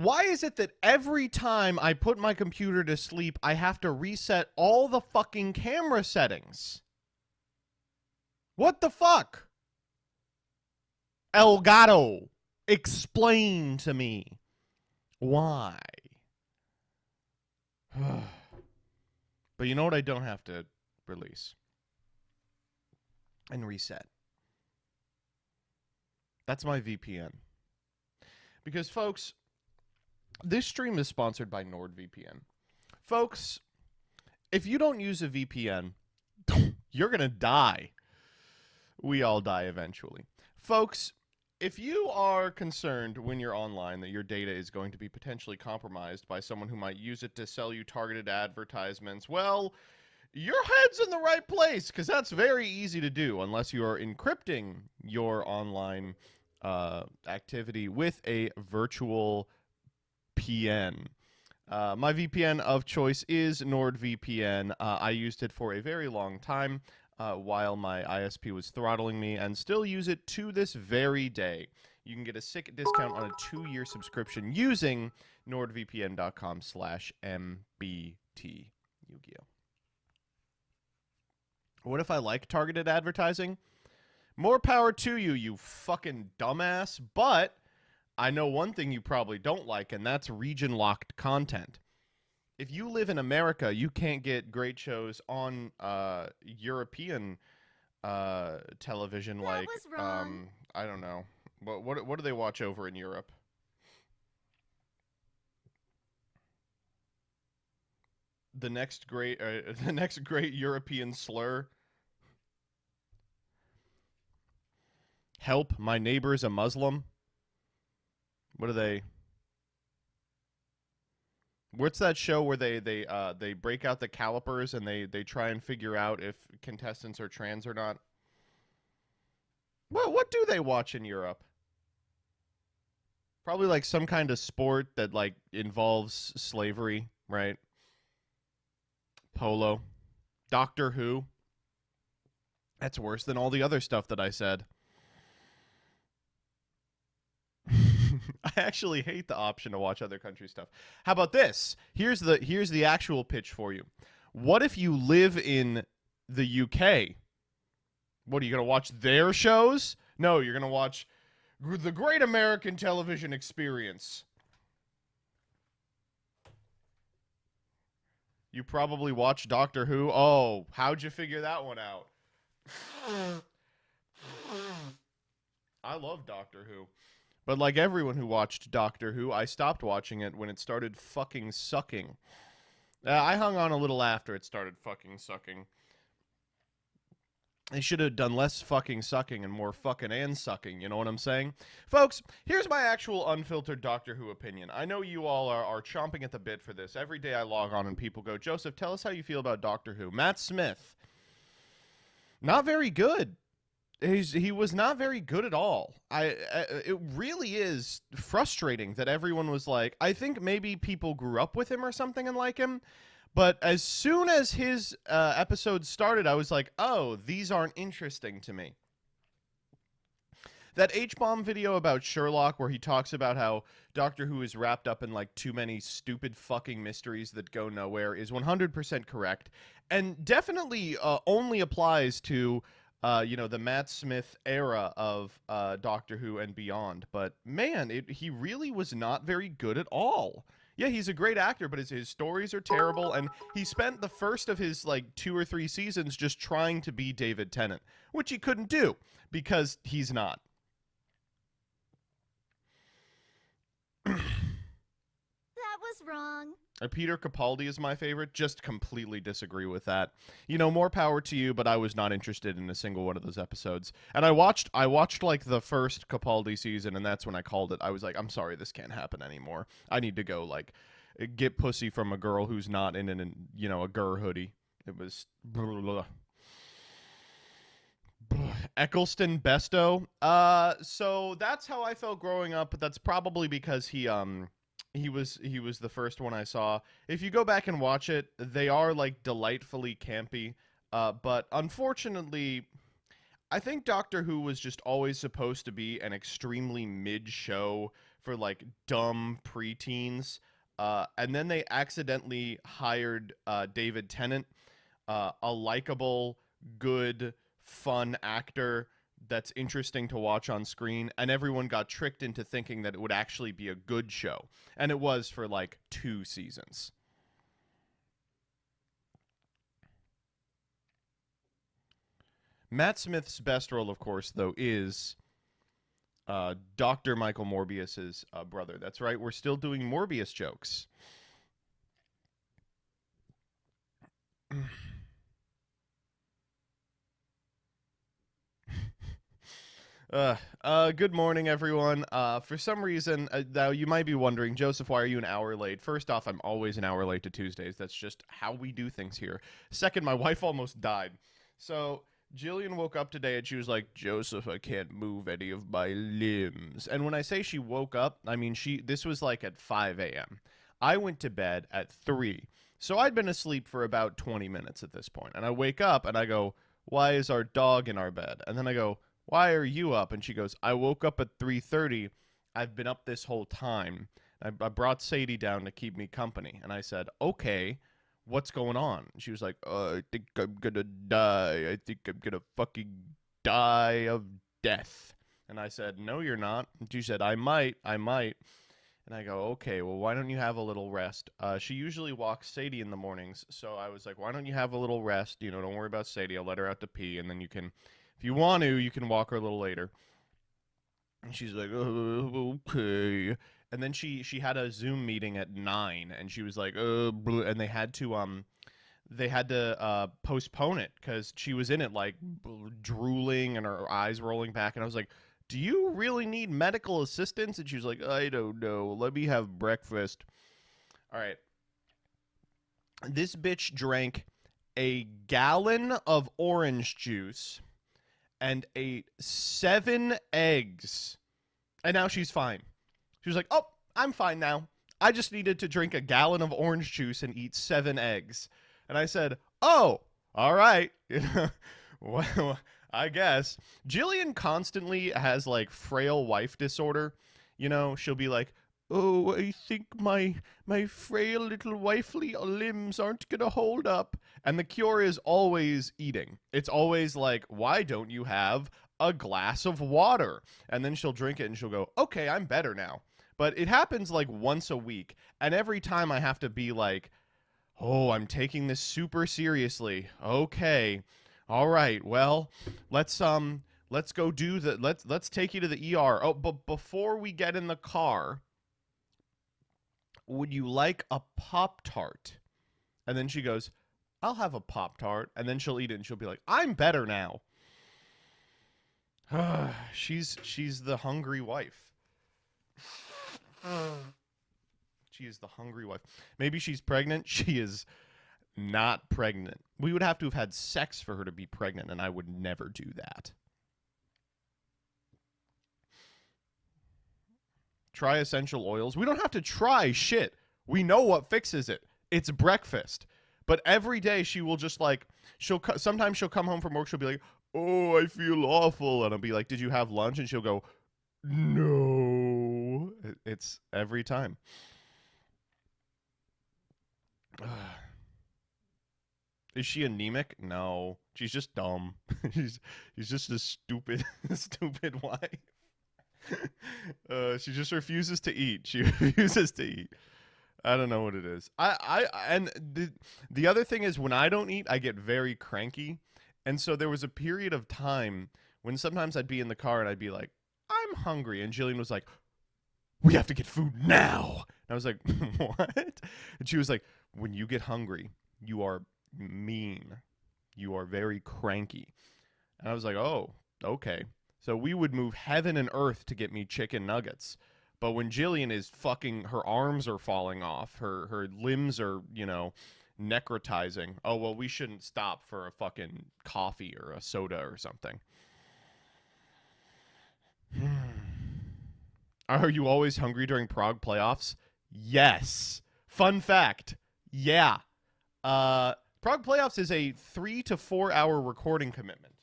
Why is it that every time I put my computer to sleep, I have to reset all the fucking camera settings? What the fuck? Elgato, explain to me why. But you know what I don't have to release and reset? That's my VPN. Because, folks, this stream is sponsored by NordVPN. Folks, if you don't use a VPN, you're going to die. We all die eventually. Folks, if you are concerned when you're online that your data is going to be potentially compromised by someone who might use it to sell you targeted advertisements, well, your head's in the right place, because that's very easy to do unless you are encrypting your online activity with a virtual PN. My VPN of choice is NordVPN. I used it for a very long time while my ISP was throttling me, and still use it to this very day. You can get a sick discount on a 2-year subscription using nordvpn.com/MBT. Yu-Gi-Oh! What if I like targeted advertising? More power to you, you fucking dumbass. But I know one thing you probably don't like, and that's region-locked content. If you live in America, you can't get great shows on European television. That Like, was wrong. I don't know. What do they watch over in Europe? The next great European slur. Help, my neighbor's a Muslim. What are they? What's that show where they break out the calipers and they try and figure out if contestants are trans or not? What do they watch in Europe? Probably like some kind of sport that like involves slavery, right? Polo. Doctor Who. That's worse than all the other stuff that I said. I actually hate the option to watch other country stuff. How about this? Here's the actual pitch for you. What if you live in the UK? What, are you going to watch their shows? No, you're going to watch the Great American Television Experience. You probably watch Doctor Who. Oh, how'd you figure that one out? I love Doctor Who. But like everyone who watched Doctor Who, I stopped watching it when it started fucking sucking. I hung on a little after it started fucking sucking. They should have done less fucking sucking and more fucking and sucking, you know what I'm saying? Folks, here's my actual unfiltered Doctor Who opinion. I know you all are chomping at the bit for this. Every day I log on and people go, Joseph, tell us how you feel about Doctor Who. Matt Smith, not very good. He was not very good at all. It really is frustrating that everyone was like, I think maybe people grew up with him or something and like him. But as soon as his episode started, I was like, oh, these aren't interesting to me. That H-Bomb video about Sherlock where he talks about how Doctor Who is wrapped up in like too many stupid fucking mysteries that go nowhere is 100% correct. And definitely only applies to the Matt Smith era of Doctor Who and beyond. But man, he really was not very good at all. Yeah, he's a great actor, but his stories are terrible, and he spent the first of his like 2 or 3 seasons just trying to be David Tennant, which he couldn't do because he's not. That was wrong. Peter Capaldi is my favorite. Just completely disagree with that. You know, more power to you, but I was not interested in a single one of those episodes. And I watched like the first Capaldi season, and that's when I called it. I was like, I'm sorry, this can't happen anymore. I need to go like get pussy from a girl who's not in a Gur hoodie. It was Eccleston Besto. So that's how I felt growing up, but that's probably because he was the first one I saw. If you go back and watch it, they are like delightfully campy. But unfortunately, I think Doctor Who was just always supposed to be an extremely mid show for like dumb preteens. And then they accidentally hired David Tennant, a likable, good, fun actor that's interesting to watch on screen, and everyone got tricked into thinking that it would actually be a good show. And it was for like 2 seasons. Matt Smith's best role, of course, though, is Dr. Michael Morbius's brother. That's right, we're still doing Morbius jokes. Good morning, everyone. For some reason, now you might be wondering, Joseph, why are you an hour late? First off, I'm always an hour late to Tuesdays. That's just how we do things here. Second, my wife almost died. So Jillian woke up today and she was like, Joseph, I can't move any of my limbs. And when I say she woke up, I mean this was like at 5 a.m. I went to bed at 3. So I'd been asleep for about 20 minutes at this point. And I wake up and I go, why is our dog in our bed? And then I go, why are you up? And she goes, I woke up at 3:30. I've been up this whole time. I brought Sadie down to keep me company. And I said, okay, what's going on? And she was like, I think I'm going to die. I think I'm going to fucking die of death. And I said, no, you're not. And she said, I might. And I go, okay, well, why don't you have a little rest? She usually walks Sadie in the mornings. So I was like, why don't you have a little rest? You know, don't worry about Sadie. I'll let her out to pee. And then you can... if you want to, you can walk her a little later. And she's like, oh, okay. And then she had a Zoom meeting at 9, and she was like, and they had to postpone it because she was in it like drooling and her eyes rolling back. And I was like, do you really need medical assistance? And she was like, I don't know. Let me have breakfast. All right. This bitch drank a gallon of orange juice and ate 7 eggs. And now she's fine. She was like, oh, I'm fine now. I just needed to drink a gallon of orange juice and eat 7 eggs. And I said, oh, all right. Well, I guess. Jillian constantly has like frail wife disorder. You know, she'll be like, oh, I think my frail little wifely limbs aren't going to hold up. And the cure is always eating. It's always like, why don't you have a glass of water? And then she'll drink it and she'll go, okay, I'm better now. But it happens like once a week. And every time I have to be like, oh, I'm taking this super seriously. Okay. All right. Well, let's go do the, let's take you to the ER. Oh, but before we get in the car, would you like a Pop-Tart? And then she goes, I'll have a Pop-Tart. And then she'll eat it and she'll be like, I'm better now. She's the hungry wife. She is the hungry wife. Maybe she's pregnant. She is not pregnant. We would have to have had sex for her to be pregnant, and I would never do that. Try essential oils. We don't have to try shit. We know what fixes it. It's breakfast. But every day she will just like, sometimes she'll come home from work. She'll be like, oh, I feel awful. And I'll be like, did you have lunch? And she'll go, no. It's every time. Is she anemic? No. She's just dumb. she's just a stupid wife. She just refuses to eat. She refuses to eat. I don't know what it is. And the other thing is when I don't eat, I get very cranky. And so there was a period of time when sometimes I'd be in the car and I'd be like, I'm hungry. And Jillian was like, we have to get food now. And I was like, what? And she was like, when you get hungry, you are mean. You are very cranky. And I was like, oh, okay. So we would move heaven and earth to get me chicken nuggets. But when Jillian is fucking, her arms are falling off, her limbs are, you know, necrotizing. Oh, well, we shouldn't stop for a fucking coffee or a soda or something. Are you always hungry during Prague playoffs? Yes. Fun fact. Yeah. Prague playoffs is a 3 to 4 hour recording commitment.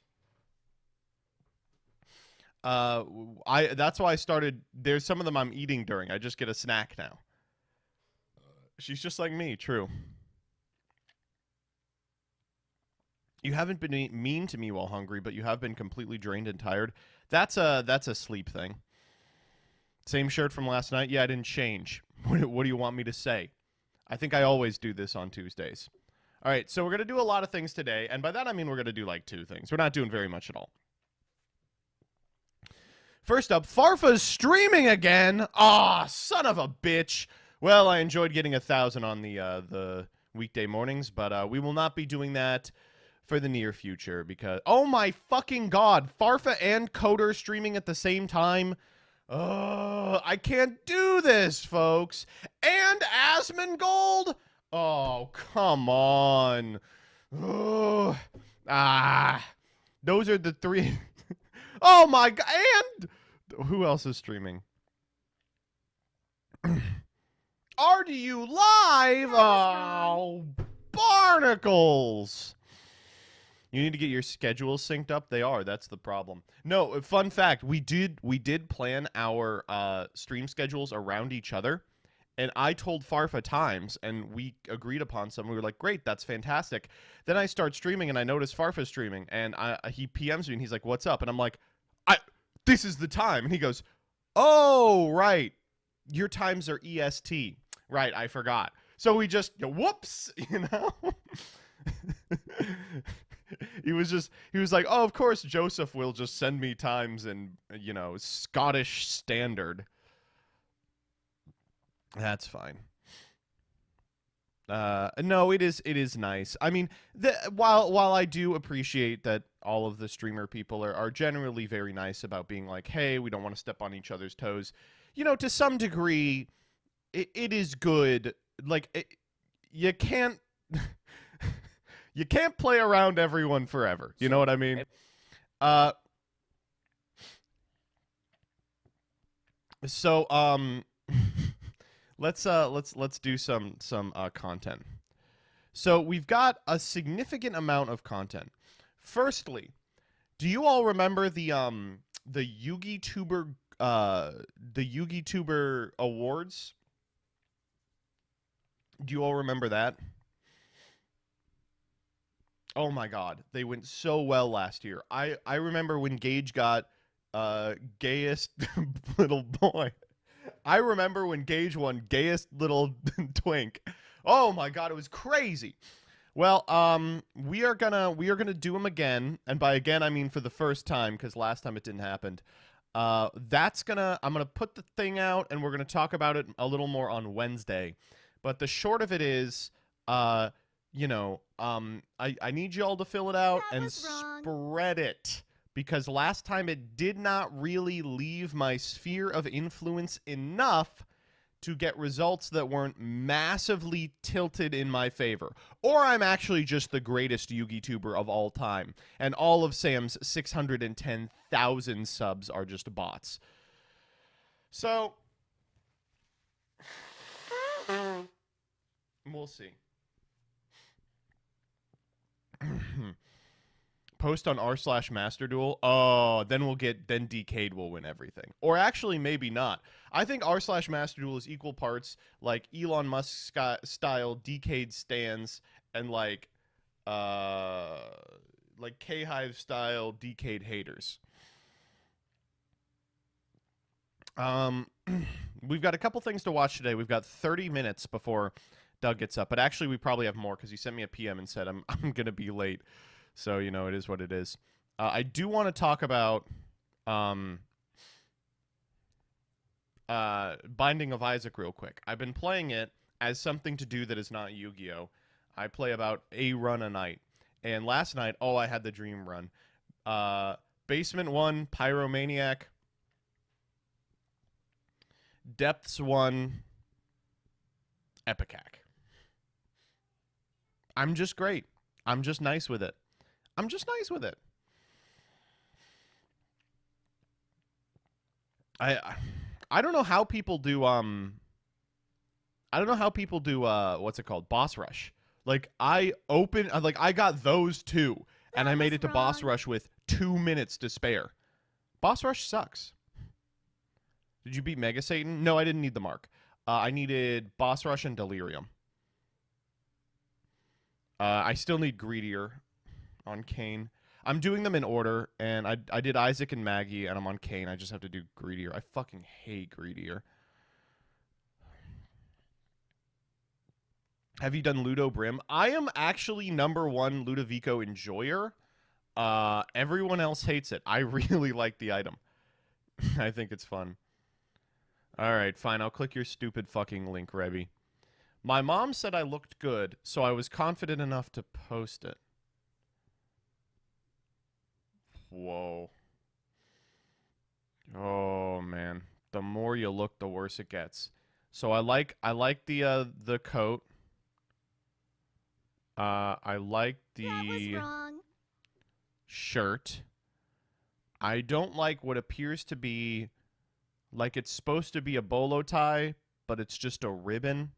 That's why I started. There's some of them I'm eating during. I just get a snack now. She's just like me. True. You haven't been mean to me while hungry, but you have been completely drained and tired. That's a sleep thing. Same shirt from last night. Yeah, I didn't change. What do you want me to say? I think I always do this on Tuesdays. All right, so we're going to do a lot of things today, and by that I mean we're going to do like 2 things. We're not doing very much at all. First up, Farfa's streaming again. Aw, son of a bitch. Well, I enjoyed getting 1,000 on the weekday mornings, but we will not be doing that for the near future because, oh my fucking god, Farfa and Coder streaming at the same time. I can't do this, folks. And Asmongold? Oh, come on. Ugh. Those are the 3. Oh my god. And who else is streaming? RDU Live? Oh, barnacles. You need to get your schedules synced up. They are. That's the problem. No, fun fact. We did plan our stream schedules around each other. And I told Farfa times, and we agreed upon some. We were like, great, that's fantastic. Then I start streaming, and I notice Farfa streaming. And he PMs me, and he's like, what's up? And I'm like, this is the time. And he goes, oh, right. Your times are EST. Right, I forgot. So we just, whoops, you know? He was like, oh, of course Joseph will just send me times in, Scottish Standard. That's fine. No, it is nice. I mean, while I do appreciate that all of the streamer people are generally very nice about being like, hey, we don't want to step on each other's toes. To some degree, it is good. Like, you can't you can't play around everyone forever. You know what I mean? Let's do some content. So we've got a significant amount of content. Firstly, do you all remember the YugiTuber awards? Do you all remember that? Oh my god, they went so well last year. I remember when Gage got gayest little boy. I remember when Gage won gayest little twink. Oh my god, it was crazy. Well, we are gonna do them again, and by again I mean for the first time because last time it didn't happen. I'm gonna put the thing out, and we're gonna talk about it a little more on Wednesday. But the short of it is, I need you all to fill it out and spread it. Because last time it did not really leave my sphere of influence enough to get results that weren't massively tilted in my favor. Or I'm actually just the greatest YugiTuber of all time. And all of Sam's 610,000 subs are just bots. So, we'll see. Post on r/MasterDuel. Oh, then Decade will win everything. Or actually, maybe not. I think r/MasterDuel is equal parts like Elon Musk style Decade stands and like K-Hive style Decade haters. We've got a couple things to watch today. We've got 30 minutes before Doug gets up, but actually we probably have more because he sent me a PM and said I'm gonna be late. So, it is what it is. I do want to talk about Binding of Isaac real quick. I've been playing it as something to do that is not Yu-Gi-Oh! I play about a run a night. And last night, I had the dream run. Basement 1, Pyromaniac. Depths 1, Epicac. I'm just great. I'm just nice with it. I don't know how people do what's it called? Boss Rush. Like I got those two and I made it to Boss Rush with 2 minutes to spare. Boss Rush sucks. Did you beat Mega Satan? No, I didn't need the mark. I needed Boss Rush and Delirium. I still need Greedier on Kane. I'm doing them in order, and I did Isaac and Maggie, and I'm on Kane. I just have to do Greedier. I fucking hate Greedier. Have you done Ludo Brim? I am actually #1 Ludovico enjoyer. Everyone else hates it. I really like the item. I think it's fun. All right, fine. I'll click your stupid fucking link, Rebby. My mom said I looked good, so I was confident enough to post it. Whoa. Oh man. The more you look, the worse it gets. So I like the coat. I like That was the wrong. shirt. I don't like what appears to be like it's supposed to be a bolo tie, but it's just a ribbon.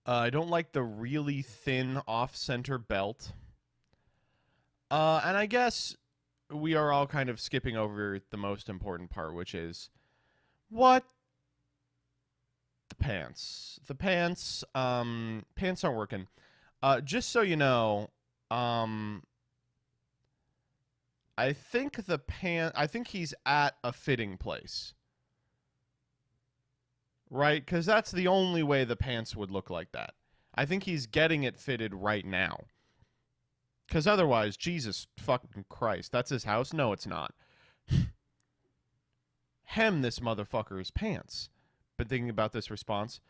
I don't like the really thin off-center belt. And I guess we are all kind of skipping over the most important part, which is what? The pants. The pants, pants aren't working. Just so you know, I think I think he's at a fitting place. Right? Because that's the only way the pants would look like that. I think he's getting it fitted right now. Because otherwise, Jesus fucking Christ, that's his house? No, it's not. Hem this motherfucker's pants. Been thinking about this response.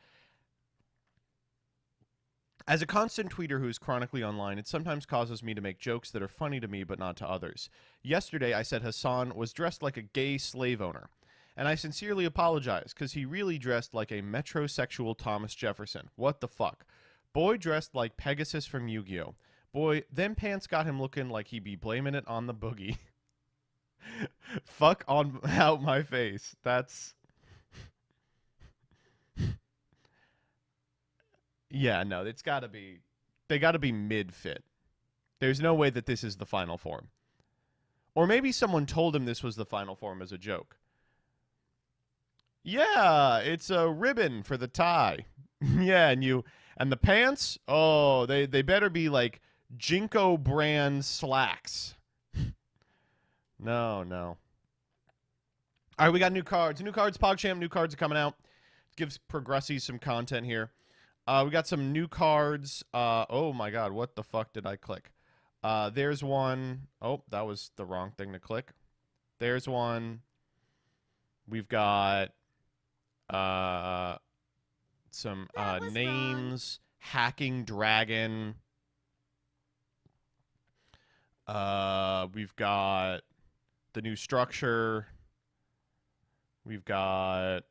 As a constant tweeter who's chronically online, it sometimes causes me to make jokes that are funny to me but not to others. Yesterday, I said Hassan was dressed like a gay slave owner. And I sincerely apologize, because he really dressed like a metrosexual Thomas Jefferson. What the fuck? Boy dressed like Pegasus from Yu-Gi-Oh! Boy, them pants got him looking like he be blaming it on the boogie. Fuck on out my face. That's... Yeah, no, it's gotta be... They gotta be mid-fit. There's no way that this is the final form. Or maybe someone told him this was the final form as a joke. Yeah, it's a ribbon for the tie. Yeah, and the pants, oh, they better be like Jinko brand slacks. No. All right, we got new cards. New cards, PogChamp, new cards are coming out. Gives Progressies some content here. We got some new cards. Oh my god, what the fuck did I click? There's one. Oh, that was the wrong thing to click. There's one. We've got some names. Wrong. Hacking Dragon. We've got the new structure. We've got...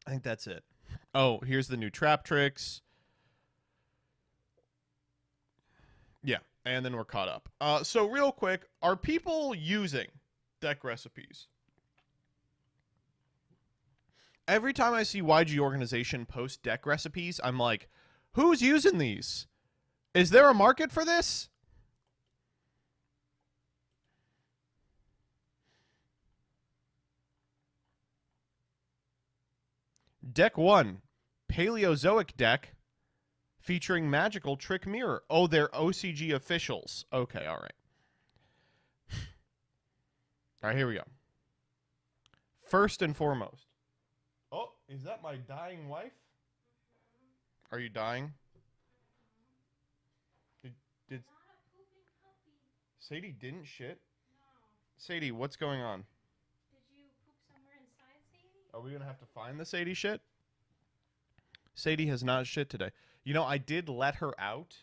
I think that's it. Oh, here's the new trap tricks. Yeah, and then we're caught up. So real quick, are people using deck recipes? Every time I see YG Organization post deck recipes, I'm like, who's using these? Is there a market for this? Deck 1, Paleozoic deck featuring Magical Trick Mirror. Oh, they're OCG officials. Okay, all right. All right, here we go. First and foremost. Oh, is that my dying wife? Are you dying? Did Sadie didn't shit? No. Sadie, what's going on? Did you poop somewhere inside, Sadie? Are we going to have to find the Sadie shit? Sadie has not shit today. You know, I did let her out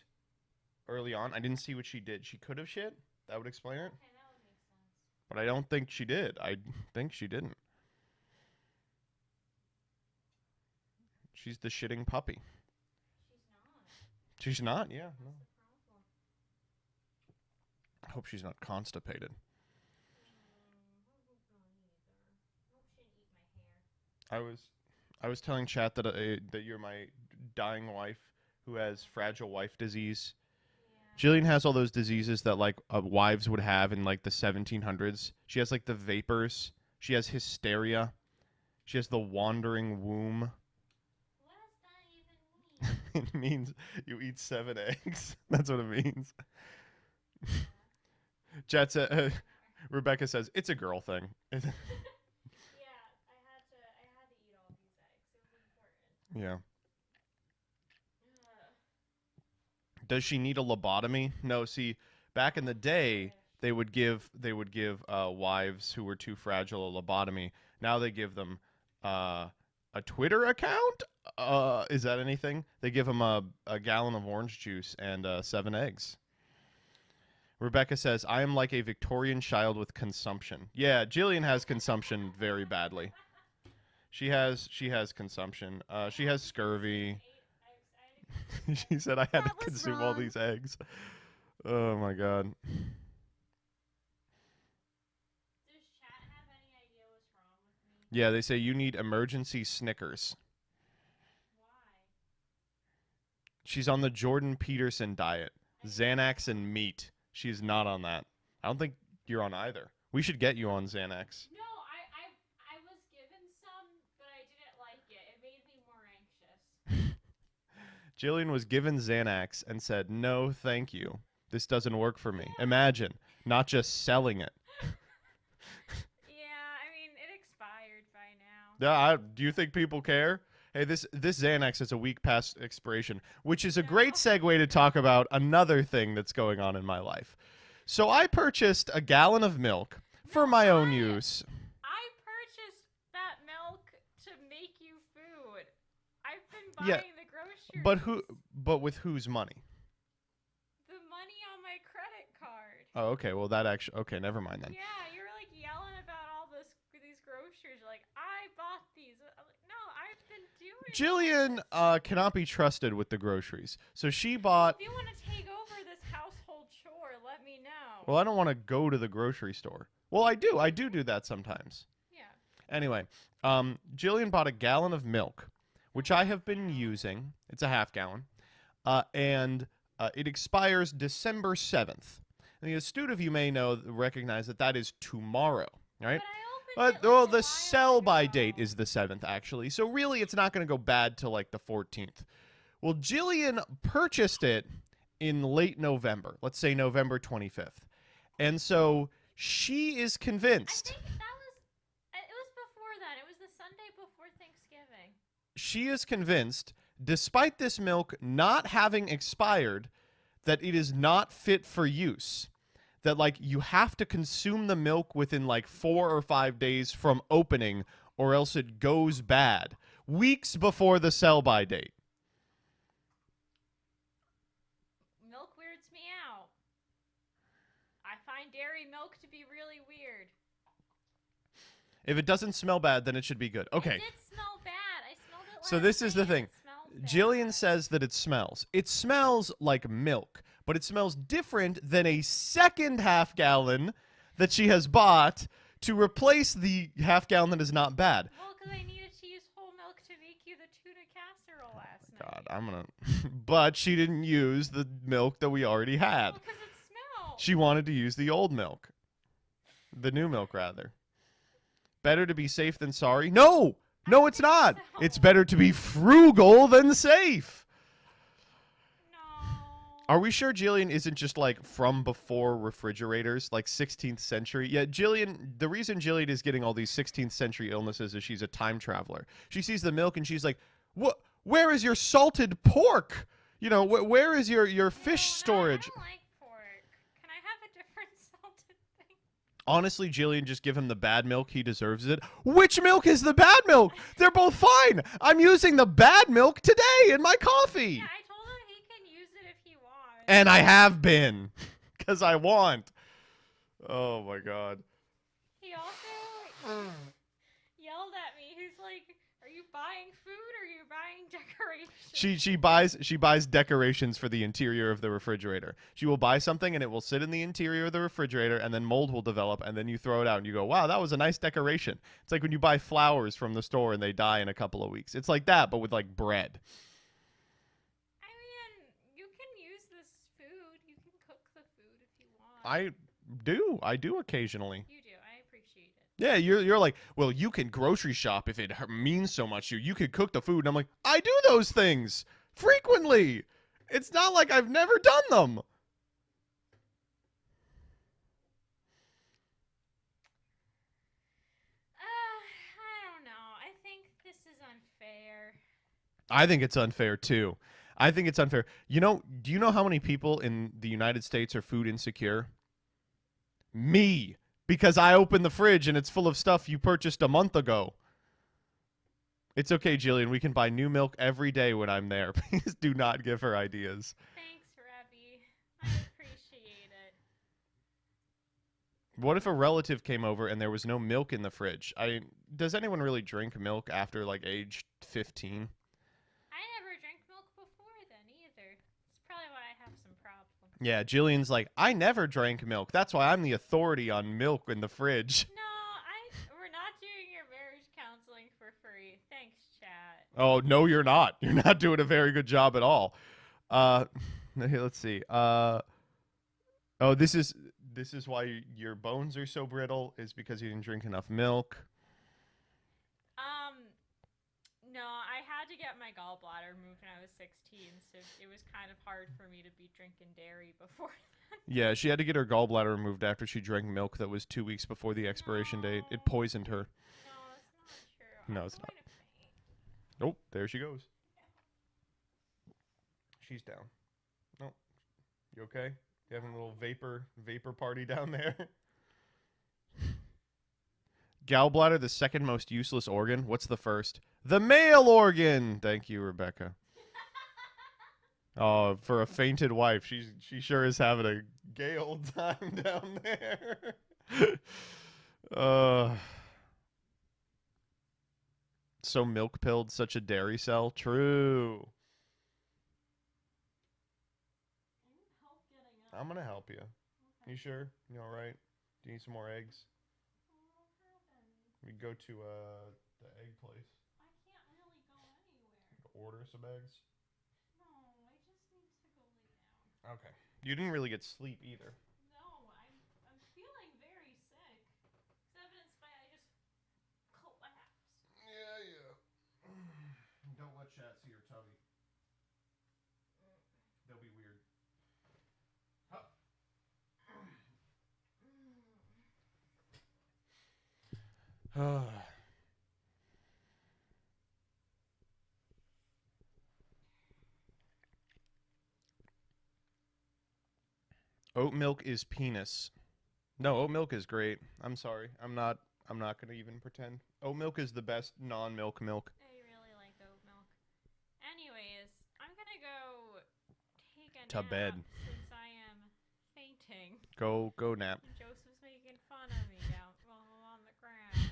early on. I didn't see what she did. She could have shit. That would explain it. Okay, that would make sense. But I don't think she did. I think she didn't. She's the shitting puppy. She's not. She's not? Yeah. What's No. the problem? I hope she's not constipated. I hope not either. I hope she didn't eat my hair. I was telling chat that you're my dying wife who has fragile wife disease. Yeah, Jillian has all those diseases that like wives would have in like the 1700s. She has like the vapors. She has hysteria. She has the wandering womb. What does that even mean? It means you eat 7 eggs. That's what it means. Rebecca says it's a girl thing. Yeah, I had to eat all these eggs. It was important. Yeah. Ugh. Does she need a lobotomy? No. See, back in the day, they would give wives who were too fragile a lobotomy. Now they give them a Twitter account. Is that anything? They give them a gallon of orange juice and 7 eggs. Rebecca says, I am like a Victorian child with consumption. Yeah, Jillian has consumption very badly. She has consumption. She has scurvy. She said I had to That was consume all wrong. these eggs. Oh my god. Does chat have any idea what's wrong with me? Yeah, they say you need emergency Snickers. Why? She's on the Jordan Peterson diet. Xanax and meat. She's not on that. I don't think you're on either. We should get you on Xanax. No, I was given some, but I didn't like it. It made me more anxious. Jillian was given Xanax and said, no, thank you. This doesn't work for me. Imagine, not just selling it. Yeah, I mean, it expired by now. Do you think people care? Hey, this Xanax is a week past expiration, which is a great segue to talk about another thing that's going on in my life. So I purchased a gallon of milk for my own use. I purchased that milk to make you food. I've been Yeah, buying the groceries. But with whose money? The money on my credit card. Oh, okay. Well, that actually. Okay, never mind then. Yeah, you're like yelling about all these groceries. You're like, I bought these. I'm like, no, I've been doing. Jillian cannot be trusted with the groceries, so she bought. If you want to take over this household chore, let me know. Well, I don't want to go to the grocery store. Well, I do. I do that sometimes. Yeah. Anyway, Jillian bought a gallon of milk, which I have been using. It's a half gallon, and it expires December 7th. And the astute of you may recognize that is tomorrow, right? But I opened it Well, like a the while sell-by ago. date is the 7th, actually. So really, it's not going to go bad till like the 14th. Well, Jillian purchased it in late November. Let's say November 25th. And so she is I convinced. think it was before then. It was the Sunday before Thanksgiving. She is convinced, despite this milk not having expired, that it is not fit for use. That, like, you have to consume the milk within, like, 4 or 5 days from opening, or else it goes bad. Weeks before the sell-by date. Milk weirds me out. I find dairy milk to be really weird. If it doesn't smell bad, then it should be good. Okay. It did smell bad. I smelled it last So this is the night thing. and it smelled bad. Jillian says that it smells. It smells like milk, but it smells different than a second half gallon that she has bought to replace the half gallon that is not bad. Well, because I needed to use whole milk to make you the tuna casserole last night. God, I'm gonna. But she didn't use the milk that we already had. Well, because it smelled. She wanted to use the old milk. The new milk, rather. Better to be safe than sorry? No! No, it's not! It's better to be frugal than safe! No. Are we sure Jillian isn't just like from before refrigerators, like 16th century? Yeah, Jillian, the reason Jillian is getting all these 16th century illnesses is she's a time traveler. She sees the milk and she's like, "What? Where is your salted pork? You know, where is your fish storage?" I don't like pork. Can I have a different salted thing? Honestly, Jillian, just give him the bad milk. He deserves it. Which milk is the bad milk? They're both fine. I'm using the bad milk today in my coffee. Yeah, I told him he can use it if he wants. And I have been. Because I want. Oh, my God. He also yelled at me. He's like, "Are you buying food or are you buying decorations?" She buys decorations for the interior of the refrigerator. She will buy something and it will sit in the interior of the refrigerator and then mold will develop and then you throw it out and you go, "Wow, that was a nice decoration." It's like when you buy flowers from the store and they die in a couple of weeks. It's like that, but with like bread. I mean, you can use this food. You can I do. I do occasionally. You do. I appreciate it. Yeah, you're like, well, you can grocery shop if it means so much to you. You could cook the food. And I'm like, I do those things frequently. It's not like I've never done them. I don't know. I think this is unfair. I think it's unfair too. I think it's unfair. You know, do you know how many people in the United States are food insecure? Me, because I opened the fridge and it's full of stuff you purchased a month ago. It's okay, Jillian. We can buy new milk every day when I'm there. Please do not give her ideas. Thanks, Rebby. I appreciate it. What if a relative came over and there was no milk in the fridge? Does anyone really drink milk after like age 15? I never drank milk before then either. It's probably why I have some problems. Yeah, Jillian's like, I never drank milk. That's why I'm the authority on milk in the fridge. No, we're not doing your marriage counseling for free. Thanks, chat. Oh, no, you're not. You're not doing a very good job at all. Let's see. This is why your bones are so brittle, is because you didn't drink enough milk. No, I had to get my gallbladder removed when I was 16, so it was kind of hard for me to be drinking dairy before that. Yeah, she had to get her gallbladder removed after she drank milk that was 2 weeks before the expiration date. It poisoned her. No, it's not true. No, I'm it's not. going to faint. Oh, there she goes. She's down. Oh, you okay? You having a little vapor party down there? Gallbladder, the second most useless organ. What's the first? The male organ. Thank you, Rebecca. Oh, for a fainted wife, she sure is having a gay old time down there. So milk pilled, such a dairy cell. True. I'm gonna help you. You sure? You all right? Do you need some more eggs? We go to the egg place. I can't really go anywhere. Order some eggs. No, I just need to go lay down. Okay. You didn't really get sleep either. No, I'm feeling very sick. It's evidenced by I just collapsed. Yeah. Don't let chat see your tummy. They'll be weird. Oat milk is penis. No, oat milk is great. I'm sorry. I'm not gonna even pretend. Oat milk is the best non-milk milk. I really like oat milk. Anyways, I'm gonna go take a To nap bed. since I am fainting. Go nap. Joseph's making fun of me down while I'm on the ground.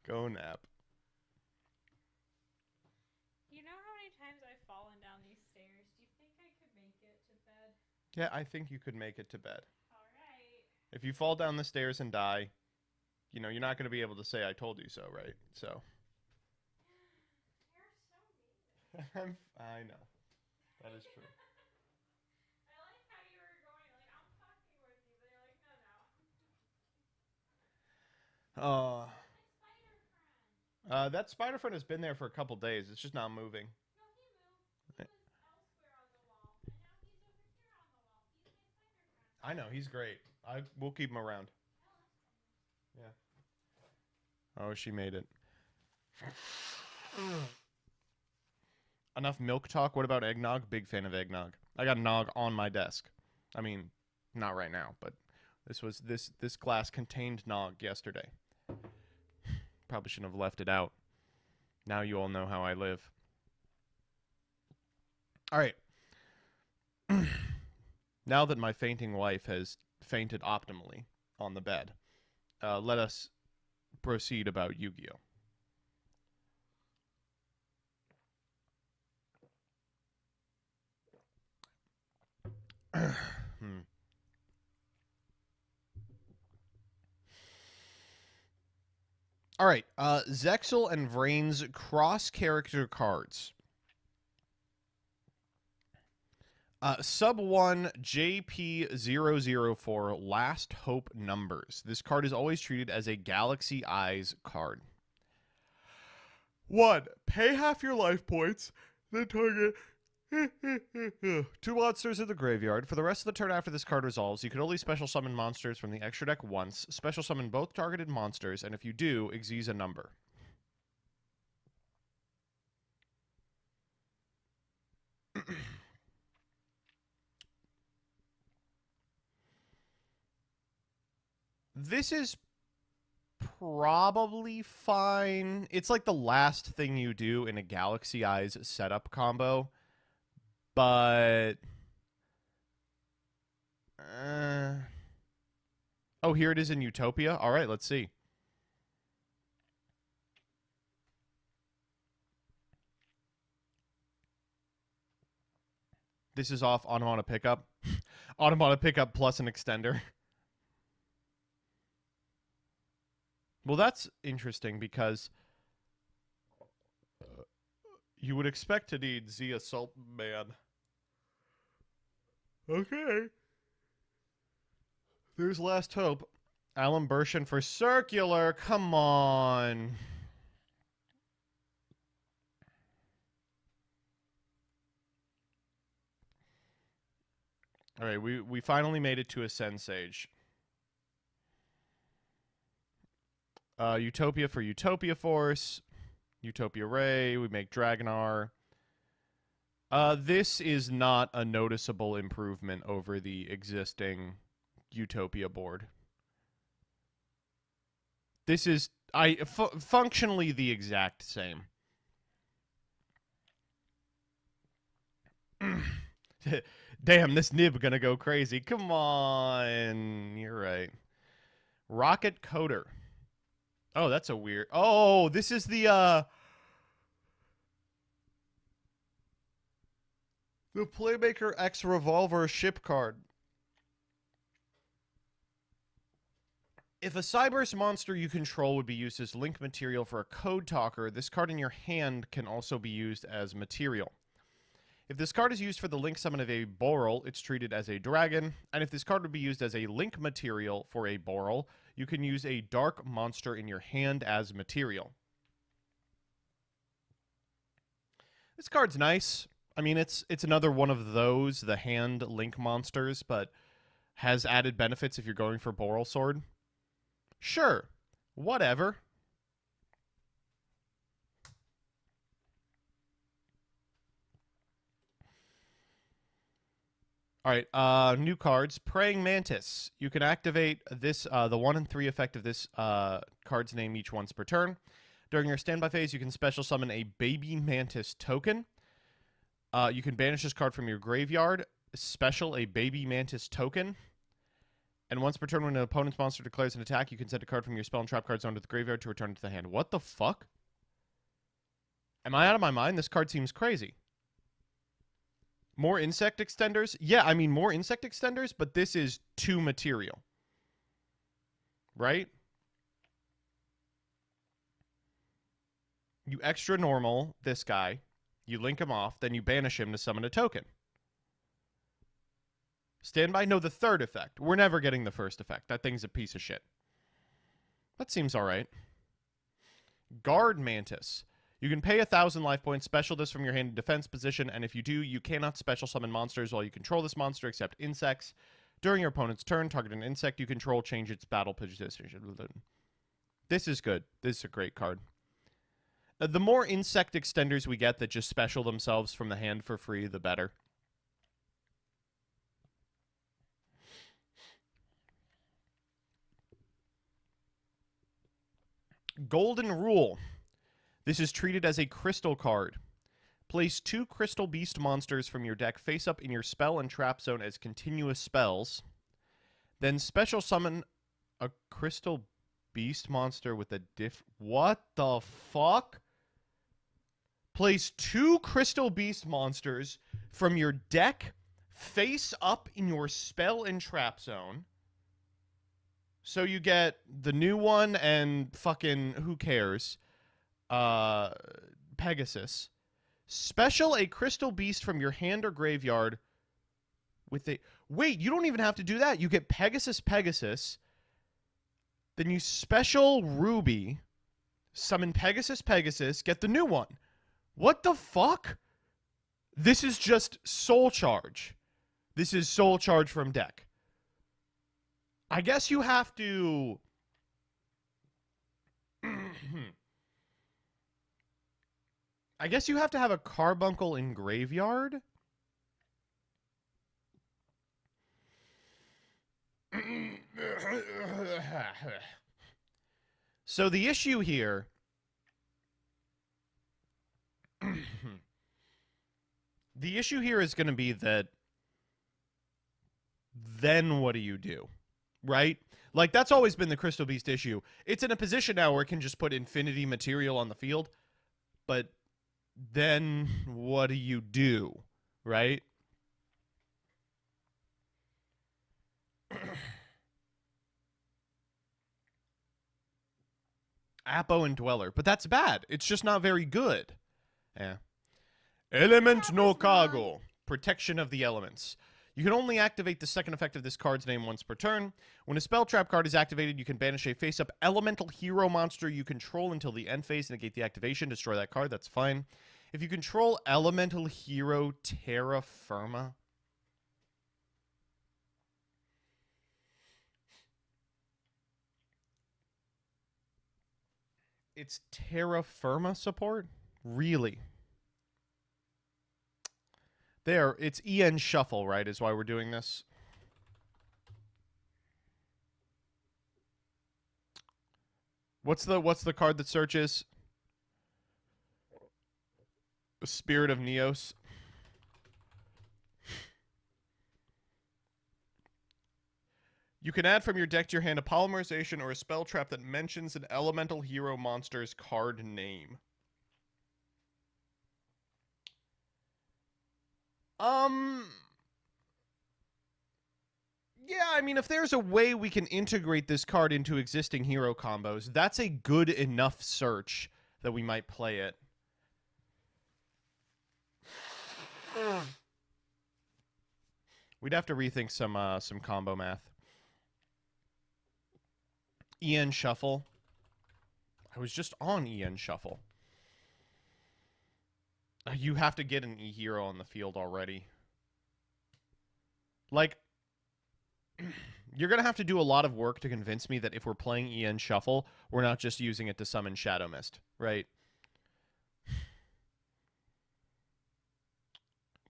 Go nap. You know how many times I've fallen down these stairs? Do you think I could make it to bed? Yeah, I think you could make it to bed. All right. If you fall down the stairs and die, you know, you're not going to be able to say I told you so, right? So. You're so mean. I know. That is true. I like how you were going, like, I'm fucking with you, but you're like, no. My spider friend. That spider friend has been there for a couple days. It's just not moving. No, he moved. He was elsewhere on the wall, and now he's over here on the wall. He's my spider friend. I know, he's great. We'll keep him around. Yeah. Oh, she made it. Enough milk talk. What about eggnog? Big fan of eggnog. I got nog on my desk. I mean, not right now, but this glass contained nog yesterday. Probably shouldn't have left it out. Now you all know how I live. All right. Now that my fainting wife has fainted optimally on the bed, let us proceed about Yu-Gi-Oh! All right, Zexal and Vrain's cross-character cards. Sub 1 JP004 Last Hope Numbers. This card is always treated as a Galaxy Eyes card. 1. Pay half your life points. Then target 2 monsters in the graveyard. For the rest of the turn after this card resolves, you can only special summon monsters from the extra deck once. Special summon both targeted monsters, and if you do, exceed a number. This is probably fine. It's like the last thing you do in a Galaxy Eyes setup combo. But... oh, here it is in Utopia. All right, let's see. This is off Automata Pickup. Automata Pickup plus an extender. Well, that's interesting because you would expect to need Z Assault Man. Okay. There's Last Hope. Alan Bershin for Circular. Come on. All right, we finally made it to Ascend Sage. Utopia for Utopia Force. Utopia Ray. We make Dragonar. This is not a noticeable improvement over the existing Utopia board. This is functionally the exact same. Damn, this nib gonna go crazy. Come on. You're right. Rocket Coder. Oh, that's a weird... oh, this is the Playmaker X Revolver ship card. If a Cyberse monster you control would be used as link material for a Code Talker, this card in your hand can also be used as material. If this card is used for the link summon of a Boral, it's treated as a dragon. And if this card would be used as a link material for a Boral, you can use a dark monster in your hand as material. This card's nice. I mean, it's another one of those, the hand link monsters, but has added benefits if you're going for Boral Sword. Sure. Whatever. All right, new cards. Praying Mantis. You can activate this, the 1 and 3 effect of this card's name each once per turn. During your standby phase, you can special summon a Baby Mantis token. You can banish this card from your graveyard. Special a Baby Mantis token. And once per turn, when an opponent's monster declares an attack, you can send a card from your spell and trap card zone to the graveyard to return it to the hand. What the fuck? Am I out of my mind? This card seems crazy. More insect extenders? Yeah, I mean, more insect extenders, but this is 2 material. Right? You extra normal this guy. You link him off, then you banish him to summon a token. Standby? No, the 3rd effect. We're never getting the 1st effect. That thing's a piece of shit. That seems alright. Guard Mantis. You can pay 1,000 life points, special this from your hand in defense position, and if you do, you cannot special summon monsters while you control this monster except insects. During your opponent's turn, target an insect you control, change its battle position. This is good. This is a great card. The more insect extenders we get that just special themselves from the hand for free, the better. Golden Rule. This is treated as a crystal card. Place 2 Crystal Beast monsters from your deck face up in your spell and trap zone as continuous spells. Then special summon a Crystal Beast monster with a what the fuck? Place 2 Crystal Beast monsters from your deck face up in your spell and trap zone. So you get the new one and fucking who cares? Pegasus. Special a Crystal Beast from your hand or graveyard with a... Wait, you don't even have to do that. You get Pegasus Pegasus. Then you special Ruby. Summon Pegasus Pegasus. Get the new one. What the fuck? This is just Soul Charge. This is Soul Charge from deck. I guess you have to... I guess you have to have a Carbuncle in graveyard. So the issue here... the issue here is going to be that then what do you do? Right? Like, that's always been the Crystal Beast issue. It's in a position now where it can just put infinity material on the field, but then what do you do? Right? Apo and Dweller. But that's bad. It's just not very good. Yeah. Element no Kago. Protection of the elements. You can only activate the second effect of this card's name once per turn. When a spell trap card is activated, you can banish a face-up elemental hero monster you control until the end phase, negate the activation, destroy that card. That's fine. If you control elemental hero Terra Firma... It's Terra Firma support? Really? There, it's EN Shuffle, right, is why we're doing this. What's the card that searches? The Spirit of Neos. You can add from your deck to your hand a polymerization or a spell trap that mentions an elemental hero monster's card name. Yeah, I mean, if there's a way we can integrate this card into existing hero combos, that's a good enough search that we might play it. We'd have to rethink some combo math. EN Shuffle. I was just on EN Shuffle. You have to get an E-Hero on the field already. Like, you're going to have to do a lot of work to convince me that if we're playing EN Shuffle, we're not just using it to summon Shadow Mist, right?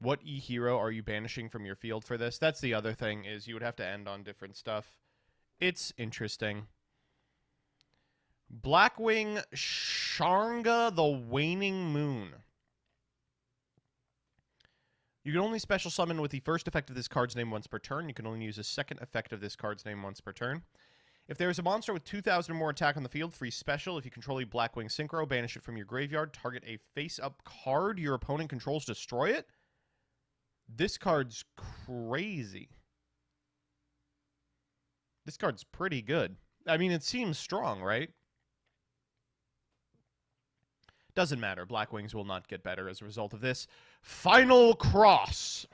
What E-Hero are you banishing from your field for this? That's the other thing, is you would have to end on different stuff. It's interesting. Blackwing Sharnga the Waning Moon. You can only special summon with the first effect of this card's name once per turn. You can only use the second effect of this card's name once per turn. If there is a monster with 2,000 or more attack on the field, free special. If you control a Blackwing Synchro, banish it from your graveyard. Target a face-up card your opponent controls, destroy it. This card's crazy. This card's pretty good. I mean, it seems strong, right? Doesn't matter. Blackwings will not get better as a result of this. Final Cross.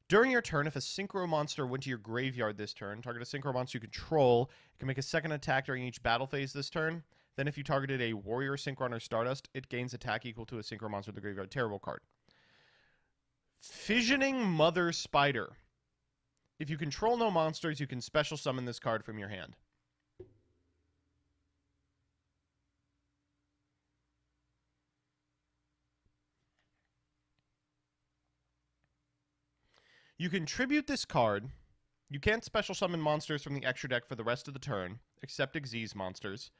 During your turn, if a Synchro monster went to your graveyard this turn, target a Synchro monster you control. It can make a second attack during each battle phase this turn. Then if you targeted a Warrior, Synchron, or Stardust, it gains attack equal to a Synchro monster in the graveyard. Terrible card. Fissioning Mother Spider. If you control no monsters, you can special summon this card from your hand. You can tribute this card. You can't special summon monsters from the extra deck for the rest of the turn, except Xyz monsters.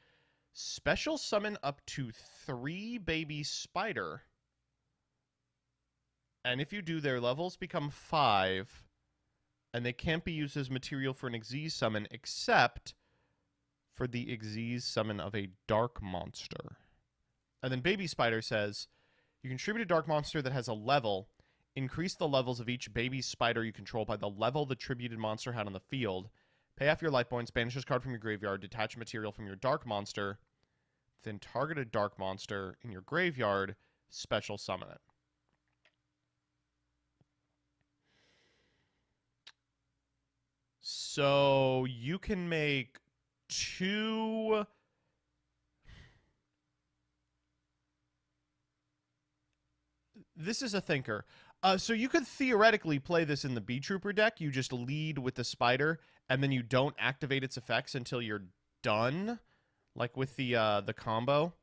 Special summon up to 3 baby spider. And if you do, their levels become 5. And they can't be used as material for an Xyz summon, except for the Xyz summon of a dark monster. And then Baby Spider says, you contribute a dark monster that has a level. Increase the levels of each baby spider you control by the level the tributed monster had on the field. Pay off your life points, banish this card from your graveyard, detach material from your dark monster, then target a dark monster in your graveyard, special summon it. So you can make 2... This is a thinker. So you could theoretically play this in the B-Trooper deck. You just lead with the spider, and then you don't activate its effects until you're done, like with the combo.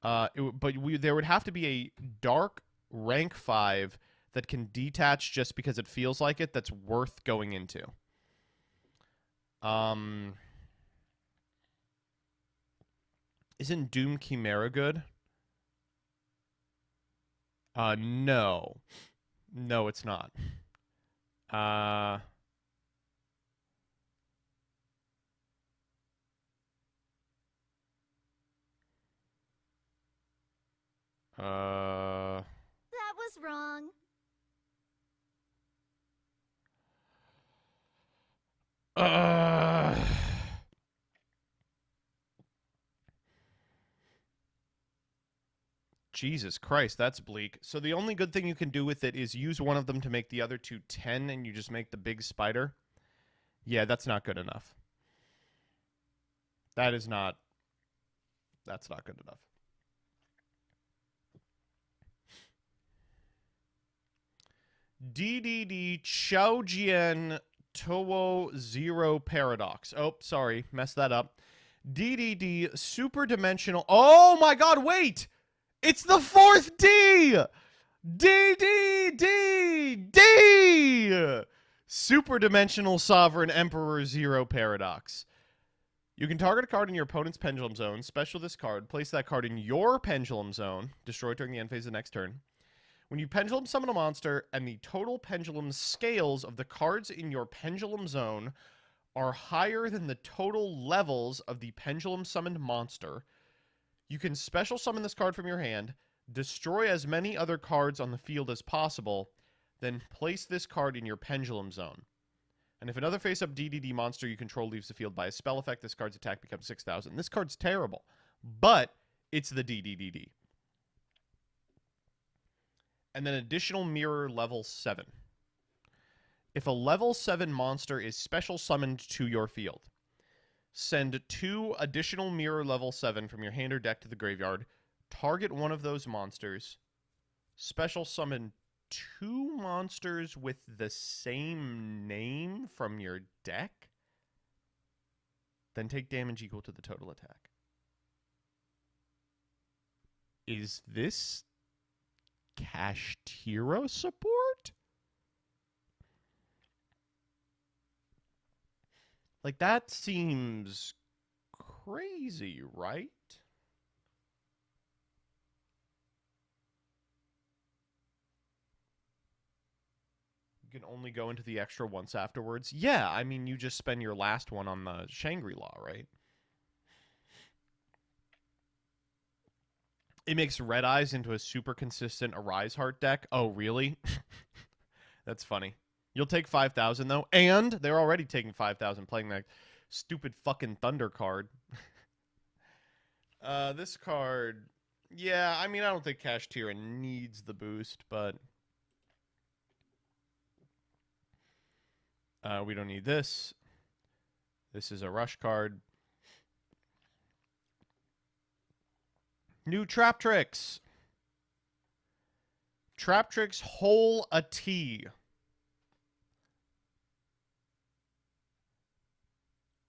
There would have to be a dark rank 5 that can detach just because it feels like it. That's worth going into. Isn't Doom Chimera good? No. No, it's not. That was wrong. Jesus Christ, that's bleak. So the only good thing you can do with it is use one of them to make the other two 10, and you just make the big spider. Yeah, that's not good enough. That's not good enough. DDD Chaojian Towo Zero Paradox. Oh, sorry, messed that up. DDD Super Dimensional. Oh my god, wait! It's the 4th D! D! Super Dimensional Sovereign Emperor Zero Paradox. You can target a card in your opponent's Pendulum Zone, special this card, place that card in your Pendulum Zone, destroy it during the end phase of the next turn. When you Pendulum Summon a monster and the total Pendulum scales of the cards in your Pendulum Zone are higher than the total levels of the Pendulum Summoned monster, you can special summon this card from your hand, destroy as many other cards on the field as possible, then place this card in your Pendulum Zone. And if another face-up DDD monster you control leaves the field by a spell effect, this card's attack becomes 6,000. This card's terrible, but it's the DDDD. And then additional mirror level 7. If a level 7 monster is special summoned to your field, send 2 additional mirror level 7 from your hand or deck to the graveyard, target one of those monsters, special summon 2 monsters with the same name from your deck, then take damage equal to the total attack. Is this Kashtira support? Like, that seems crazy, right? You can only go into the extra once afterwards. Yeah, I mean, you just spend your last one on the Shangri-La, right? It makes Red Eyes into a super consistent Arise Heart deck. Oh, really? That's funny. You'll take 5,000, though. And they're already taking 5,000 playing that stupid fucking Thunder card. This card... Yeah, I mean, I don't think Kashtira needs the boost, but... we don't need this. This is a rush card. New Trap Tricks. Trap Tricks Hole a T.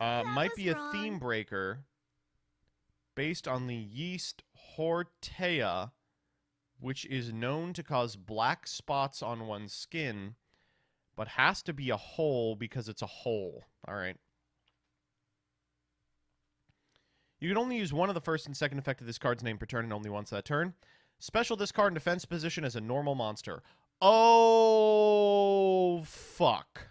Might be a theme breaker based on the yeast Hortea, which is known to cause black spots on one's skin, but has to be a hole because it's a hole. All right. You can only use one of the first and second effect of this card's name per turn and only once that turn. Special this card in defense position as a normal monster. Oh, fuck.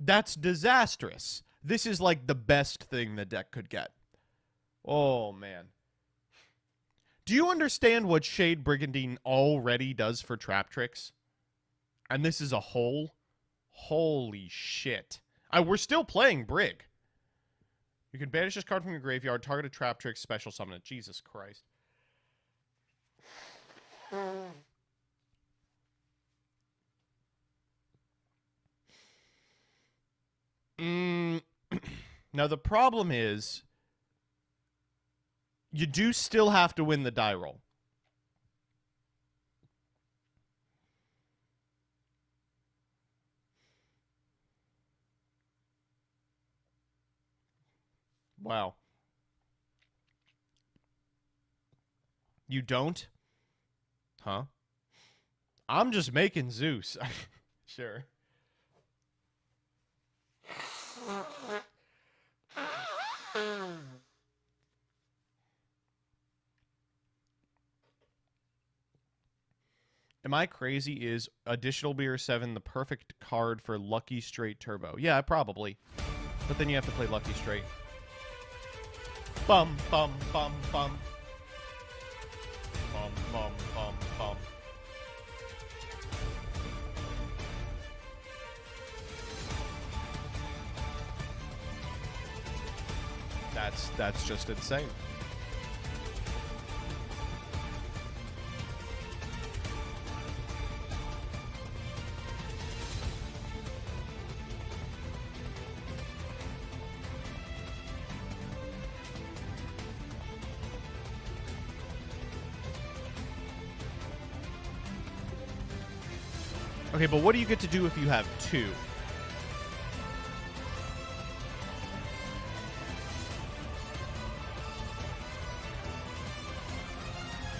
That's disastrous. This is like the best thing the deck could get. Oh, man. Do you understand what Shade Brigandine already does for Trap Tricks? And this is a hole? Holy shit. We're still playing Brig. You can banish this card from your graveyard, target a Trap Trick, special summon it. Jesus Christ. Now, the problem is you do still have to win the die roll. Wow. You don't? Huh? I'm just making Zeus. Sure. Am I crazy? Is additional beer 7 the perfect card for Lucky Straight Turbo? Yeah, probably. But then you have to play Lucky Straight. Bum, bum, bum, bum. Bum, bum, bum, bum. That's just insane. Okay, but what do you get to do if you have 2?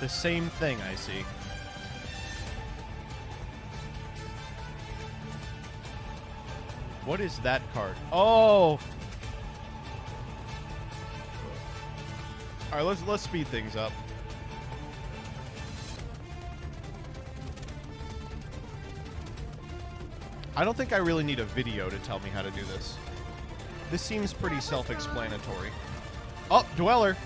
The same thing, I see. What is that card? Oh! Alright, let's speed things up. I don't think I really need a video to tell me how to do this. This seems pretty self-explanatory. Oh, Dweller!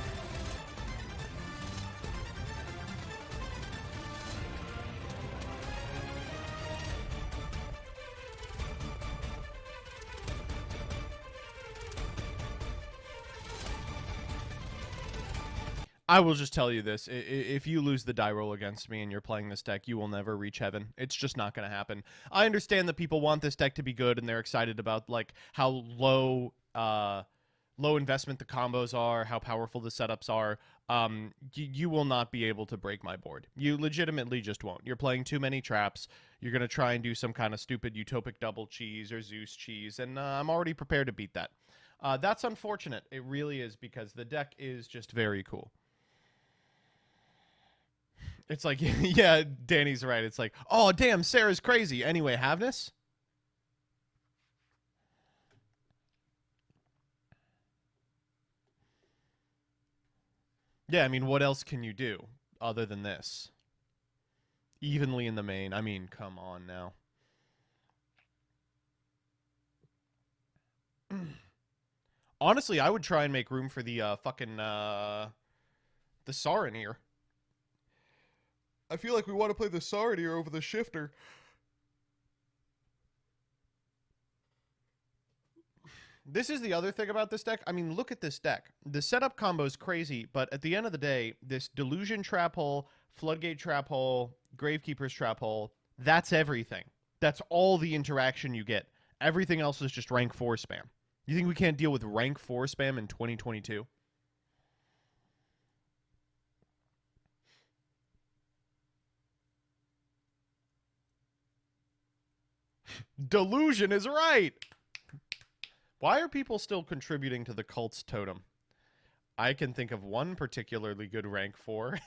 I will just tell you this. If you lose the die roll against me and you're playing this deck, you will never reach heaven. It's just not going to happen. I understand that people want this deck to be good and they're excited about like how low investment the combos are, how powerful the setups are. You will not be able to break my board. You legitimately just won't. You're playing too many traps. You're going to try and do some kind of stupid Utopic double cheese or Zeus cheese, and I'm already prepared to beat that. That's unfortunate. It really is, because the deck is just very cool. It's like, yeah, Danny's right. It's like, oh, damn, Sarah's crazy. Anyway, Havness? Yeah, I mean, what else can you do other than this? Evenly in the main. I mean, come on now. Honestly, I would try and make room for the fucking the Saronir. I feel like we want to play the Saronir over the Shifter. This is the other thing about this deck. I mean, look at this deck. The setup combo is crazy, but at the end of the day, this Delusion Trap Hole, Floodgate Trap Hole, Gravekeeper's Trap Hole, that's everything. That's all the interaction you get. Everything else is just rank 4 spam. You think we can't deal with rank 4 spam in 2022? Delusion is right! Why are people still contributing to the cult's totem? I can think of one particularly good rank 4.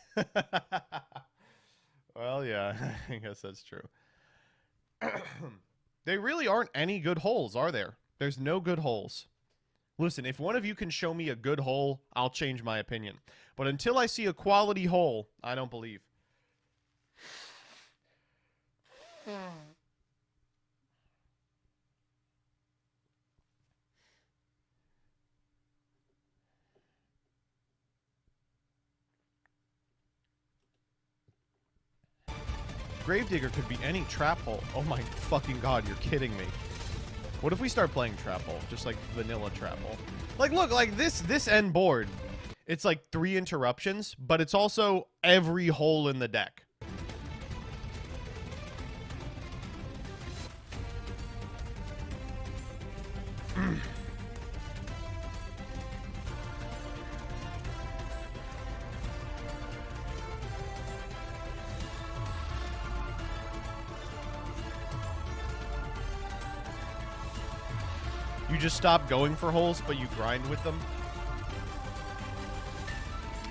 Well, yeah, I guess that's true. They really aren't any good holes, are there? There's no good holes. Listen, if one of you can show me a good hole, I'll change my opinion. But until I see a quality hole, I don't believe. Gravedigger could be any trap hole. Oh my fucking god, you're kidding me. What if we start playing trap hole? Just like vanilla trap hole. Like, look, like this end board. It's like 3 interruptions, but it's also every hole in the deck. You just stop going for holes, but you grind with them?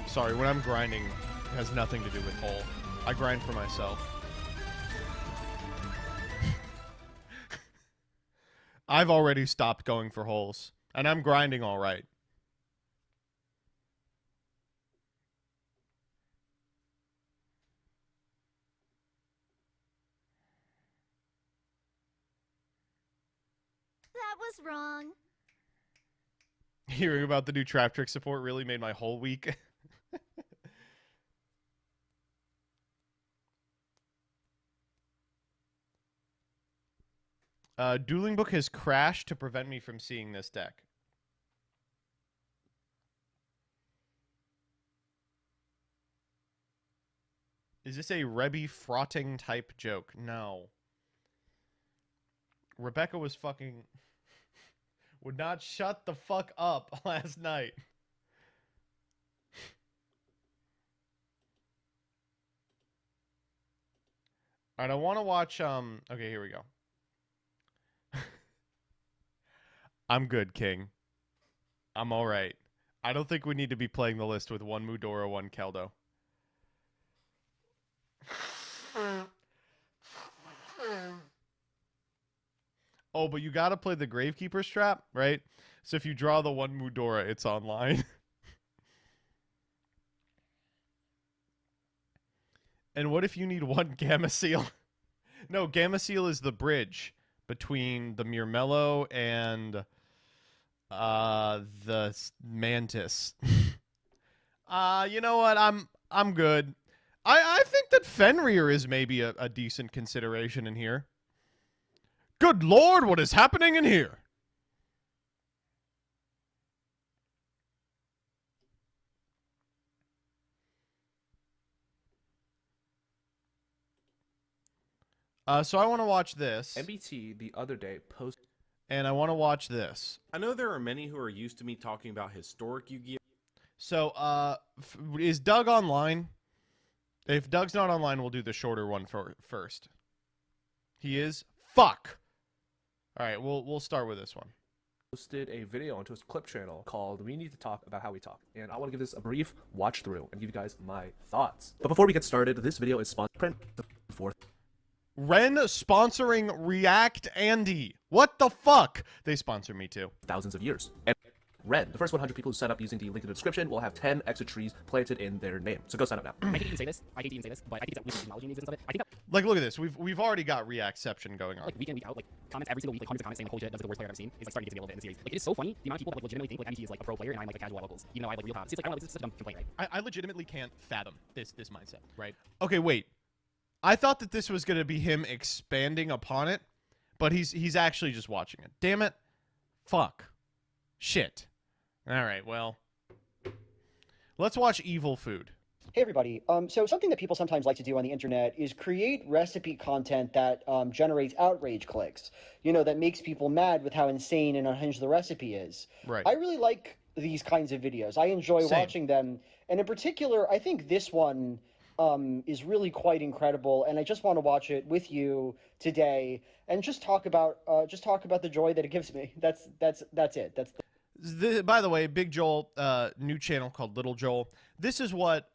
Sorry, when I'm grinding, it has nothing to do with hole. I grind for myself. I've already stopped going for holes, and I'm grinding all right. That was wrong. Hearing about the new trap trick support really made my whole week. Dueling Book has crashed to prevent me from seeing this deck. Is this a Rebby frotting type joke? No. Rebecca was fucking... would not shut the fuck up last night. Alright, I want to watch, okay, here we go. I'm good, King. I'm alright. I don't think we need to be playing the list with one Mudora, one Keldo. Oh, but you gotta play the Gravekeeper's Trap, right? So if you draw the one Mudora, it's online. And what if you need one Gamma Seal? No, Gamma Seal is the bridge between the Murmello and the Mantis. You know what? I'm good. I think that Fenrir is maybe a decent consideration in here. Good lord, what is happening in here? So I want to watch this. MBT the other day posted. And I want to watch this. I know there are many who are used to me talking about historic Yu-Gi-Oh! So, is Doug online? If Doug's not online, we'll do the shorter one first. He is? Fuck! Alright, we'll start with this one. Posted a video onto his clip channel called We Need to Talk About How We Talk. And I want to give this a brief watch through and give you guys my thoughts. But before we get started, this video is sponsored for Ren sponsoring React Andy. What the fuck? They sponsor me too. thousands of years. And Ren, the first 100 people who sign up using the link in the description will have 10 extra trees planted in their name. So go sign up now. I hate to even say this, but I think that technology needs and stuff. I think that Like, look at this. We've already got Reactception going on. like week in, week out, like comments every single week, like hundreds of comments saying, holy shit, that's the worst player I've ever seen. It's like starting to get to me a little bit in the series. Like, it is so funny the amount of people that legitimately think like MT is like a pro player and I'm like a casual locals. Even though I have like real comments. It's like, I don't know, this is such a dumb complaint, right? I legitimately can't fathom this mindset, right? Okay, wait. I thought that this was going to be him expanding upon it, but he's actually just watching it. Damn it. Fuck. Shit. All right, well. Let's watch Evil Food. Hey everybody. So something that people sometimes like to do on the internet is create recipe content that generates outrage clicks. You know, that makes people mad with how insane and unhinged the recipe is. Right. I really like these kinds of videos. I enjoy Same. watching them. And in particular, I think this one is really quite incredible. And I just want to watch it with you today and just talk about the joy that it gives me. That's it. By the way, Big Joel, new channel called Little Joel. This is what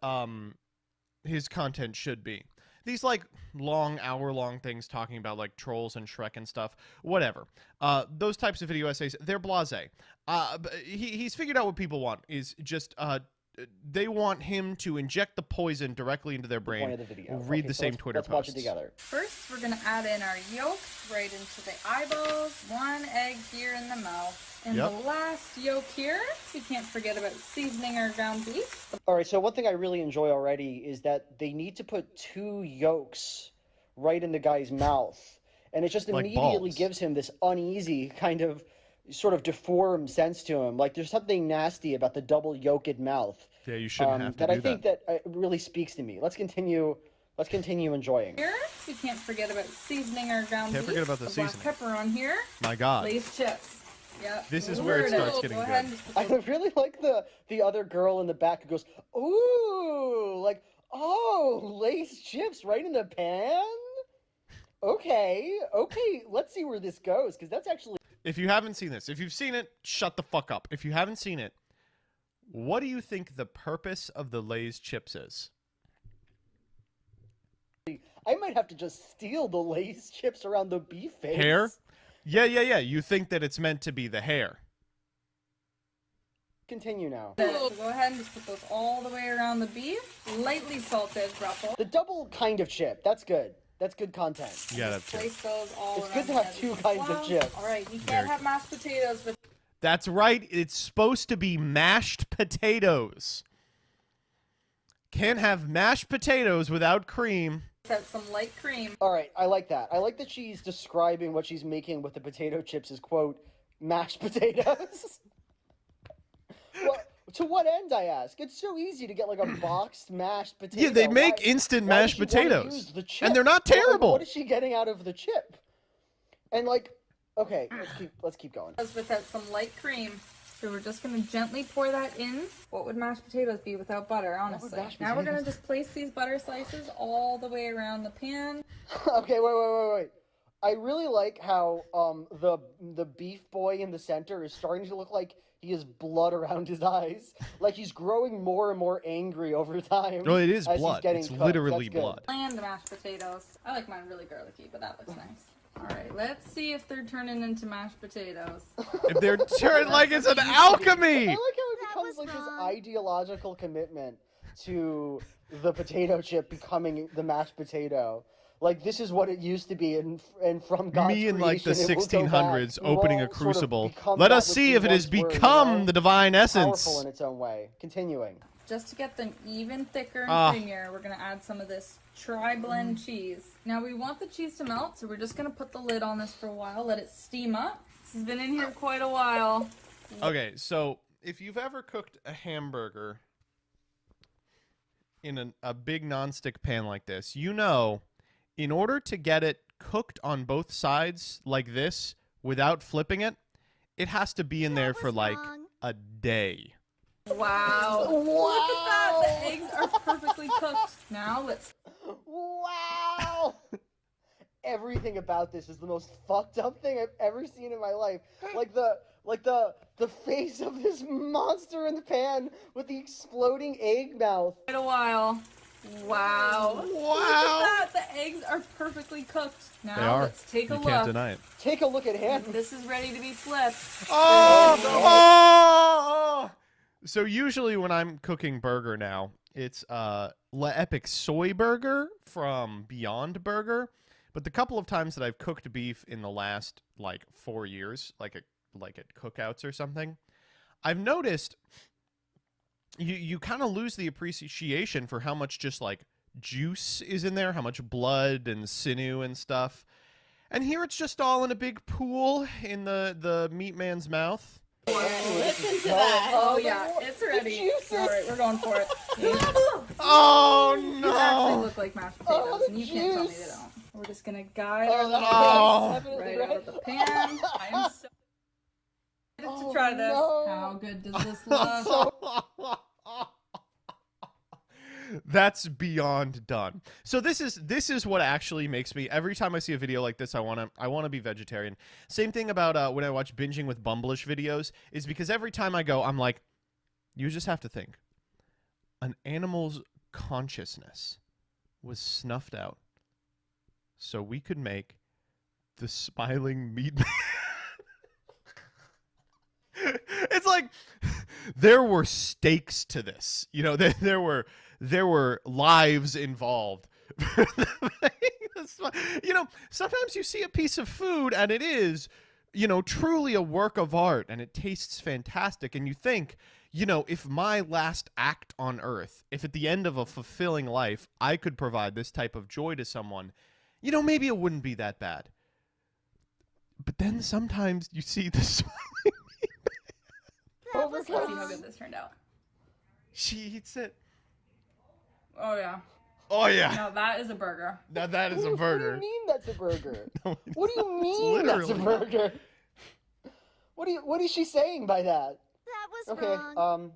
his content should be. These like long, hour-long things talking about like trolls and Shrek and stuff, whatever. Those types of video essays, they're blasé. He's figured out what people want is just they want him to inject the poison directly into their brain. Point of the video. Read Okay, the so same let's Twitter watch posts. it together. First, we're going to add in our yolks right into the eyeballs, 1 egg here in the mouth. And Yep. the last yolk here, we can't forget about seasoning our ground beef. All right, so one thing I really enjoy already is that they need to put 2 yolks right in the guy's mouth. And it just Like immediately balls. gives him this uneasy kind of sort of deformed sense to him. Like there's something nasty about the double yolked mouth. Yeah, you shouldn't have to that do I think that really speaks to me. Let's continue enjoying. Here, we can't forget about seasoning our ground Can't beef. forget about the black seasoning. pepper on here. My God. Lay's chips. Yep. This is where it Learn starts getting Go ahead good. and just I put really like the other girl in the back who goes, "Ooh, like, oh, Lay's chips right in the pan." Okay, let's see where this goes, because that's actually. If you haven't seen this, if you've seen it, shut the fuck up. If you haven't seen it, what do you think the purpose of the Lay's chips is? I might have to just steal the Lay's chips around the beef face. Hair? Yeah. You think that it's meant to be the hair. Continue now. So go ahead and just put those all the way around the beef. Lightly salted truffle. The double kind of chip. That's good. That's good content. Yeah, that's good. Place those all It's around good to the have edges two as kinds of well. chips. All right, you Very can't have mashed potatoes with That's right. It's supposed to be mashed potatoes. Can't have mashed potatoes without cream. some light cream. All right, I like that. I like that she's describing what she's making with the potato chips as, quote, mashed potatoes. Well, to what end, I ask? It's so easy to get like a boxed mashed potato. Yeah, they make Why- instant why mashed would you wanna potatoes. use the chip? And they're not Well, like, terrible. what is she getting out of the chip? And like, okay, let's keep going. Without some light cream. So we're just gonna gently pour that in. What would mashed potatoes be without butter, honestly? mashed Now we're gonna potatoes- just place these butter slices all the way around the pan. Okay, wait. I really like how the beef boy in the center is starting to look like he has blood around his eyes. Like he's growing more and more angry over time. No, it is as he's blood. getting It's cooked. literally That's good. blood. And the mashed potatoes. I like mine really garlicky, but that looks nice. Alright, let's see if they're turning into mashed potatoes. If they're turned like it's an I alchemy. like how it That becomes was like wrong. this ideological commitment to the potato chip becoming the mashed potato. Like this is what it used to be, and from God's Me in like the creation, it will go back. 1600s We will opening a all sort of crucible. become Let that us which see we if it has once were, you become know? the divine Powerful essence. in its own way. Continuing. Just to get them even thicker and Ah. creamier, we're gonna add some of this tri-blend cheese. Now we want the cheese to melt, so we're just gonna put the lid on this for a while, let it steam up. This has been in here quite a while. Okay, so if you've ever cooked a hamburger in a big nonstick pan like this, you know, in order to get it cooked on both sides like this without flipping it, it has to be in there That for was like wrong. a day. Wow. Look at that! The eggs are perfectly cooked. Now let's Wow! Everything about this is the most fucked up thing I've ever seen in my life. Like the face of this monster in the pan with the exploding egg mouth. wait a while. Wow. Look Wow! at that! The eggs are perfectly cooked. Now They are. let's take a You look. can't deny it. Take a look at him. This is ready to be flipped. Oh! So usually when I'm cooking burger now, it's La Epic Soy Burger from Beyond Burger. But the couple of times that I've cooked beef in the last like 4 years, like at cookouts or something, I've noticed you kind of lose the appreciation for how much just like juice is in there, how much blood and sinew and stuff. And here it's just all in a big pool in the meat man's mouth. Listen to that. Oh yeah, it's ready. Alright, we're going for it. Oh These actually no! look like mashed potatoes, Oh, the and you can't tell me they juice. don't. We're just gonna guide Oh, our that's Oh. definitely right out of the pan. I am so excited to try this. no. How good does this look? That's beyond done. So this is what actually makes me, every time I see a video like this, I wanna be vegetarian. Same thing about when I watch Binging with Bumblish videos, is because every time I go, I'm like, you just have to think. An animal's consciousness was snuffed out so we could make the smiling meat man. It's like there were stakes to this. You know, there were lives involved. You know, sometimes you see a piece of food and it is, you know, truly a work of art and it tastes fantastic and you think, you know, if my last act on earth, if at the end of a fulfilling life I could provide this type of joy to someone, you know, maybe it wouldn't be that bad. But then sometimes you see the smiling That was Let's see how wrong. good this turned out. she eats it. Oh yeah. Oh yeah. No, that is a burger. Now that is a What do burger. you mean that's a burger? No, What do you mean that's a literally not. burger? What is she saying by that? That was Okay, wrong.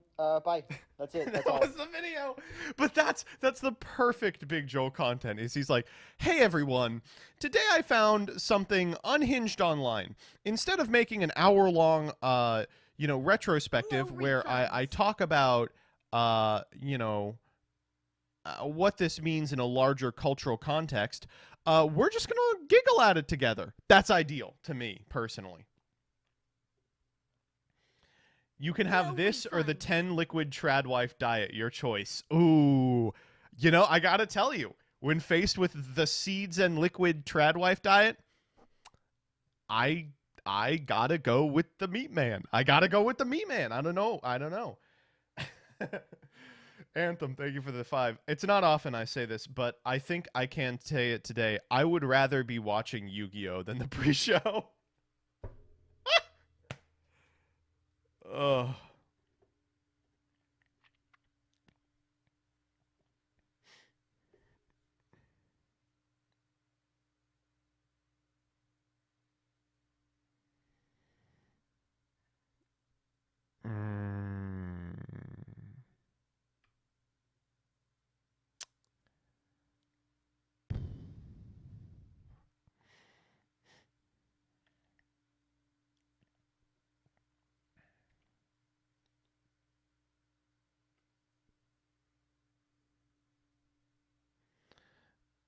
bye. That's it. That's That all. was the video. But that's the perfect Big Joel content. Is he's like, "Hey everyone, today I found something unhinged online. Instead of making an hour-long retrospective No where I refunds. talk about what this means in a larger cultural context, we're just going to giggle at it together." That's ideal to me personally. You can have No this or the refunds. 10 liquid tradwife diet, your choice. Ooh. I got to tell you, when faced with the seeds and liquid tradwife diet, I got to go with the meat man. I don't know. Anthem, thank you for the 5. It's not often I say this, but I think I can say it today. I would rather be watching Yu-Gi-Oh than the pre-show. Ugh.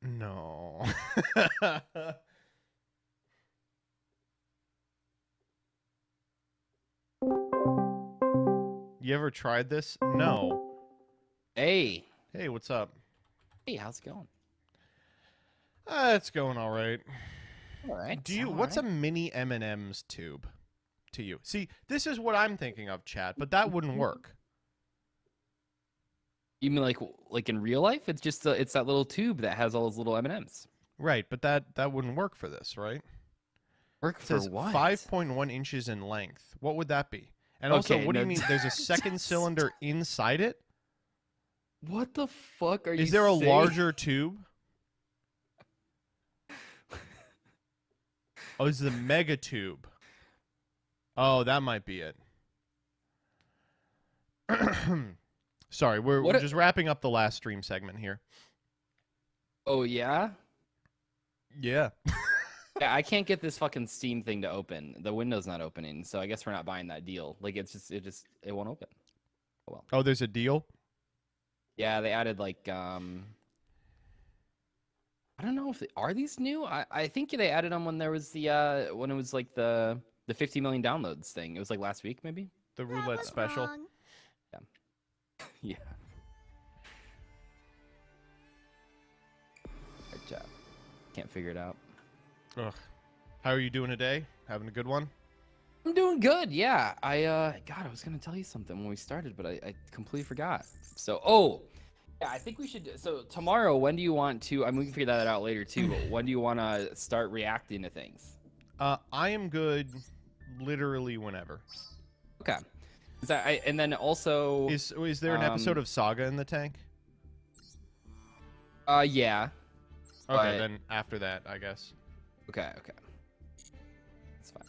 No. You ever tried this? No. Hey. Hey, what's up? Hey, how's it going? It's going all right. All right. What's a mini M&M's tube to you? See, this is what I'm thinking of, Chad, but that wouldn't work. You mean like in real life? It's just it's that little tube that has all those little M&Ms. Right, but that wouldn't work for this, right? Work It for says what? 5.1 inches in length. What would that be? And also, Okay, what do no, you mean there's a second that's- cylinder inside it? What the fuck are you Is there a saying? larger tube? Oh, this is the mega tube. Oh, that might be it. Sorry, we're What a- just wrapping up the last stream segment here. Oh yeah? Yeah. Yeah, I can't get this fucking Steam thing to open. The window's not opening, so I guess we're not buying that deal. Like it won't open. Oh well. Oh, there's a deal? Yeah, they added like I don't know if are these new? I think they added them when there was the when it was like the 50 million downloads thing. It was like last week maybe. The That roulette was special? wrong. Yeah. Good job. Can't figure it out. Ugh. How are you doing today? Having a good one? I'm doing good. Yeah. I was gonna tell you something when we started, but I completely forgot. So yeah, I think we should. So tomorrow, when do you want to? I mean, we can figure that out later too. But when do you want to start reacting to things? I am good literally whenever. Okay. And then also. Is there an episode of Saga in the tank? Yeah. Okay, but- then after that, I guess. Okay. That's fine.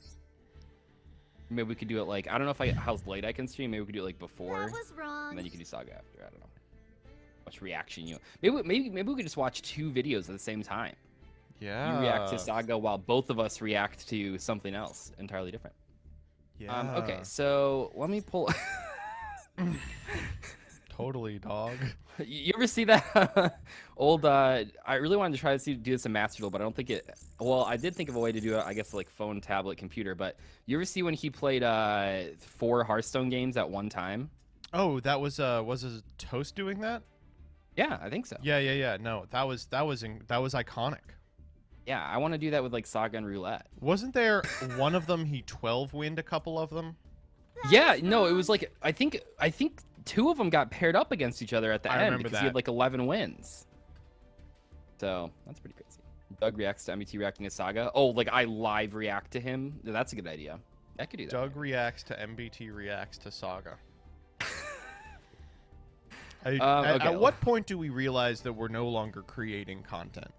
Maybe we could do it like I don't know how late I can stream. Maybe we could do it like before, That was wrong. and then you can do Saga after. I don't know. Much reaction you. Maybe we could just watch 2 videos at the same time. Yeah. You react to Saga while both of us react to something else entirely different. Yeah. Okay, so let me pull. Totally, dog. You ever see that old? I really wanted to try to do this in Master Duel, but I don't think it. Well, I did think of a way to do it. I guess like phone, tablet, computer. But you ever see when he played 4 Hearthstone games at one time? Oh, that was his Toast doing that? Yeah, I think so. Yeah. No, that was iconic. Yeah, I want to do that with like Saga and Roulette. Wasn't there one of them he 12-winned a couple of them? Yeah, no, it was like I think 2 of them got paired up against each other at the I end remember because he that. had like 11 wins. So that's pretty crazy. Doug reacts to MBT reacting to Saga. Oh, like I live react to him. That's a good idea. I could do that. Doug reacts to MBT reacts to Saga. Okay. At what point do we realize that we're no longer creating content?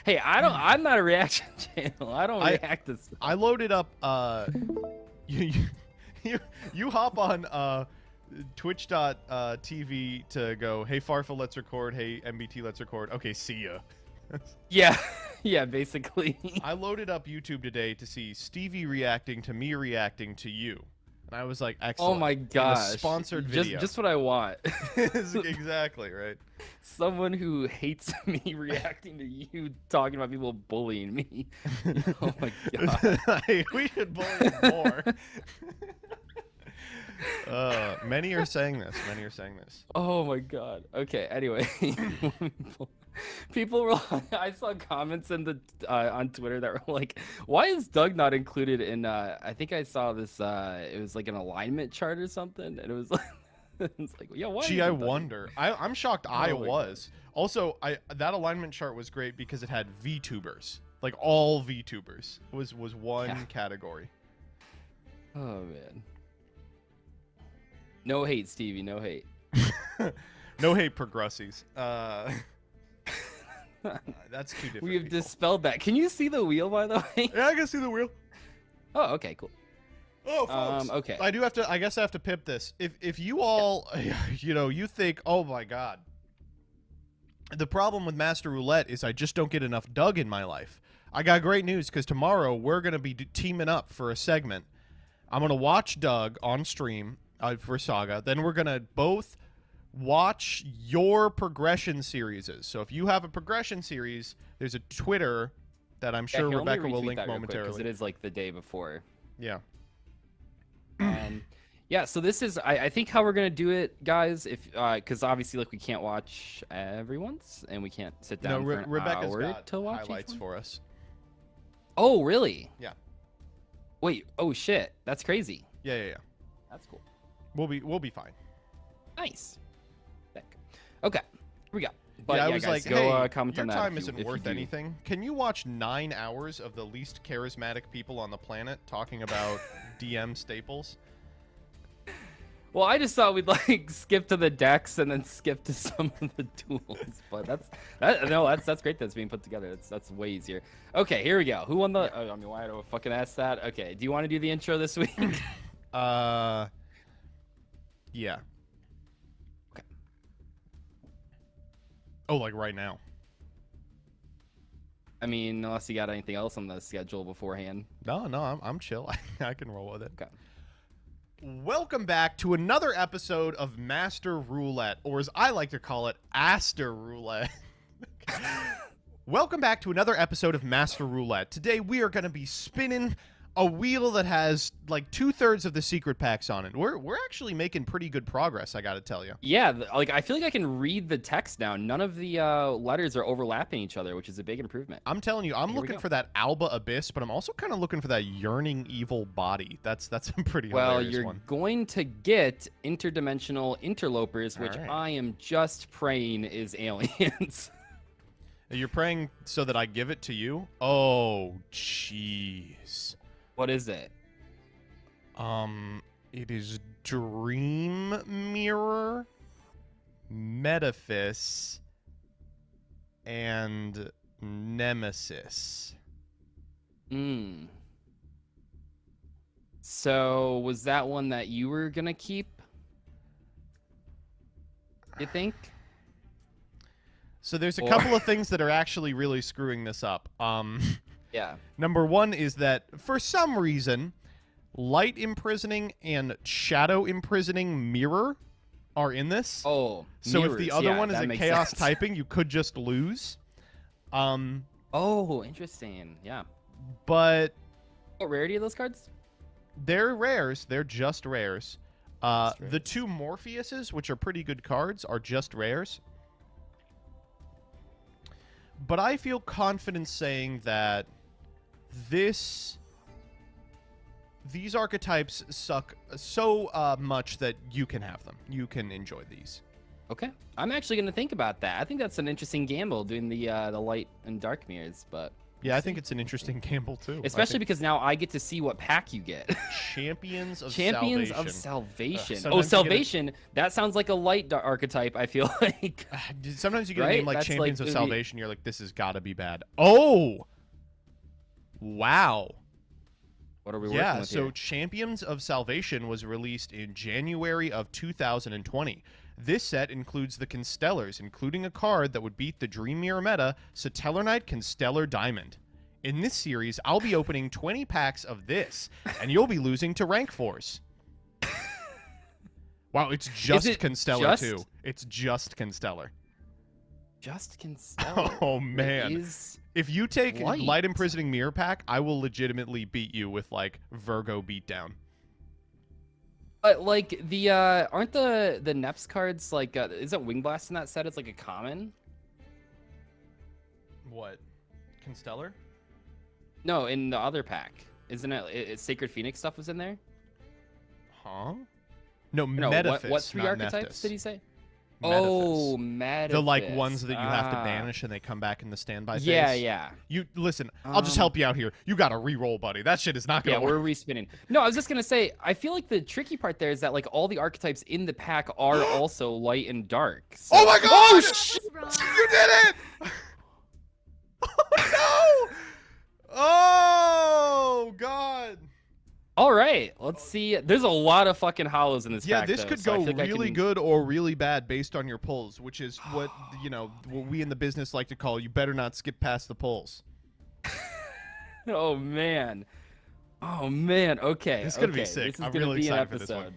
Hey, I'm not a reaction channel. I don't react to stuff. I loaded up. You hop on Twitch.tv to go. Hey Farfa, let's record. Hey MBT, let's record. Okay, see ya. Yeah, yeah, basically. I loaded up YouTube today to see Stevie reacting to me reacting to you, and I was like, excellent. Oh my In a gosh. sponsored video. Just what I want. Exactly right. Someone who hates me reacting to you talking about people bullying me. Oh my god. We should bully more. Many are saying this. Many are saying this. Oh my god. Okay. Anyway, people were. I saw comments in the on Twitter that were like, "Why is Doug not included in?" I think I saw this. It was like an alignment chart or something, and it was like, it's like, yeah, why? Gee, I wonder. I'm shocked. I Oh my was. Also, that alignment chart was great because it had VTubers, like all VTubers was one Yeah. category. Oh man. No hate, Stevie. No hate. No hate, Progressies. That's too different. We have people. dispelled that. Can you see the wheel, by the way? Yeah, I can see the wheel. Oh, okay, cool. Oh, folks. Okay. I do have to. I guess I have to pip this. If you all, you think, oh my god. The problem with Master Roulette is I just don't get enough Doug in my life. I got great news because tomorrow we're gonna be teaming up for a segment. I'm gonna watch Doug on stream for Saga. Then we're gonna both watch your progression series. So if you have a progression series, there's a Twitter that I'm sure Rebecca will link momentarily. Because it is like the day before. Yeah. Yeah, so this is I think how we're gonna do it, guys. If because obviously like we can't watch everyone's and we can't sit No, down for an Rebecca's hour got to watch highlights each one. for us. Oh, really? Yeah. Wait. Oh shit. That's crazy. Yeah. That's cool. We'll be fine. Nice. Sick. Okay. Here we go. But yeah, yeah, I was guys, like, go hey, comment your on that time if isn't you, if worth you do. anything. Can you watch 9 hours of the least charismatic people on the planet talking about DM staples? Well, I just thought we'd like skip to the decks and then skip to some of the duels, but that's great. That's being put together. That's way easier. Okay, here we go. Who won the? I mean, why do I fucking ask that? Okay, do you want to do the intro this week? Yeah. Okay. Oh, like right now. I mean, unless you got anything else on the schedule beforehand. No, I'm chill. I can roll with it. Okay. Welcome back to another episode of Master Roulette, or as I like to call it, Aster Roulette. Welcome back to another episode of Master Roulette. Today we are going to be spinning a wheel that has like 2/3 of the secret packs on it. We're actually making pretty good progress, I got to tell you. Yeah, like I feel like I can read the text now. None of the letters are overlapping each other, which is a big improvement. I'm telling you, I'm Here we looking go. for that Alba Abyss, but I'm also kind of looking for that yearning evil body. That's a pretty Well, hilarious you're one. going to get interdimensional interlopers, which Alright. I am just praying is aliens. You're praying so that I give it to you? Oh, jeez. What is it? It is Dream Mirror, Metaphys, and Nemesis. Hmm. So was that one that you were gonna keep? You think? So there's a Or- couple of things that are actually really screwing this up. Yeah. Number one is that for some reason, light imprisoning and shadow imprisoning mirror are in this. Oh. so if mirrors. the other Yeah, one is that a makes chaos sense. typing, you could just lose. Oh, interesting. Yeah. But What rarity are those cards? they're rares. They're just rares. Just The rares. two Morpheuses, which are pretty good cards, are just rares. But I feel confident saying that these archetypes suck so much that you can have them. You can enjoy these. Okay. I'm actually gonna think about that. I think that's an interesting gamble doing the light and dark mirrors, but Yeah, I think it's an interesting gamble too. I Especially think because now I get to see what pack you get. Champions of Champions Salvation. of Salvation. sometimes Oh, you get a- Salvation. That sounds like a light archetype, I feel like. Sometimes you get a Right? name like That's like- Champions it of would be- Salvation, you're like, this has got to be bad. Oh! Wow. What are we Yeah, working with so here? Champions of Salvation was released in January of 2020. This set includes the Constellars, including a card that would beat the Dream Mirror meta, Satellar Knight Constellar Diamond. In this series, I'll be opening 20 packs of this, and you'll be losing to Rank Force. Wow, it's just it Constellar just- too. It's just Constellar. Just Constellar. Oh man. Is... If you take Light. Light Imprisoning Mirror pack, I will legitimately beat you with like Virgo Beatdown. But like the aren't the Neps cards like isn't Wing Blast in that set? It's like a common. What? Constellar? No, in the other pack, isn't it? Sacred Phoenix stuff was in there. Huh? No, No, Metaphys. what three not archetypes Nephthys. did he say? Metaphys. Oh, Metaphys. The like ones that you have to Ah. banish and they come back in the standby phase. Yeah, yeah. You listen. I'll just help you out here. You got to re-roll, buddy. That shit is not Yeah, gonna we're work. respinning. No, I was just gonna say, I feel like the tricky part there is that like all the archetypes in the pack are also light and dark. So... Oh my god! That was wrong. You did it! Oh no! Oh god! All right, let's see. There's a lot of fucking hollows in this Yeah, pack. this though, could so I go feel like I really can- good or really bad based on your pulls, which is what what we in the business like to call you better not skip past the pulls. Oh man. Oh man. Okay. It's gonna be okay. sick. This is I'm gonna really be an excited for this one. episode.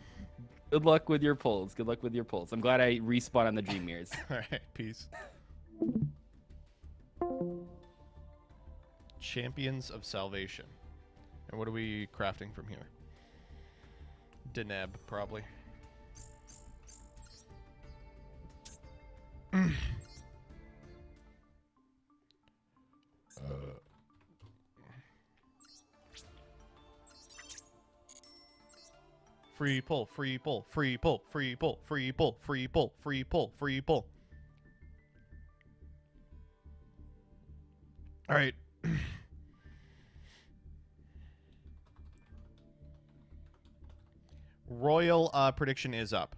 Good luck with your pulls. Good luck with your pulls. I'm glad I respawn on the Dream Mirrors. All right, peace. Champions of Salvation. And what are we crafting from here? Deneb, probably. Free pull, free pull, free pull, free pull, free pull, free pull, free pull, free pull. All right. Royal prediction is up.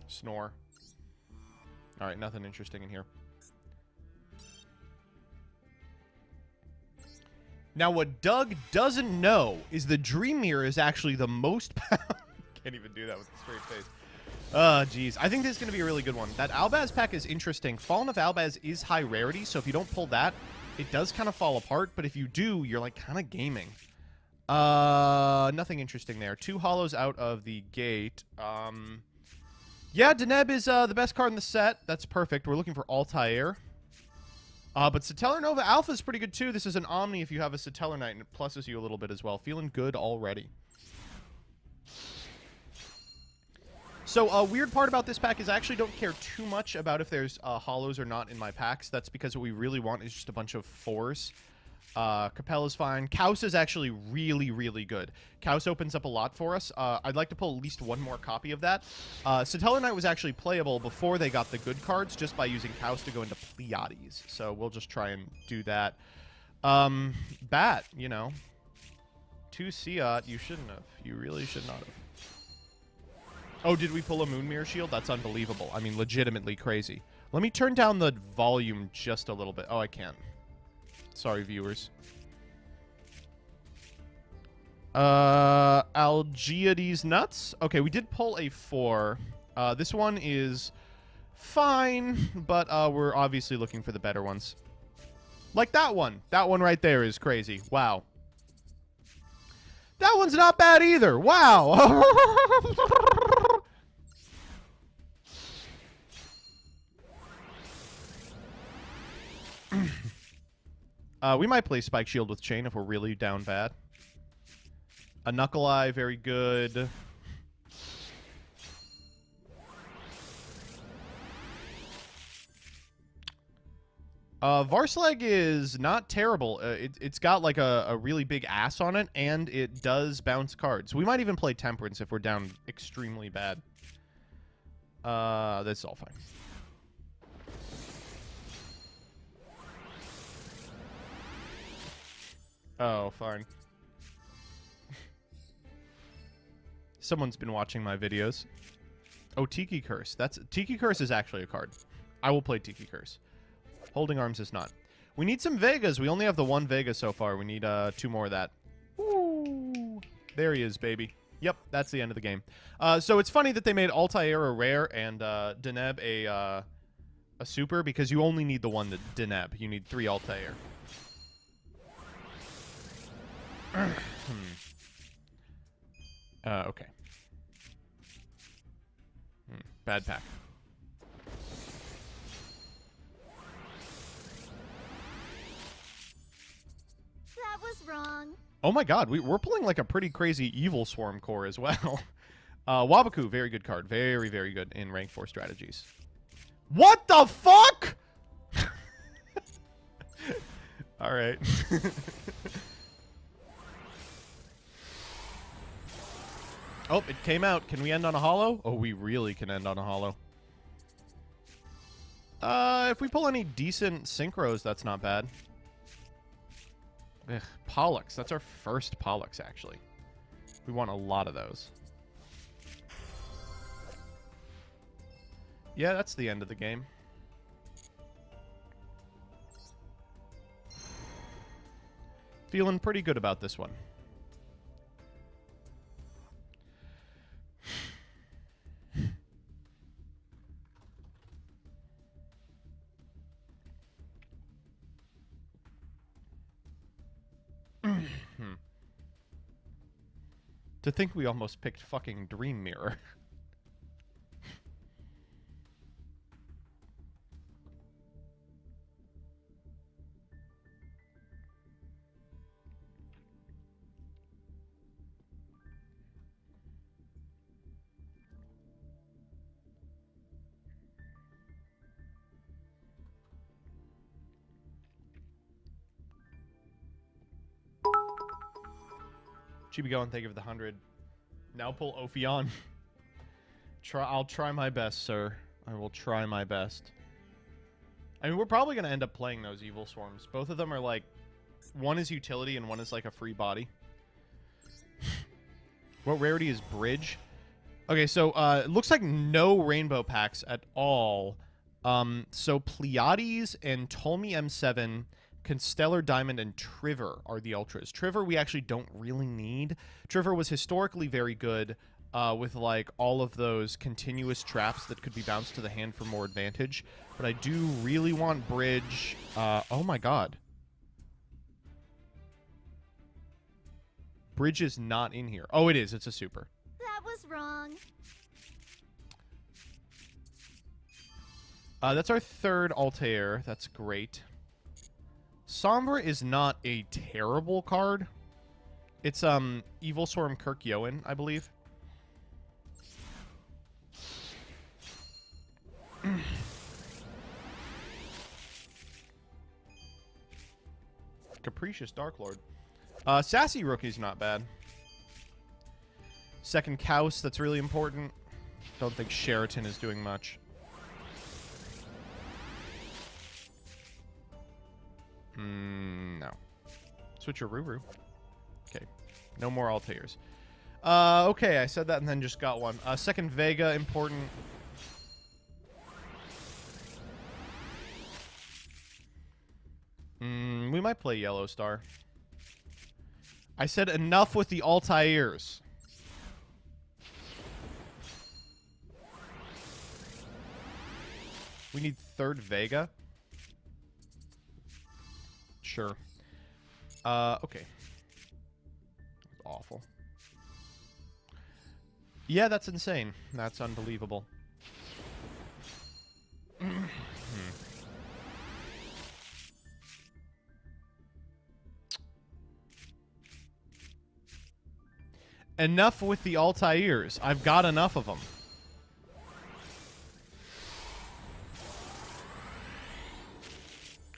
Snore. All right, nothing interesting in here. Now, what Doug doesn't know is the Dream Mirror is actually the most... Can't even do that with a straight face. Jeez. I think this is going to be a really good one. That Albaz pack is interesting. Fallen of Albaz is high rarity, so if you don't pull that, it does kind of fall apart, but if you do, you're like kind of gaming. Nothing interesting there. 2 hollows out of the gate. Yeah, Deneb is the best card in the set. That's perfect. We're looking for Altair. But Satellar Nova Alpha is pretty good too. This is an Omni if you have a Satellar Knight, and it pluses you a little bit as well. Feeling good already. So, a weird part about this pack is I actually don't care too much about if there's hollows or not in my packs. That's because what we really want is just a bunch of 4s. Capella's fine. Kaus is actually really, really good. Kaus opens up a lot for us. I'd like to pull at least one more copy of that. Satellar Knight was actually playable before they got the good cards just by using Kaus to go into Pleiades. So we'll just try and do that. Bat, you know. 2 Seat, you shouldn't have. You really should not have. Oh, did we pull a Moon Mirror Shield? That's unbelievable. I mean, legitimately crazy. Let me turn down the volume just a little bit. Oh, I can't. Sorry, viewers. Algiades Nuts. Okay, we did pull a 4. This one is fine, but we're obviously looking for the better ones. Like that one. That one right there is crazy. Wow. That one's not bad either. Wow. We might play Spike Shield with Chain if we're really down bad. A Knuckle Eye, very good. Varslag is not terrible. It's got like a really big ass on it, and it does bounce cards. We might even play Temperance if we're down extremely bad. That's all fine. Oh, fine. Someone's been watching my videos. Oh, Tiki Curse. Tiki Curse is actually a card. I will play Tiki Curse. Holding Arms is not. We need some Vegas. We only have the one Vega so far. We need 2 more of that. Ooh. There he is, baby. Yep, that's the end of the game. So it's funny that they made Altair a rare and Deneb a super, because you only need the one Deneb. You need 3 Altair. Okay. Bad pack. That was wrong. Oh my god, we're pulling like a pretty crazy Evil Swarm core as well. Wabaku, very good card. Very, very good in rank 4 strategies. What the fuck?! Alright. Oh, it came out. Can we end on a holo? Oh, we really can end on a holo. If we pull any decent synchros, that's not bad. Ugh, Pollux. That's our first Pollux, actually. We want a lot of those. Yeah, that's the end of the game. Feeling pretty good about this one. To think we almost picked fucking Dream Mirror. Chibi going, thank you for the 100. Now pull Ophion. I'll try my best, sir. I will try my best. I mean, we're probably going to end up playing those Evil Swarms. Both of them are like... One is utility and one is like a free body. What rarity is Bridge? Okay, so it looks like no rainbow packs at all. So Pleiades and Ptolemy M7... Constellar Diamond and Triver are the ultras. Triver we actually don't really need. Triver was historically very good with like all of those continuous traps that could be bounced to the hand for more advantage. But I do really want Bridge. Oh my god. Bridge is not in here. Oh, it is. It's a super. That was wrong. That's our third Altair. That's great. Sombra is not a terrible card. It's Evil Swarm Kirk Yoan, I believe. Capricious Dark Lord. Sassy Rookie's not bad. Second Kaus, that's really important. Don't think Sheraton is doing much. No. Switch your Ruru. Okay. No more Altairs. Okay, I said that and then just got one. Second Vega, important. We might play Yellow Star. I said enough with the Altairs. We need third Vega. Sure. Okay. Awful. Yeah, that's insane. That's unbelievable. Enough with the Altairs. I've got enough of them.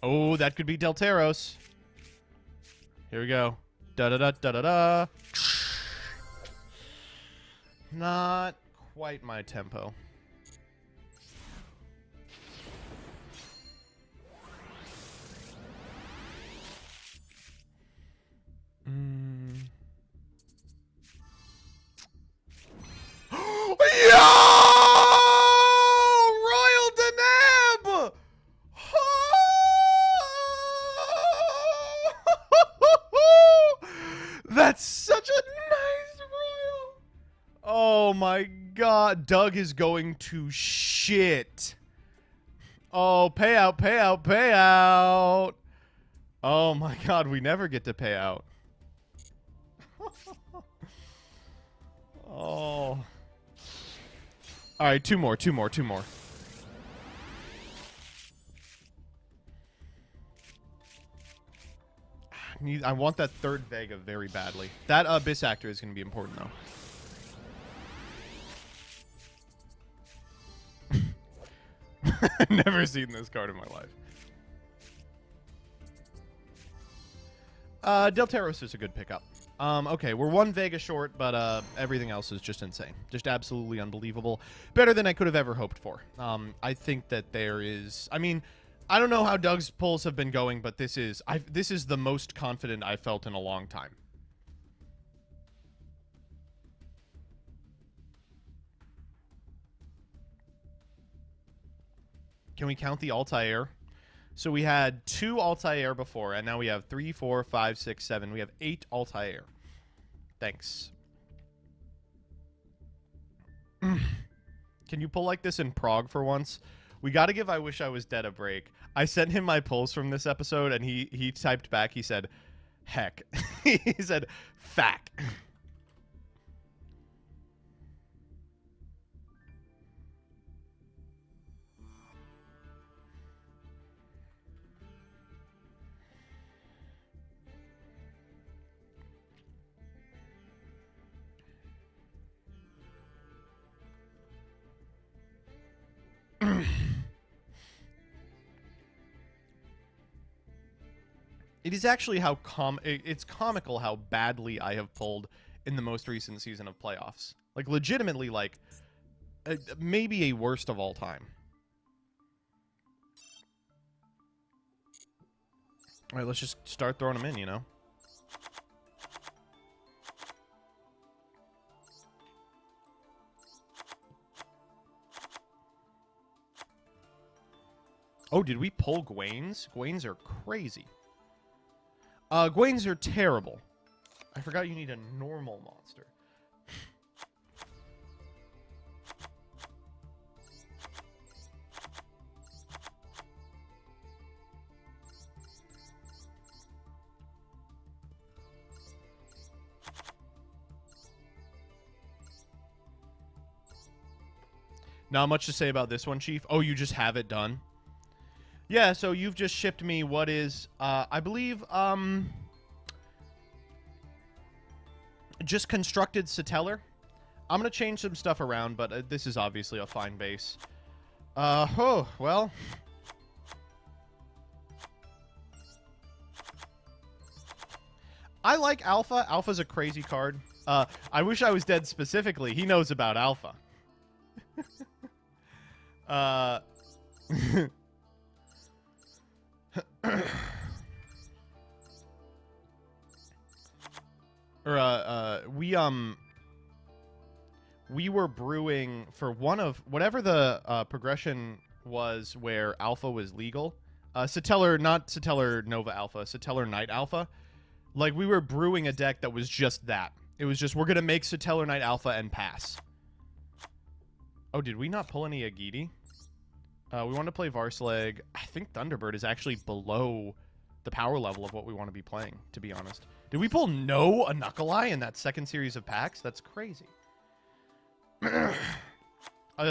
Oh, that could be Delteros. Here we go. Da-da-da-da-da-da. Not quite my tempo. That's such a nice royal. Oh my god. Doug is going to shit. Oh, payout, payout, payout. Oh my god, we never get to pay out. Oh. Alright, two more. I want that third Vega very badly. That Abyss Actor is going to be important, though. Never seen this card in my life. Delteros is a good pickup. Okay, we're one Vega short, but everything else is just insane. Just absolutely unbelievable. Better than I could have ever hoped for. I think that there is... I mean, I don't know how Doug's pulls have been going, but this is the most confident I've felt in a long time. Can we count the Altair? So we had 2 Altair before, and now we have 3, 4, 5, 6, 7. We have 8 Altair. Thanks. Can you pull like this in Prague for once? We got to give I Wish I Was Dead a break. I sent him my pulls from this episode, and he typed back. He said, heck. He said, fack. It is actually how it's comical how badly I have pulled in the most recent season of playoffs. Like, legitimately, like, maybe a worst of all time. All right, let's just start throwing them in, you know? Oh, did we pull Gwaines? Gwaines are crazy. Gwaines are terrible. I forgot you need a normal monster. Not much to say about this one, Chief. Oh, you just have it done? Yeah, so you've just shipped me what is, I believe, just constructed Satellar. I'm going to change some stuff around, but this is obviously a fine base. Oh, well. I like Alpha. Alpha's a crazy card. I Wish I Was Dead specifically. He knows about Alpha. We were brewing for one of whatever the progression was where Alpha was legal. Satellar, not Satellar Nova Alpha, Satellar Knight Alpha. Like, we were brewing a deck that was just that. It was just, we're gonna make Satellar Knight Alpha and pass. Oh, did we not pull any Agiti? We want to play Varslag. I think Thunderbird is actually below the power level of what we want to be playing, to be honest. Did we pull no Anukalai in that second series of packs? That's crazy.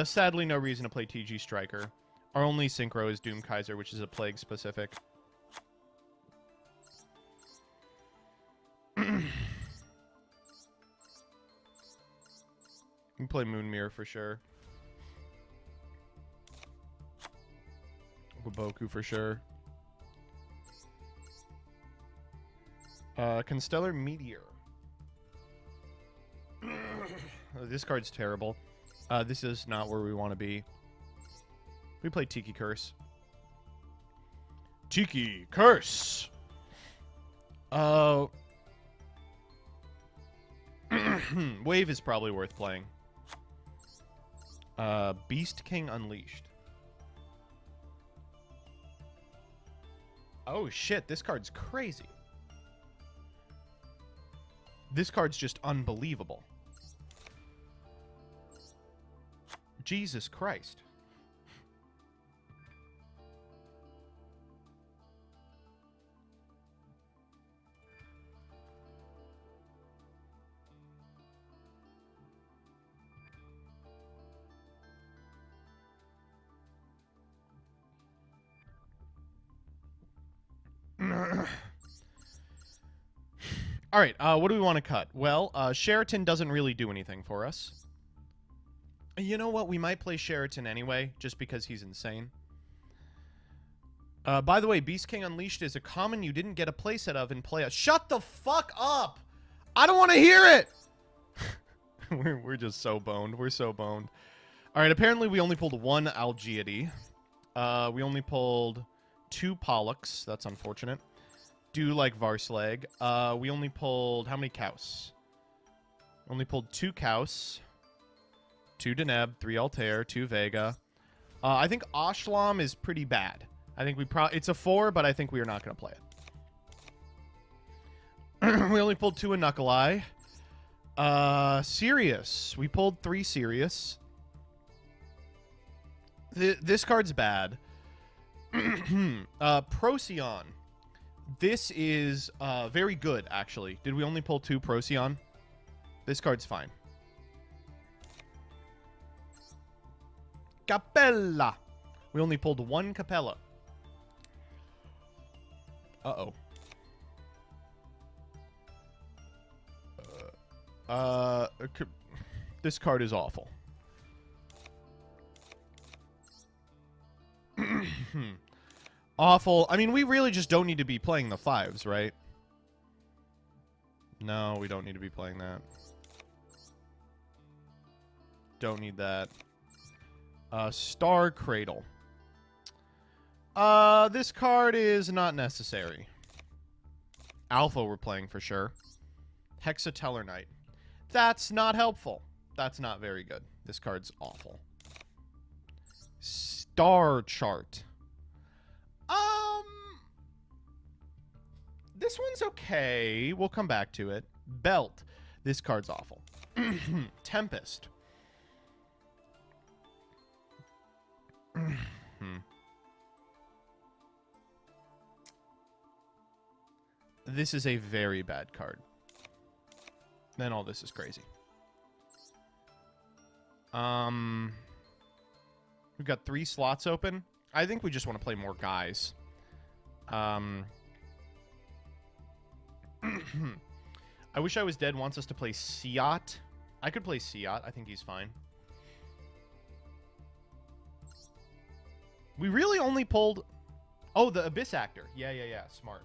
Sadly, no reason to play TG Striker. Our only synchro is Doom Kaiser, which is a plague specific. We play Moonmere for sure. Waboku for sure. Constellar Meteor. This card's terrible. This is not where we want to be. We play Tiki Curse. Tiki Curse! Wave is probably worth playing. Beast King Unleashed. Oh shit, this card's crazy. This card's just unbelievable. Jesus Christ. All right, what do we want to cut? Well, Sheraton doesn't really do anything for us. You know what? We might play Sheraton anyway, just because he's insane. By the way, Beast King Unleashed is a common you didn't get a playset of in play. Shut the fuck up! I don't want to hear it! we're just so boned. We're so boned. All right, apparently we only pulled one Algiady. We only pulled 2 Pollux. That's unfortunate. Do like Varslag. We only pulled... How many Kaus? Only pulled 2 Kaus. 2 Deneb, 3 Altair, 2 Vega. I think Ashlam is pretty bad. I think we it's a 4, but I think we are not going to play it. We only pulled 2 in Knuckle Eye. Sirius. We pulled 3 Sirius. This card's bad. Procyon. This is very good, actually. Did we only pull 2 Procyon? This card's fine. Capella. We only pulled 1 Capella. Uh-oh. This card is awful. Awful. I mean, we really just don't need to be playing the 5s, right? No, we don't need to be playing that. Don't need that. Star Cradle. This card is not necessary. Alpha we're playing for sure. Hexatellar Knight. That's not helpful. That's not very good. This card's awful. Star Chart. This one's okay. We'll come back to it. Belt. This card's awful. Tempest. This is a very bad card. Then all this is crazy. We've got 3 slots open. I think we just want to play more guys. I Wish I Was Dead wants us to play Siat. I could play Siat. I think he's fine. We really only pulled... Oh, the Abyss Actor. Yeah. Smart.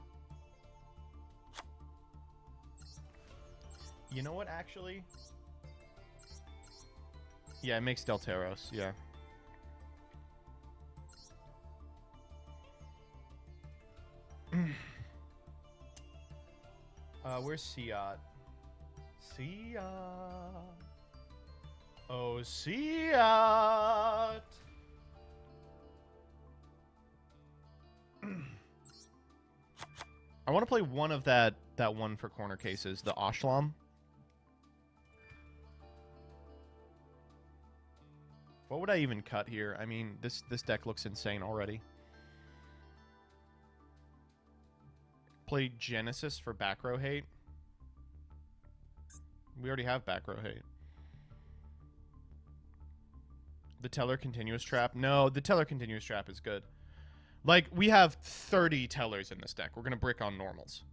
You know what, actually? Yeah, it makes Delteros. Yeah. Where's Siat? Siat. Oh, Siat. I want to play one of that one for corner cases, the Ashlam. What would I even cut here? I mean, this deck looks insane already. Play Genesis for back row hate. We already have back row hate. The Teller Continuous Trap. No, the Teller Continuous Trap is good. Like, we have 30 Tellers in this deck. We're going to brick on normals.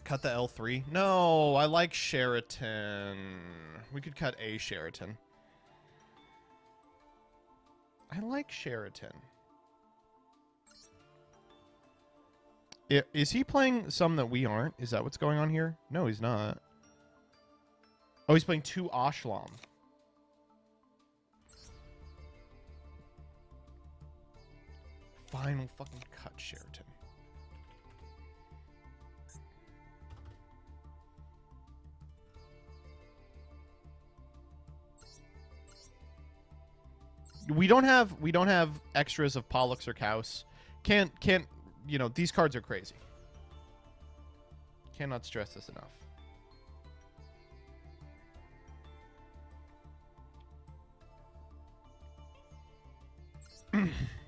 Cut the L3? No, I like Sheraton. We could cut a Sheraton. I like Sheraton. Is he playing some that we aren't? Is that what's going on here? No, he's not. Oh, he's playing 2 Ashlam. Fine, we'll fucking cut Sheraton. We don't have extras of Pollux or Kaus. Can't you know, these cards are crazy. Cannot stress this enough.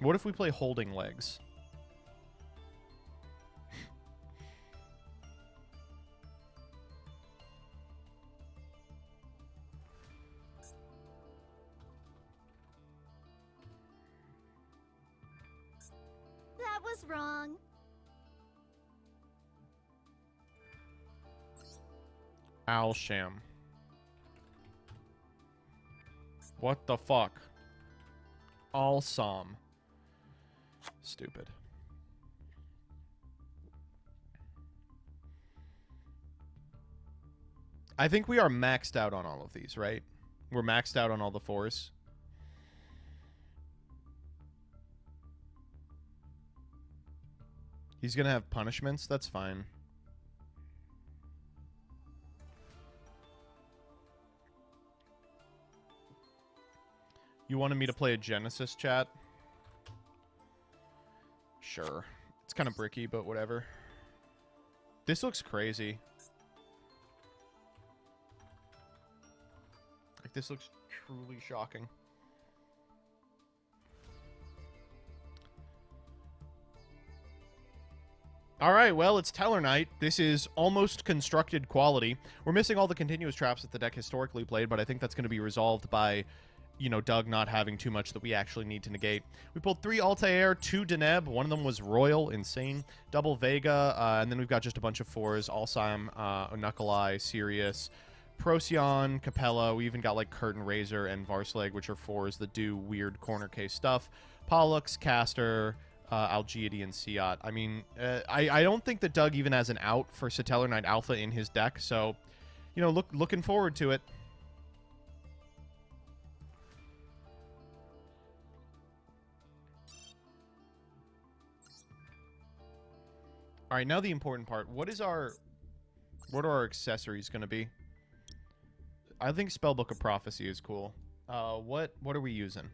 What if we play Holding Legs? That was wrong. Alsham. What the fuck? Alsam. Stupid. I think we are maxed out on all of these, right? We're maxed out on all the 4s. He's gonna have punishments. That's fine. You wanted me to play a Genesis, chat? Sure. It's kind of bricky, but whatever. This looks crazy. Like, this looks truly shocking. Alright, well, it's Teller Night. This is almost constructed quality. We're missing all the continuous traps that the deck historically played, but I think that's going to be resolved by, you know, Doug not having too much that we actually need to negate. We pulled 3 Altair, 2 Deneb. One of them was Royal, insane. Double Vega, and then we've got just a bunch of 4s. Alsheim, Knuckle-Eye, Sirius, Procyon, Capella. We even got, like, Curtain Razor and Varsleg, which are 4s that do weird corner case stuff. Pollux, Caster, Algiady, and Siat. I mean, I don't think that Doug even has an out for Satellar Knight Alpha in his deck, so, you know, looking forward to it. All right, now the important part. What are our accessories going to be? I think Spellbook of Prophecy is cool. What are we using?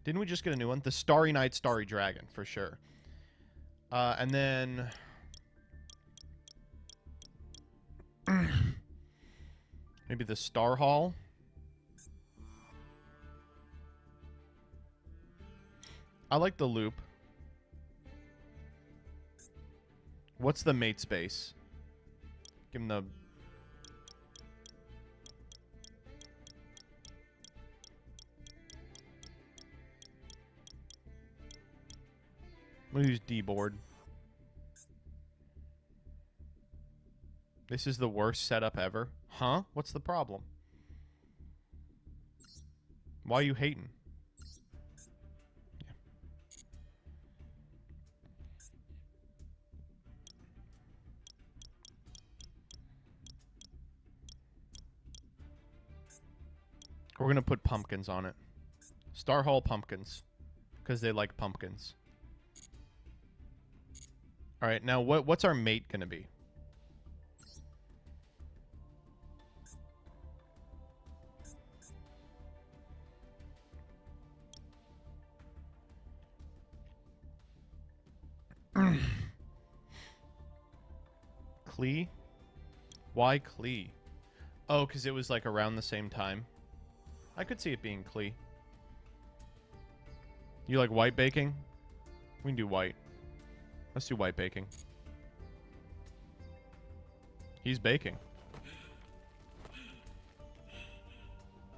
Didn't we just get a new one? The Starry Knight, Starry Dragon, for sure. And then... maybe the Star Hall. I like the loop. What's the mate space? Give him the... I'm gonna use D-board. This is the worst setup ever. Huh? What's the problem? Why are you hating? Yeah. We're gonna put pumpkins on it. Star Hall pumpkins. Because they like pumpkins. Alright, now what's our mate gonna be? Klee? Why Klee? Oh, because it was like around the same time. I could see it being Klee. You like white baking? We can do white. Let's do white baking. He's baking.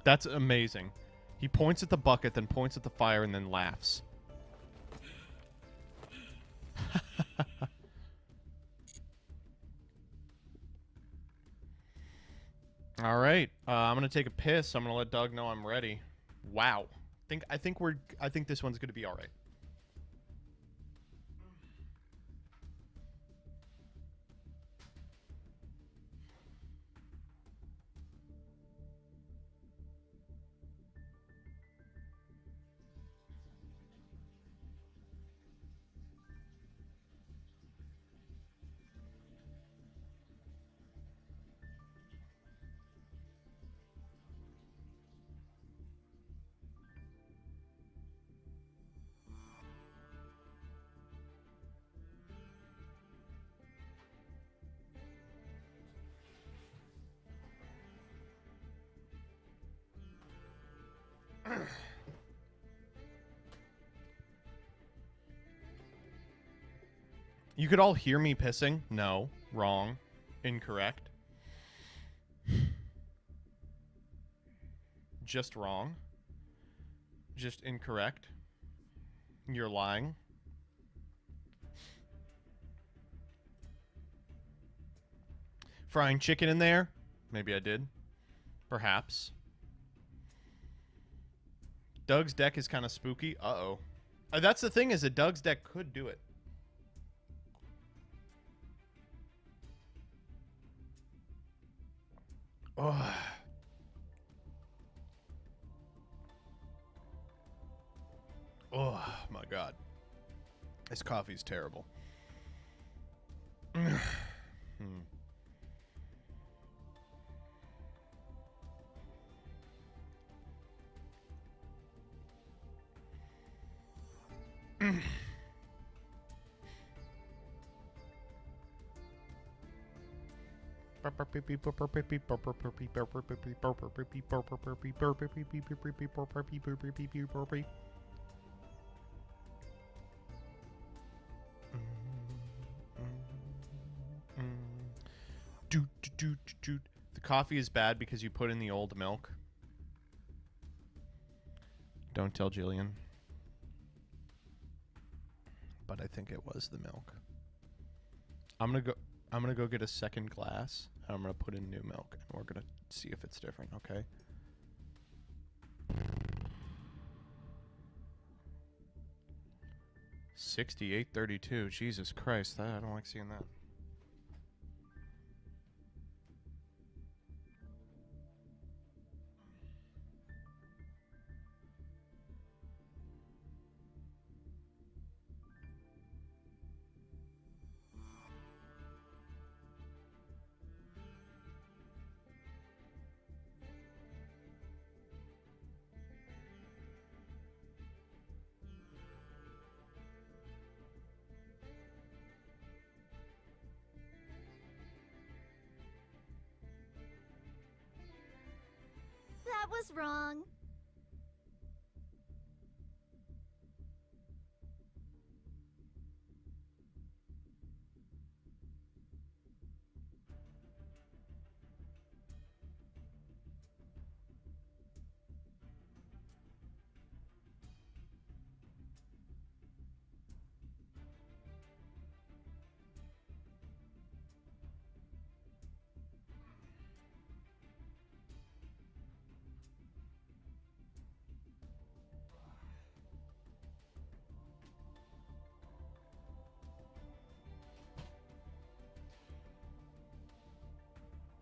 That's amazing. He points at the bucket, then points at the fire, and then laughs. All right, I'm gonna take a piss. I'm gonna let Doug know I'm ready. Wow, I think this one's gonna be all right. You could all hear me pissing. No. Wrong. Incorrect. Just wrong. Just incorrect. You're lying. Frying chicken in there? Maybe I did. Perhaps. Doug's deck is kind of spooky. Uh-oh. That's the thing, is that Doug's deck could do it. Oh. Oh my god. This coffee's terrible. The coffee is bad because you put in the old milk. Don't tell Jillian. But I think it was the milk. I'm gonna go get a second glass, and I'm gonna put in new milk, and we're gonna see if it's different, okay? $68.32. Jesus Christ, I don't like seeing that. That was wrong.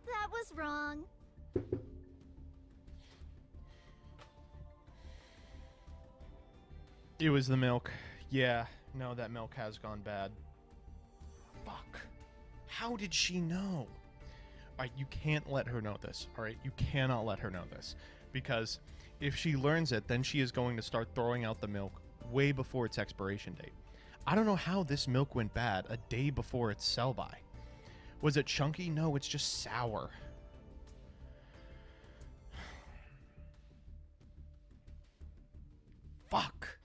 That was wrong. It was the milk. Yeah, no, that milk has gone bad. Fuck. How did she know? Alright, you can't let her know this. Alright, you cannot let her know this. Because if she learns it, then she is going to start throwing out the milk way before its expiration date. I don't know how this milk went bad a day before its sell-by. Was it chunky? No, it's just sour. Fuck.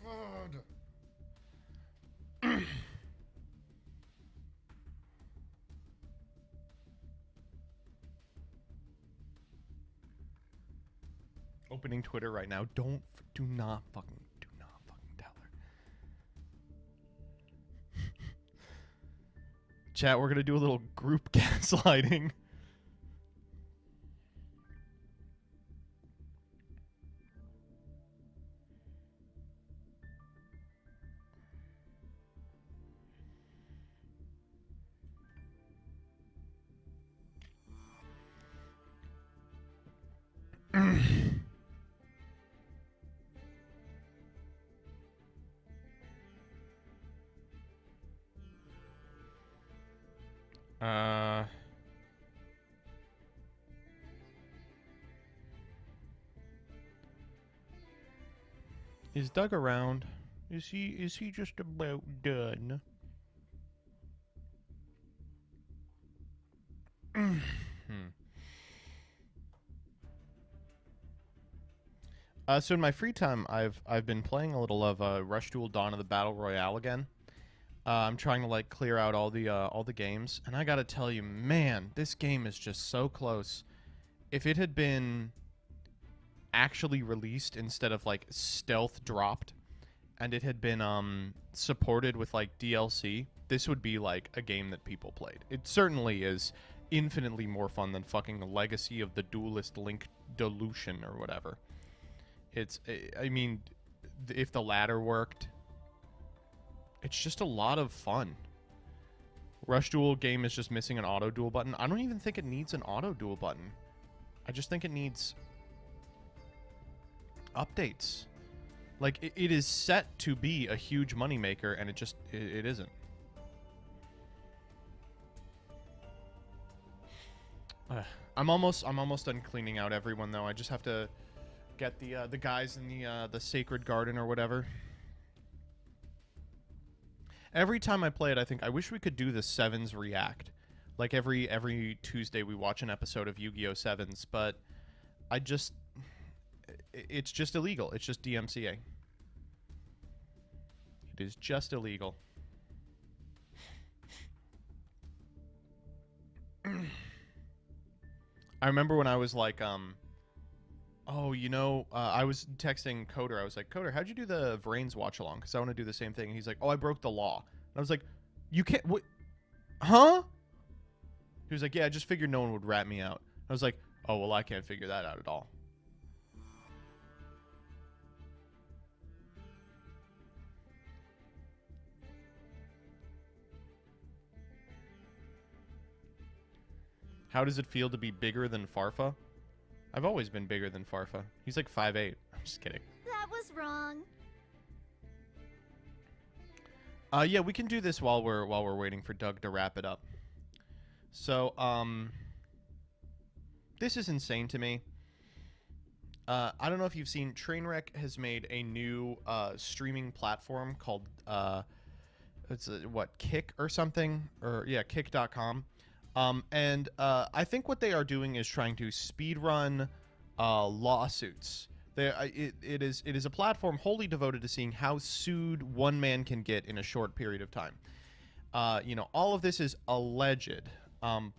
God. Opening Twitter right now. Do not fucking tell her. Chat, we're gonna do a little group gaslighting. Is Doug around? Is he just about done? So in my free time, I've been playing a little of Rush Duel Dawn of the Battle Royale again. I'm trying to like clear out all the games, and I gotta tell you, man, this game is just so close. If it had been actually released instead of like stealth dropped, and it had been supported with like DLC, this would be like a game that people played. It certainly is infinitely more fun than fucking the Legacy of the Duelist Link Dilution or whatever. I mean, if the latter worked, it's just a lot of fun. Rush Duel game is just missing an auto duel button. I don't even think it needs an auto duel button. I just think it needs updates. Like, it is set to be a huge moneymaker, and it isn't. I'm almost done cleaning out everyone, though. I just have to get the guys in the Sacred Garden or whatever. Every time I play it, I think I wish we could do the Sevens React. Like every Tuesday we watch an episode of Yu-Gi-Oh! Sevens, but it's just illegal. It's just DMCA. It is just illegal. I remember when I was like, oh, you know, I was texting Coder. I was like, Coder, how'd you do the Vrains watch along? Because I want to do the same thing. And he's like, oh, I broke the law. And I was like, you can't, what? Huh? He was like, yeah, I just figured no one would rat me out. I was like, oh, well, I can't figure that out at all. How does it feel to be bigger than Farfa? I've always been bigger than Farfa. He's like 5'8". I'm just kidding. That was wrong. Yeah, we can do this while we're waiting for Doug to wrap it up. So, this is insane to me. I don't know if you've seen, Trainwreck has made a new streaming platform called Kick or something, or yeah, Kick.com. And I think what they are doing is trying to speedrun lawsuits. It is a platform wholly devoted to seeing how sued one man can get in a short period of time. You know, all of this is alleged,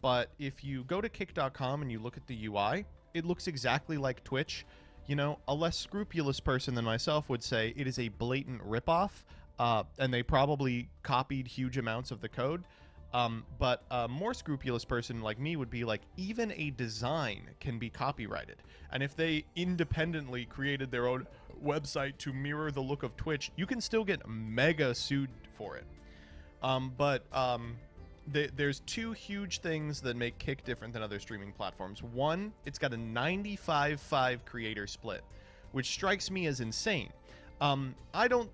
but if you go to Kick.com and you look at the UI, it looks exactly like Twitch. You know, a less scrupulous person than myself would say it is a blatant ripoff, and they probably copied huge amounts of the code. But a more scrupulous person like me would be like, even a design can be copyrighted. And if they independently created their own website to mirror the look of Twitch, you can still get mega sued for it. There's two huge things that make Kick different than other streaming platforms. One, it's got a 95-5 creator split, which strikes me as insane. I don't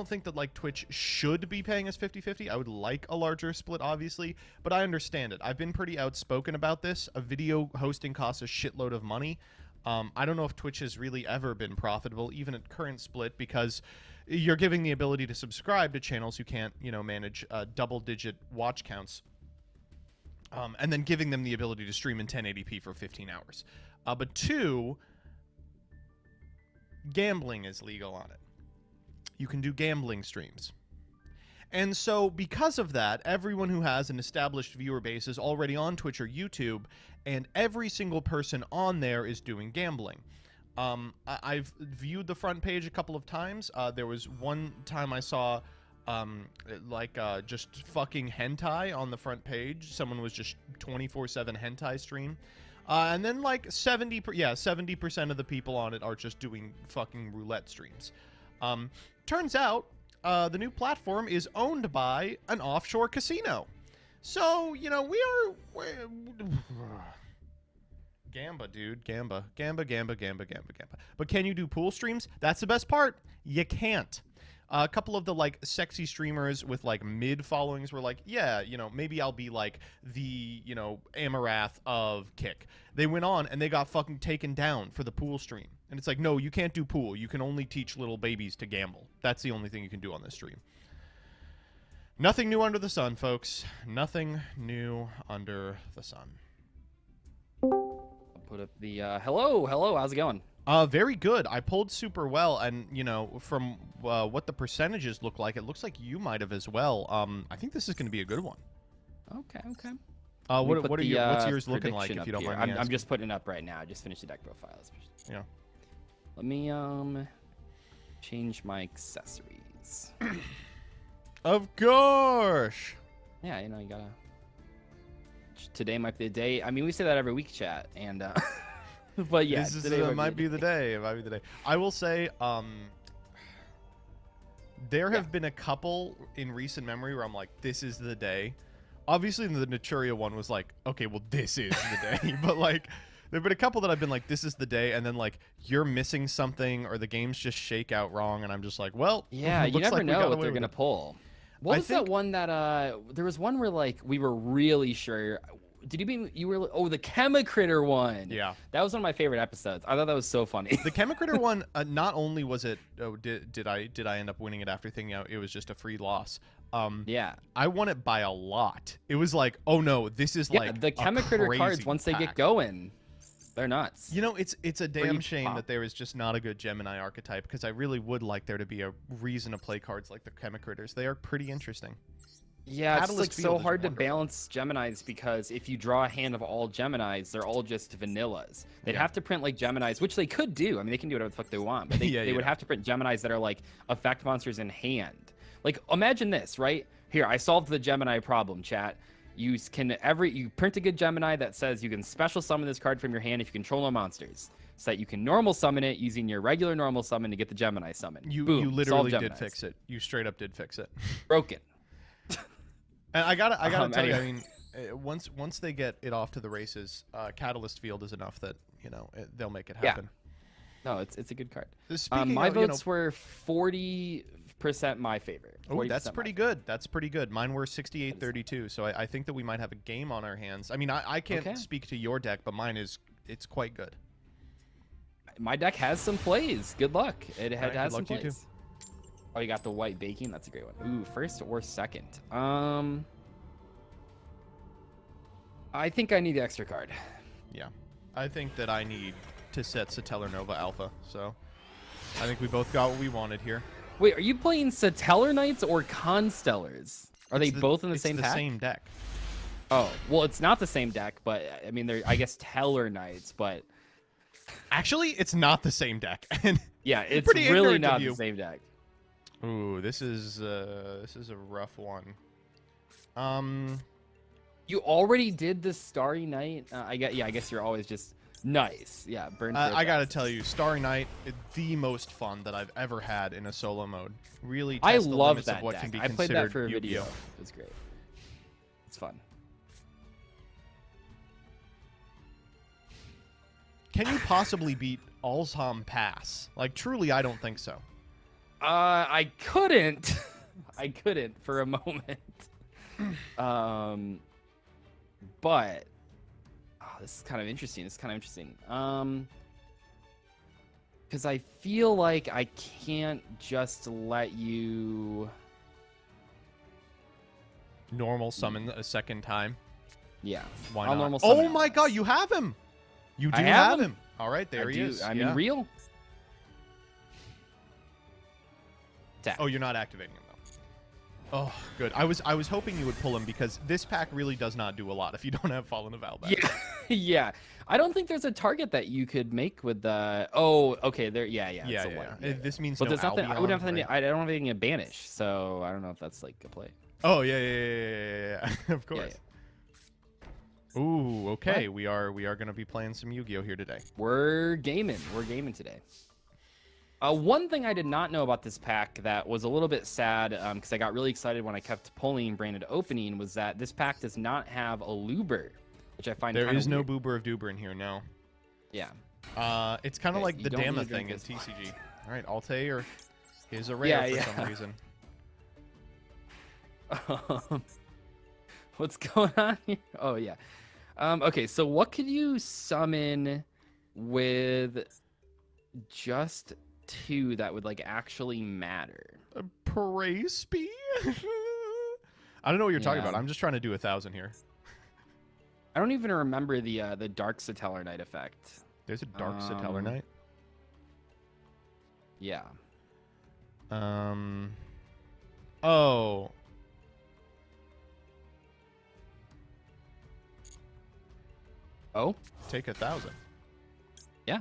think that like Twitch should be paying us 50-50. I would like a larger split, obviously, but I understand it. I've been pretty outspoken about this. A video hosting costs a shitload of money. I don't know if Twitch has really ever been profitable, even at current split, because you're giving the ability to subscribe to channels who can't, you know, manage double-digit watch counts, and then giving them the ability to stream in 1080p for 15 hours. But two, gambling is legal on it. You can do gambling streams. And so because of that, everyone who has an established viewer base is already on Twitch or YouTube, and every single person on there is doing gambling. I've viewed the front page a couple of times. There was one time I saw just fucking hentai on the front page. Someone was just 24/7 hentai stream. And then like 70% of the people on it are just doing fucking roulette streams. Turns out the new platform is owned by an offshore casino. So, you know, we're Gamba, dude. Gamba. But can you do pool streams? That's the best part. You can't. A couple of the like sexy streamers with like mid followings were like, yeah, you know, maybe I'll be like the, you know, Amarath of Kick. They went on and they got fucking taken down for the pool stream. And it's like, no, you can't do pool. You can only teach little babies to gamble. That's the only thing you can do on this stream. Nothing new under the sun, folks. Nothing new under the sun. I'll put up the hello, how's it going? Very good. I pulled super well, and from what the percentages look like, it looks like you might have as well. I think this is going to be a good one. Okay. What's yours looking like, prediction if you up don't here. mind me I'm asking? just putting it up right now. I just finished the deck profiles. Yeah. Let me change my accessories. Of course. Yeah, you gotta. Today might be the day. I mean, we say that every week, chat, and but yeah, This today might be the day. It might be the day. I will say, there have been a couple in recent memory where I'm like, this is the day. Obviously, the Naturia one was like, okay, well, this is the day. But like, there've been a couple that I've been like, this is the day, and then like, you're missing something, or the games just shake out wrong, and I'm just like, well, yeah, you looks never like we know got what away they're with gonna it. pull. What I was that think- one that there was one where like we were really sure. Did you mean you were? Oh, the Chemicritter one. Yeah. That was one of my favorite episodes. I thought that was so funny. The Chemicritter one, not only was it, did I end up winning it after thinking out it was just a free loss. Yeah. I won it by a lot. It was like, oh no, this is Yeah, like the a Chemicritter cards crazy once they get pack. going, they're nuts. It's a damn Free shame pop. that there is just not a good Gemini archetype, because I really would like there to be a reason to play cards like the Chemicritters. They are pretty interesting. Yeah, it's Catalyst like Field so is hard to wonderful. balance Geminis because if you draw a hand of all Geminis, they're all just vanillas. They'd Yeah. have to print like Geminis, which they could do. I mean, they can do whatever the fuck they want, but they, Yeah, they would yeah. have to print Geminis that are like effect monsters in hand. Like, imagine this, right? Here, I solved the Gemini problem, chat. You print a good Gemini that says you can special summon this card from your hand if you control no monsters, so that you can normal summon it using your regular normal summon to get the Gemini summon. You Boom, literally solved did Geminis. fix it. You straight up did fix it. Broken. And I gotta tell you, I Anyway. mean, once they get it off to the races, Catalyst Field is enough that they'll make it Yeah. happen. No, it's a good card. Speaking My of, votes were 40% my favorite. Oh, 40% that's my pretty favorite. good. That's pretty good. Mine were 68-32, so I think that we might have a game on our hands. I mean, I can't Okay. speak to your deck, but mine it's quite good. My deck has some plays. Good luck. It Alright, has good some luck to you too. plays. Oh, you got the white baking. That's a great one. Ooh, first or second? I think I need the extra card. Yeah, I think that I need to set Satellar Nova Alpha, so I think we both got what we wanted here. Wait, are you playing Satellar Knights or Constellars? Are they It's both in the it's same the pack? same deck. Oh, well, it's not the same deck, but I mean, they're I guess Teller Knights, but Actually, it's not the same deck. And yeah, it's Pretty really ignorant of not you. the same deck. ooh, this is a rough one. You already did the Starry Night. I guess you're always just nice. Yeah, burn. I gotta tell you, Starry Night, the most fun that I've ever had in a solo mode. Really, I test the love limits that of what deck. can be I played considered that for a video. Yu-Gi-Oh. It was great. It's fun. Can you possibly beat Alzham Pass? Like, truly, I don't think so. I couldn't. I couldn't for a moment. But this is kind of interesting. Because I feel like I can't just let you. Normal summon a second time. Yeah. Why I'll not? normal Oh summon my Alex. god, you have him! You do I have him. him. All right, there I he do. is. I'm yeah. in real. Attack. Oh, you're not activating him though. Oh, good. I was hoping you would pull him, because this pack really does not do a lot if you don't have Fallen of Albat. Yeah, yeah. I don't think there's a target that you could make with the. Oh, okay. There. Yeah. It's Yeah, a yeah. one. This means But no there's nothing. I would Albion, have anything. right? I don't have anything to banish, so I don't know if that's like a play. Oh yeah. Of course. Ooh, okay. We are gonna be playing some Yu-Gi-Oh here today. We're gaming. We're gaming today. One thing I did not know about this pack that was a little bit sad, because I got really excited when I kept pulling branded opening, was that this pack does not have a Luber, which I find There kinda is no weird. Boober of Duber in here, no. Yeah. It's kind of Okay, like you the don't need Dama to drink thing in this TCG. All right, Altair is a rare Yeah, for yeah. some reason. What's going on here? Oh yeah. Okay, so what could you summon with just two that would like actually matter? A Praspy? I don't know what you're talking Yeah. about. I'm just trying to do 1,000 here. I don't even remember the Dark Satellar Knight effect. There's a Dark Satellar Knight. Yeah. Oh. Oh? Take 1,000. Yeah.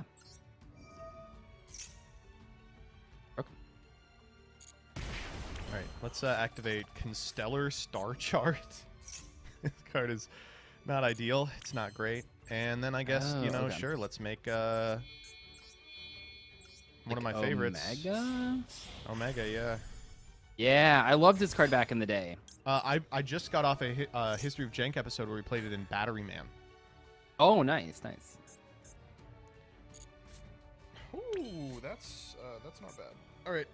Okay. All right, let's activate Constellar Star Chart. This card is not ideal. It's not great. And then I guess, Oh, okay. sure, let's make one of my favorites. Omega? Omega, yeah. Yeah, I loved this card back in the day. I just got off a History of Jank episode where we played it in Battery Man. Oh, nice, nice. Ooh, that's not bad. All right,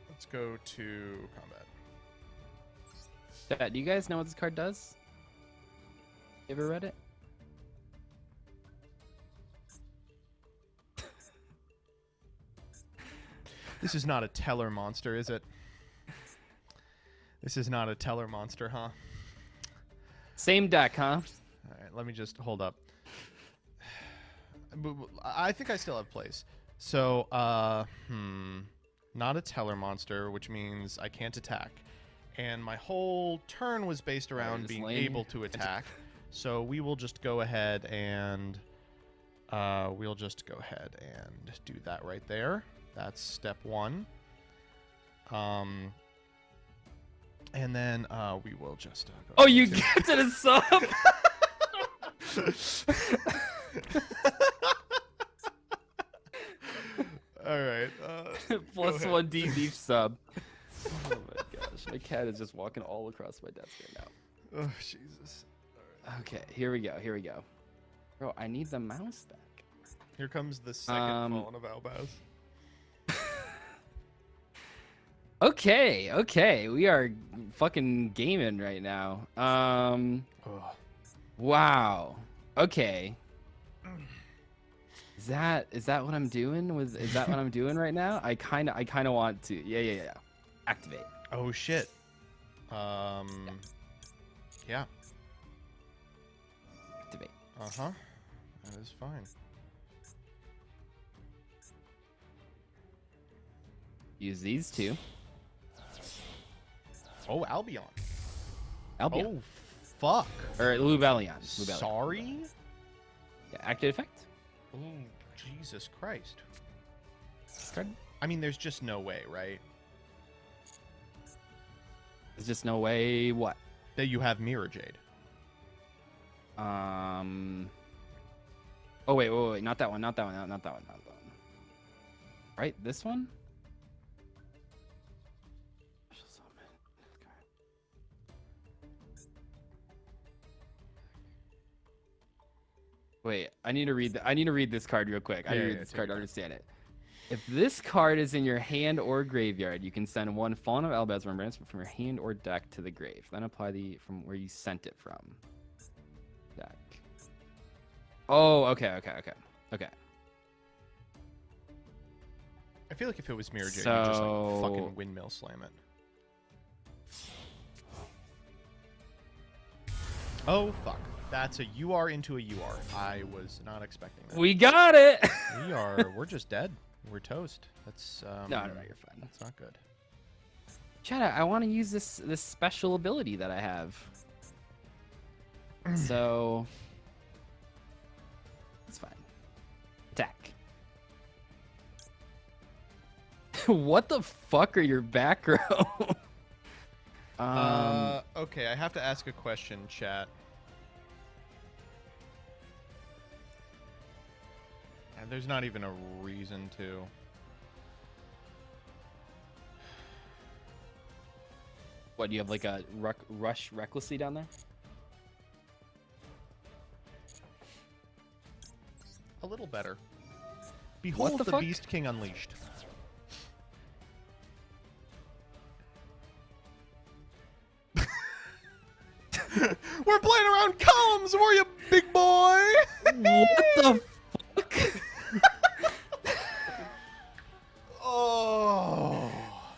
let's go to combat. Chat, do you guys know what this card does? You ever read it? This is not a Teller monster, is it? This is not a Teller monster, huh? Same deck, huh? All right, let me just hold up. I think I still have place. So, not a Teller monster, which means I can't attack. And my whole turn was based around just being laying able to attack. So we will just go ahead and do that right there. That's step one. And then we will just. Go Oh, you into- get to the sub? All right. Plus ahead. 1 deep sub. Oh my gosh, my cat is just walking all across my desk right now. Oh Jesus. Okay, here we go. Here we go. Bro, I need the mouse back. Here comes the second Fallen of Albaz. Okay, we are fucking gaming right now. Wow. Okay. Is that what I'm doing is that what I'm doing right now? I kind of want to. Yeah. Activate. Oh shit. Yeah. Activate. Uh-huh. That is fine. Use these two. Oh, Albion. Albion. Oh, fuck. Or Lubellion. Sorry? Yeah, active effect. Oh, Jesus Christ. Card. I mean, there's just no way, right? There's just no way. What? That you have Mirror Jade. Oh wait, not that one, not that one. Right, this one. Wait, I need to read this card real quick. I need to read this card to understand it. If this card is in your hand or graveyard, you can send one Fallen of Albaz Remembrance from your hand or deck to the grave. Then apply the from where you sent it from. Deck. Oh, okay. I feel like if it was Mirror Jade, you'd just like So- fucking windmill slam it. Oh, fuck. That's a UR into a UR. I was not expecting that. We got it. We're just dead. We're toast. That's No, you're fine. That's not good. Chad, I want to use this special ability that I have. So it's fine. Attack. What the fuck are your back row? Okay, I have to ask a question, chat. And there's not even a reason to. What, do you have like a rush recklessly down there? A little better. Behold the the fuck? Beast King Unleashed. We're playing around columns, were you, big boy? What the fuck? Oh.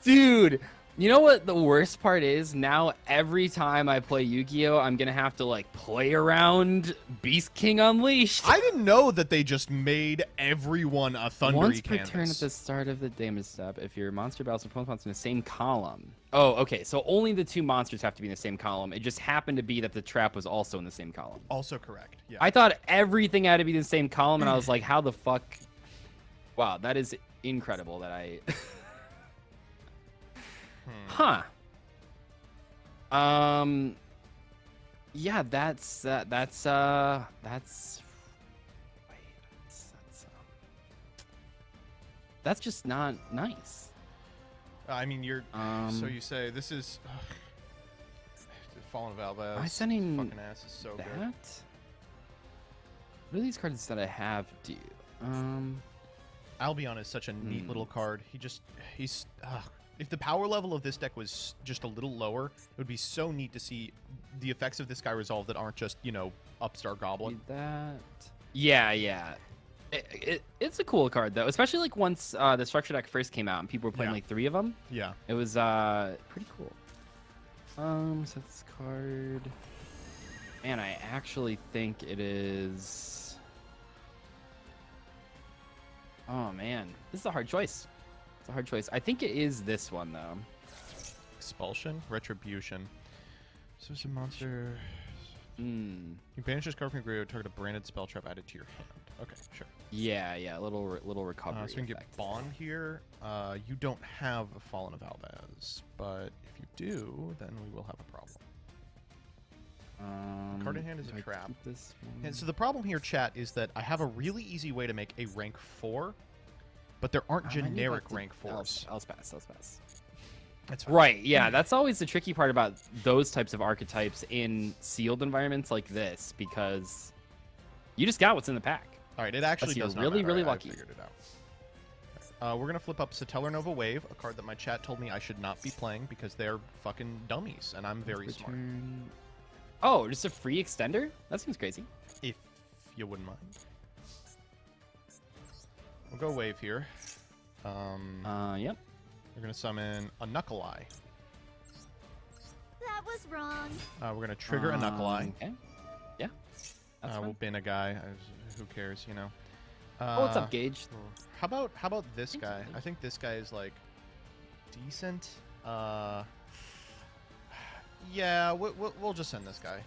Dude, You know what the worst part is? Now every time I play Yu-Gi-Oh, I'm gonna have to like play around Beast King Unleashed. I didn't know that they just made everyone a thundery Once per canvas. turn at the start of the damage step, if your monster battles opponent's monster in the same column. Oh, okay. So only the 2 monsters have to be in the same column. It just happened to be that the trap was also in the same column. Also correct. Yeah. I thought everything had to be in the same column, and I was like, how the fuck? Wow, that is incredible that I. Huh. Yeah, that's wait, that's just not nice. I mean, you're. So you say this is. Fallen Valdez. Am I sending fucking ass is so that? good. What do these cards that I have do? Albion is such a neat little card. He's. If the power level of this deck was just a little lower, it would be so neat to see the effects of this guy resolve that aren't just, you know, Upstart Goblin. Need that. Yeah. It's a cool card though, especially like once the structure deck first came out and people were playing Yeah. like 3 of them. Yeah. It was pretty cool. So this card, man, I actually think it is. Oh man, this is a hard choice. It's a hard choice. I think it is this one though. Expulsion, Retribution. So it's a monster. Hmm. You banish this card from your graveyard, target a branded spell trap added to your hand. Okay, sure. Yeah, a little recovery. So we can get effect. Bond here. You don't have a Fallen of Valdez, but if you do, then we will have a problem. Card in hand is do a I trap. keep this one? And so the problem here, chat, is that I have a really easy way to make a rank 4, but there aren't I knew generic about the- rank 4s. I'll pass. That's fine. Right, yeah, that's always the tricky part about those types of archetypes in sealed environments like this, because you just got what's in the pack. All right, it actually you're does not really, matter. really I lucky. figured it out. We're gonna flip up Satellar Nova Wave, a card that my chat told me I should not be playing because they're fucking dummies, and I'm very smart. Return- Oh, just a free extender? That seems crazy. If you wouldn't mind. We'll go Wave here. Yep. We're gonna summon a Knuckle Eye. That was wrong. We're gonna trigger a Knuckle Eye. Okay. Yeah. That's We'll fine. bin a guy. Who cares, you know? Oh, what's up, Gage? How about this Thanks, guy? Gage. I think this guy is like decent. Yeah, we'll just send this guy.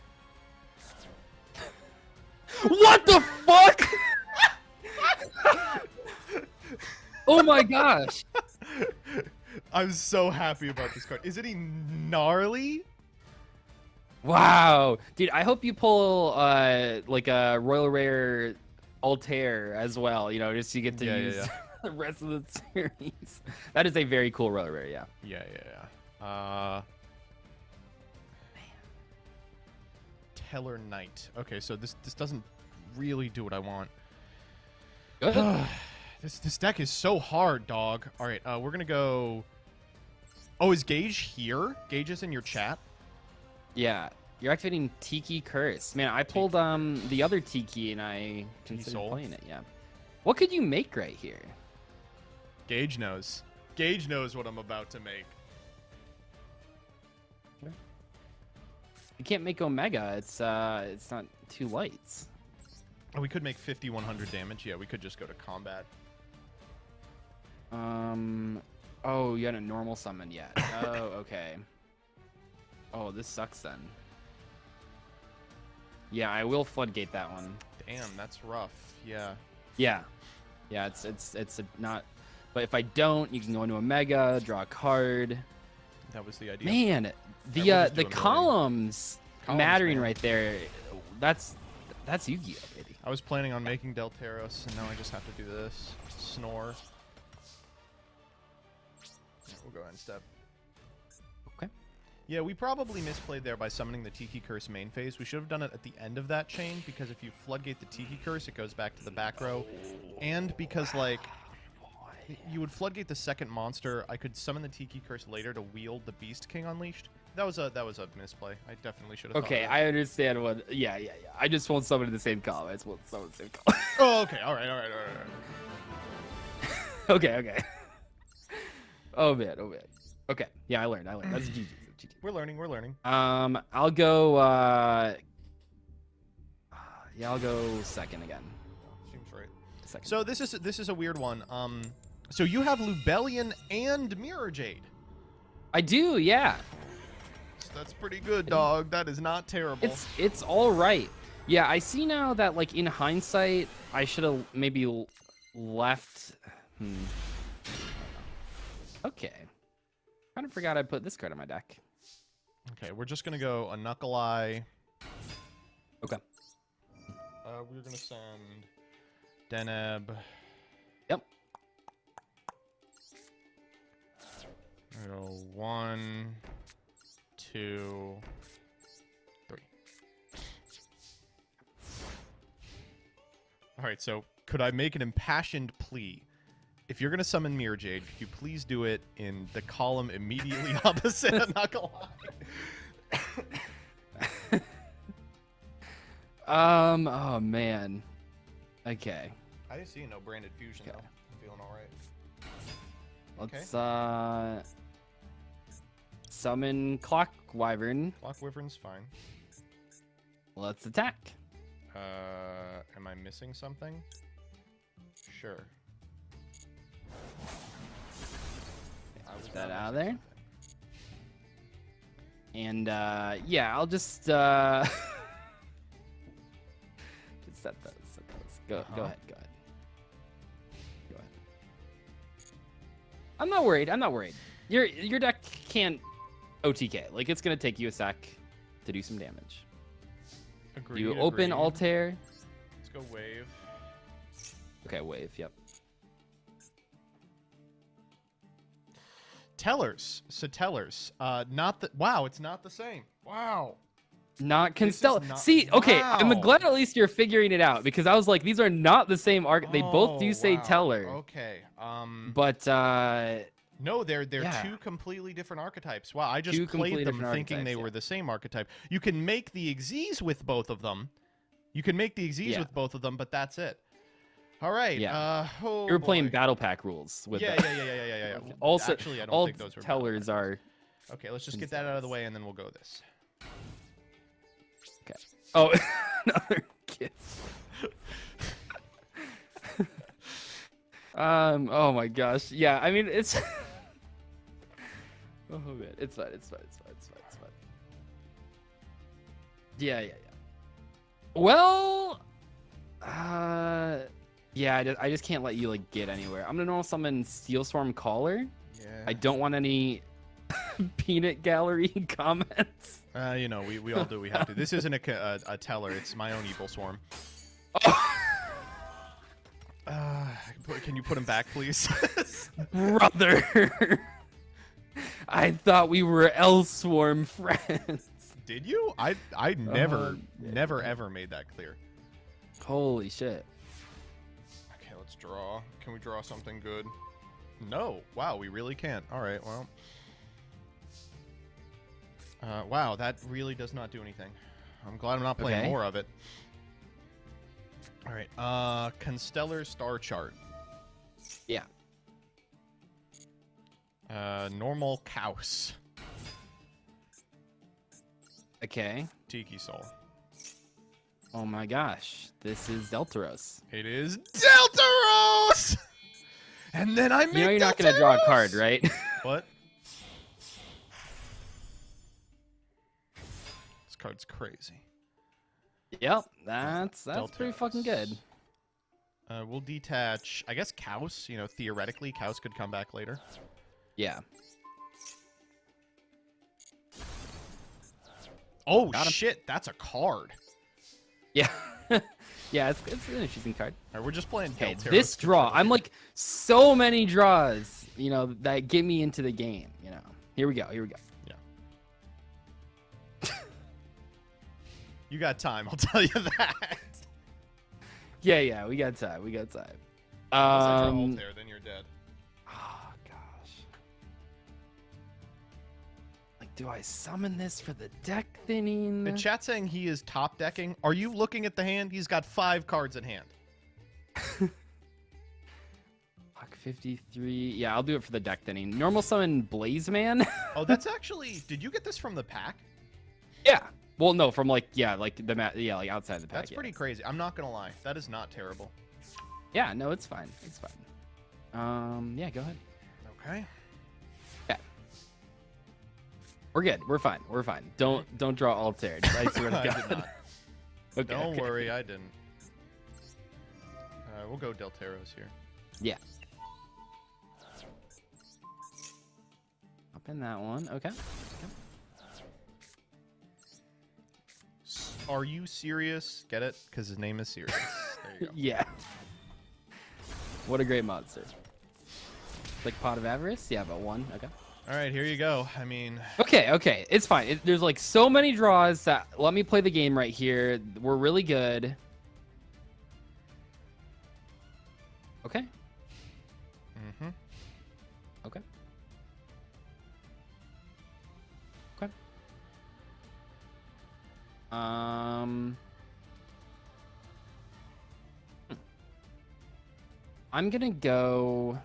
What the fuck? Oh my gosh. I'm so happy about this card. Isn't he gnarly? Wow. Dude, I hope you pull like a Royal Rare Altair as well, you know, just so you get to Yeah, use yeah. the rest of the series. That is a very cool Royal Rare, yeah. Yeah. Teller Knight. Okay, so this doesn't really do what I want. Good. This deck is so hard, dog. All right, we're gonna go. Oh, is Gage here? Gage is in your chat. Yeah. You're activating Tiki Curse. Man, I pulled the other Tiki and I considered Soul? playing it, yeah. What could you make right here? Gage knows. Gage knows what I'm about to make. You can't make Omega. It's not 2 lights. Oh, we could make 5100 damage. Yeah, we could just go to combat. Oh, you had a normal summon yet. Oh, okay. Oh, this sucks then. Yeah, I will floodgate that one. Damn, that's rough. Yeah. Yeah. Yeah, it's not. But if I don't, you can go into Omega, draw a card. That was the idea. Man, we'll just the do a million. columns mattering man. right there. That's Yu-Gi-Oh, baby. I was planning on making Delteros, and now I just have to do this. Snore. Yeah, we'll go ahead and step. Okay. Yeah, we probably misplayed there by summoning the Tiki Curse main phase. We should have done it at the end of that chain, because if you floodgate the Tiki Curse, it goes back to the back row. And because, like, you would floodgate the second monster, I could summon the Tiki Curse later to wield the Beast King Unleashed. That was a misplay. I definitely should have. Okay, thought I understand what. Yeah. I just won't summon in the same column. I just won't summon in the same column. Oh, okay. All right. Okay. Oh man. Okay. Yeah, I learned. That's GG. We're learning. We're learning. I'll go. Yeah, I'll go second again. Seems right. Second. So this is a weird one. So you have Lubellion and Mirror Jade. I do. Yeah. That's pretty good, dog. That is not terrible. It's all right. Yeah, I see now that like in hindsight, I should have maybe left. Okay. Kind of forgot I put this card on my deck. Okay, we're just gonna go a Knuckle Eye. Okay. We're gonna send Deneb. Yep. We're gonna go 1, 2, 3. All right. So, could I make an impassioned plea? If you're gonna summon Mirror Jade, could you please do it in the column immediately opposite of Knuckle Eye? Oh man. Okay. I didn't see no branded fusion though. I'm feeling all right. Let's summon Clock Wyvern. Clock Wyvern's fine. Let's attack. Am I missing something? Sure. Get that out of there. And yeah, I'll just set those. Go ahead. Go ahead. I'm not worried. Your deck can't OTK. Like, it's gonna take you a sec to do some damage. Agreed. You open agreed. Altair. Let's go wave. Okay, wave. Yep. Tellers. So tellers. Not the. Wow, it's not the same. Wow. Not This is Constella. not- See, okay, I'm Wow. glad at least you're figuring it out, because I was like, these are not the same arc. They both do say wow. Teller, Okay. but No, they're Yeah. two completely different archetypes. Wow, I just Two played completely them different thinking they archetypes, were yeah. the same archetype. You can make the Xyz with both of them. Yeah. with both of them, but that's it. All right. Yeah. Oh, you were playing boy. battle pack rules with Yeah, them. yeah. Also, Actually, I don't all think those were tellers are. Okay, let's just get that out of the way, and then we'll go this. Okay. Oh, another kiss. Oh my gosh. Yeah. I mean, it's. Oh man, it's fine. Yeah. Well. Yeah. I just can't let you like get anywhere. I'm gonna normal summon Steel Swarm Caller. Yeah. I don't want any peanut gallery comments. You know, we all do. We have to. This isn't a teller. It's my own evil swarm. Can you put him back, please? Brother. I thought we were Elswarm friends. Did you? I never ever made that clear. Holy shit. Okay, let's draw. Can we draw something good? No. Wow, we really can't. All right, well. Wow, that really does not do anything. I'm glad I'm not playing Okay. more of it. All right, Constellar Star Chart. Yeah. Normal Kaus. Okay. Tiki Soul. Oh my gosh. This is Deltaros. It is Deltaros! And then I make You know you're not going to draw a card, right? What? This card's crazy. Yep. That's pretty Deltaros. fucking good. We'll detach, I guess, Kaus. You know, theoretically, Kaus could come back later. Yeah. Oh, Got him. shit, that's a card. Yeah. Yeah, it's an interesting card. All right, we're just playing Okay, Deltaros this draw. control I'm here. like so many draws, you know, that get me into the game, you know. Here we go. You got time, I'll tell you that. Yeah, we got time. Unless I draw Um, Altair, then you're dead. Oh gosh. Like, do I summon this for the deck thinning? The chat saying he is top decking. Are you looking at the hand? He's got 5 cards in hand. Fuck. Buck 53. Yeah, I'll do it for the deck thinning. Normal summon Blaze Man. Oh, that's actually. Did you get this from the pack? Yeah. Well, no, from like like the like outside the pack. That's pretty crazy. I'm not gonna lie. That is not terrible. Yeah, no, it's fine. It's fine. Yeah, go ahead. Okay. Yeah. We're good. We're fine. We're fine. Don't draw Altair. I swear to I did God. not. Okay, Don't okay. worry, I didn't. We'll go Delteros here. Yeah. Up in that one. Okay. Are you serious? Get it? Because his name is Sirius. There you go. Yeah. What a great monster. Like Pot of Avarice? Yeah, but one. Okay. All right, here you go. I mean, Okay. It's fine. There's like so many draws that let me play the game right here. We're really good. Okay. mm-hmm. Okay. Okay. I'm gonna go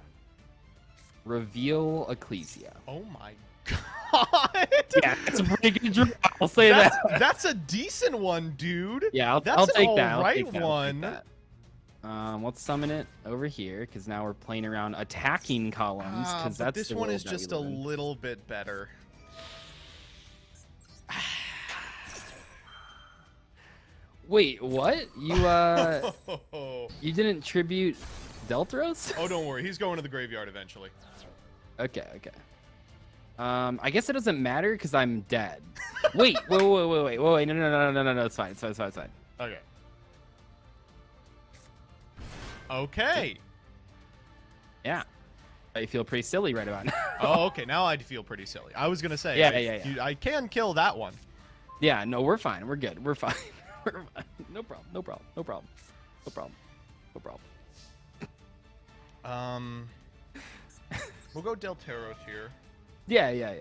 reveal Ecclesia. Oh my god. Yeah, it's a pretty good draw. I'll say that. That's a decent one, dude. Yeah, That's I'll take an that. I'll alright take that. I'll take one. that. Let's summon it over here because now we're playing around attacking columns because but that's this the one world is that we just a live in. little bit better. Wait, what? You Oh, you didn't tribute Deltros? don't worry. He's going to the graveyard eventually. Okay. I guess it doesn't matter because I'm dead. Wait. No. It's fine. It's fine. Okay. Okay. Yeah. I feel pretty silly right about now. Oh, okay. Now I feel pretty silly. I was gonna say. Yeah. I can kill that one. Yeah. No, we're fine. We're good. We're fine. We're fine. No problem. We'll go Delteros here. Yeah.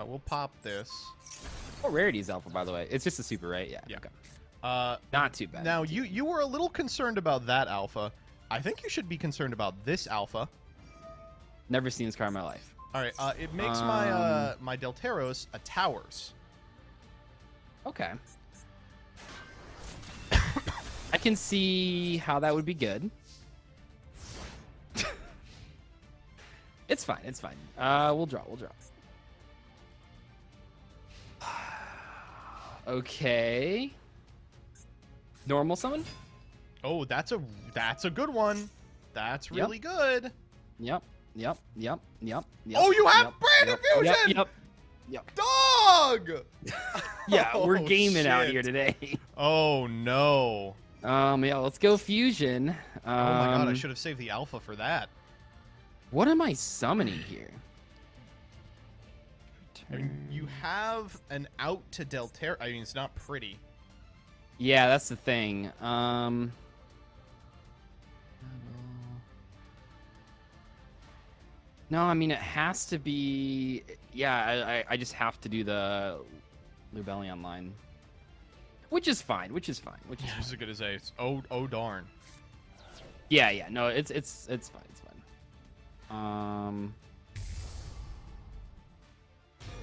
We'll pop this. What rarity is alpha, by the way? It's just a super, right? Yeah. Yeah. Okay. Not too bad. Now you were a little concerned about that alpha. I think you should be concerned about this alpha. Never seen this card in my life. All right. It makes my my Delteros a towers. Okay. I can see how that would be good. It's fine. We'll draw. Okay. Normal summon? Oh, that's a good one. That's really good. Yep. Oh, you have Brand Infusion! Yep. Dog! Yeah, we're Oh, gaming out shit. here today. Oh no. Yeah, let's go fusion. Oh my god, I should have saved the alpha for that. What am I summoning here? I mean, you have an out to Delter. I mean, it's not pretty. Yeah, that's the thing. No, I mean it has to be. Yeah, I just have to do the Lubellion line, which is fine. Which is As good as a. Oh darn. yeah. No, it's fine. It's fine.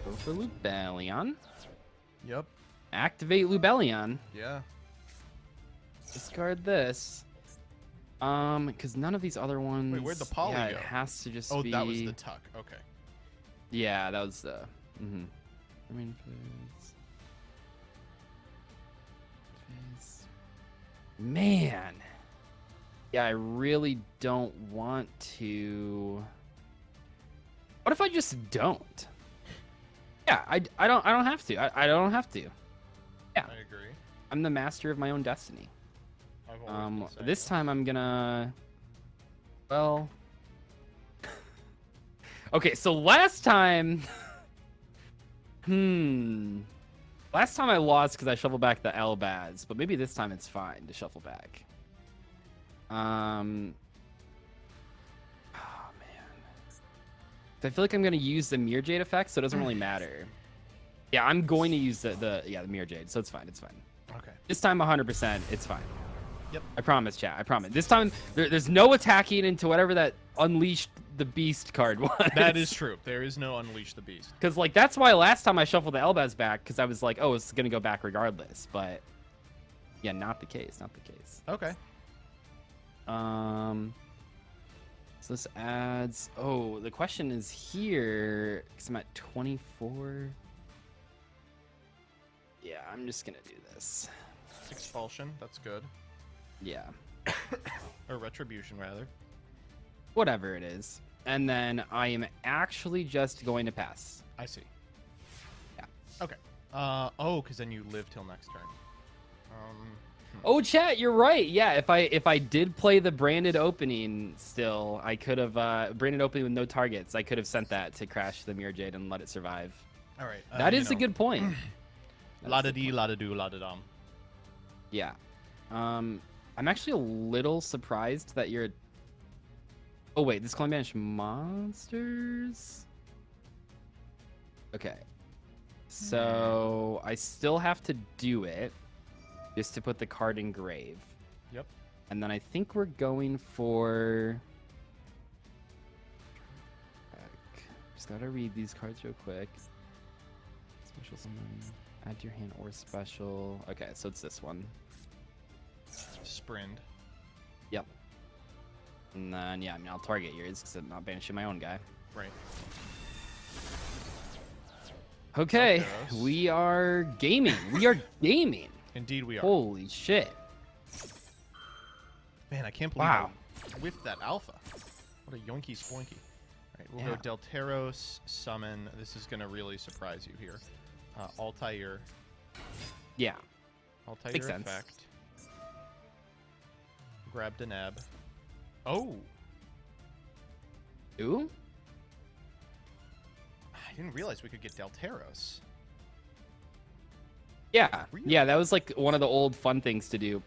Go for Lubellion. Yep. Activate Lubellion. Yeah. Discard this. Because none of these other ones. Wait, where'd the poly yeah, go? It has to just Oh, be. that was the tuck. Okay. Yeah, that was the. I mean, man. Yeah, I really don't want to. What if I just don't? Yeah, I don't have to. I don't have to. Yeah. I agree. I'm the master of my own destiny. I've always been saying This that. time I'm gonna. Well. Okay, so last time. Last time I lost because I shuffled back the Elbaz, but maybe this time it's fine to shuffle back. Oh man. I feel like I'm gonna use the Mirror Jade effect, so it doesn't really matter. Yeah, I'm going to use the Mirror Jade, so it's fine. It's fine. Okay. This time 100%, it's fine. Yep. I promise, chat. I promise. This time, there's no attacking into whatever that Unleashed the Beast card was. That is true. There is no Unleash the Beast. Because, like, that's why last time I shuffled the Elbaz back, because I was like, oh, it's going to go back regardless. But, yeah, not the case. Not the case. Okay. So this adds... Oh, the question is here, because I'm at 24. Yeah, I'm just going to do this. Expulsion. That's good. Yeah. Or Retribution, rather. Whatever it is. And then I am actually just going to pass. I see. Yeah. Okay. Oh, because then you live till next turn. Oh, chat, you're right. Yeah, if I did play the branded opening still, I could have branded opening with no targets. I could have sent that to crash the Mirror Jade and let it survive. All right. That is a good point. La da dee, la da do, la da dum. Yeah. I'm actually a little surprised that you're... Oh, wait, this Calling Banished monsters? Okay. So, I still have to do it just to put the card in grave. Yep. And then I think we're going for... Just gotta read these cards real quick. Special summon, add to your hand or special. Okay, so it's this one. Sprind. Yep. And then, yeah, I mean, I'll target yours because I'm not banishing my own guy. Right. Okay, Zeldaros. we are gaming. We are gaming. Indeed, we are. Holy shit. Man, I can't believe Wow. I whiffed that alpha. What a yoinky spoinky. All right, we'll Yeah. go Delteros, summon. This is going to really surprise you here. Altair. Yeah. Altair Makes sense. effect. Grab Deneb. Oh! Ooh? I didn't realize we could get Delteros. Yeah. Really? Yeah, that was like one of the old fun things to do.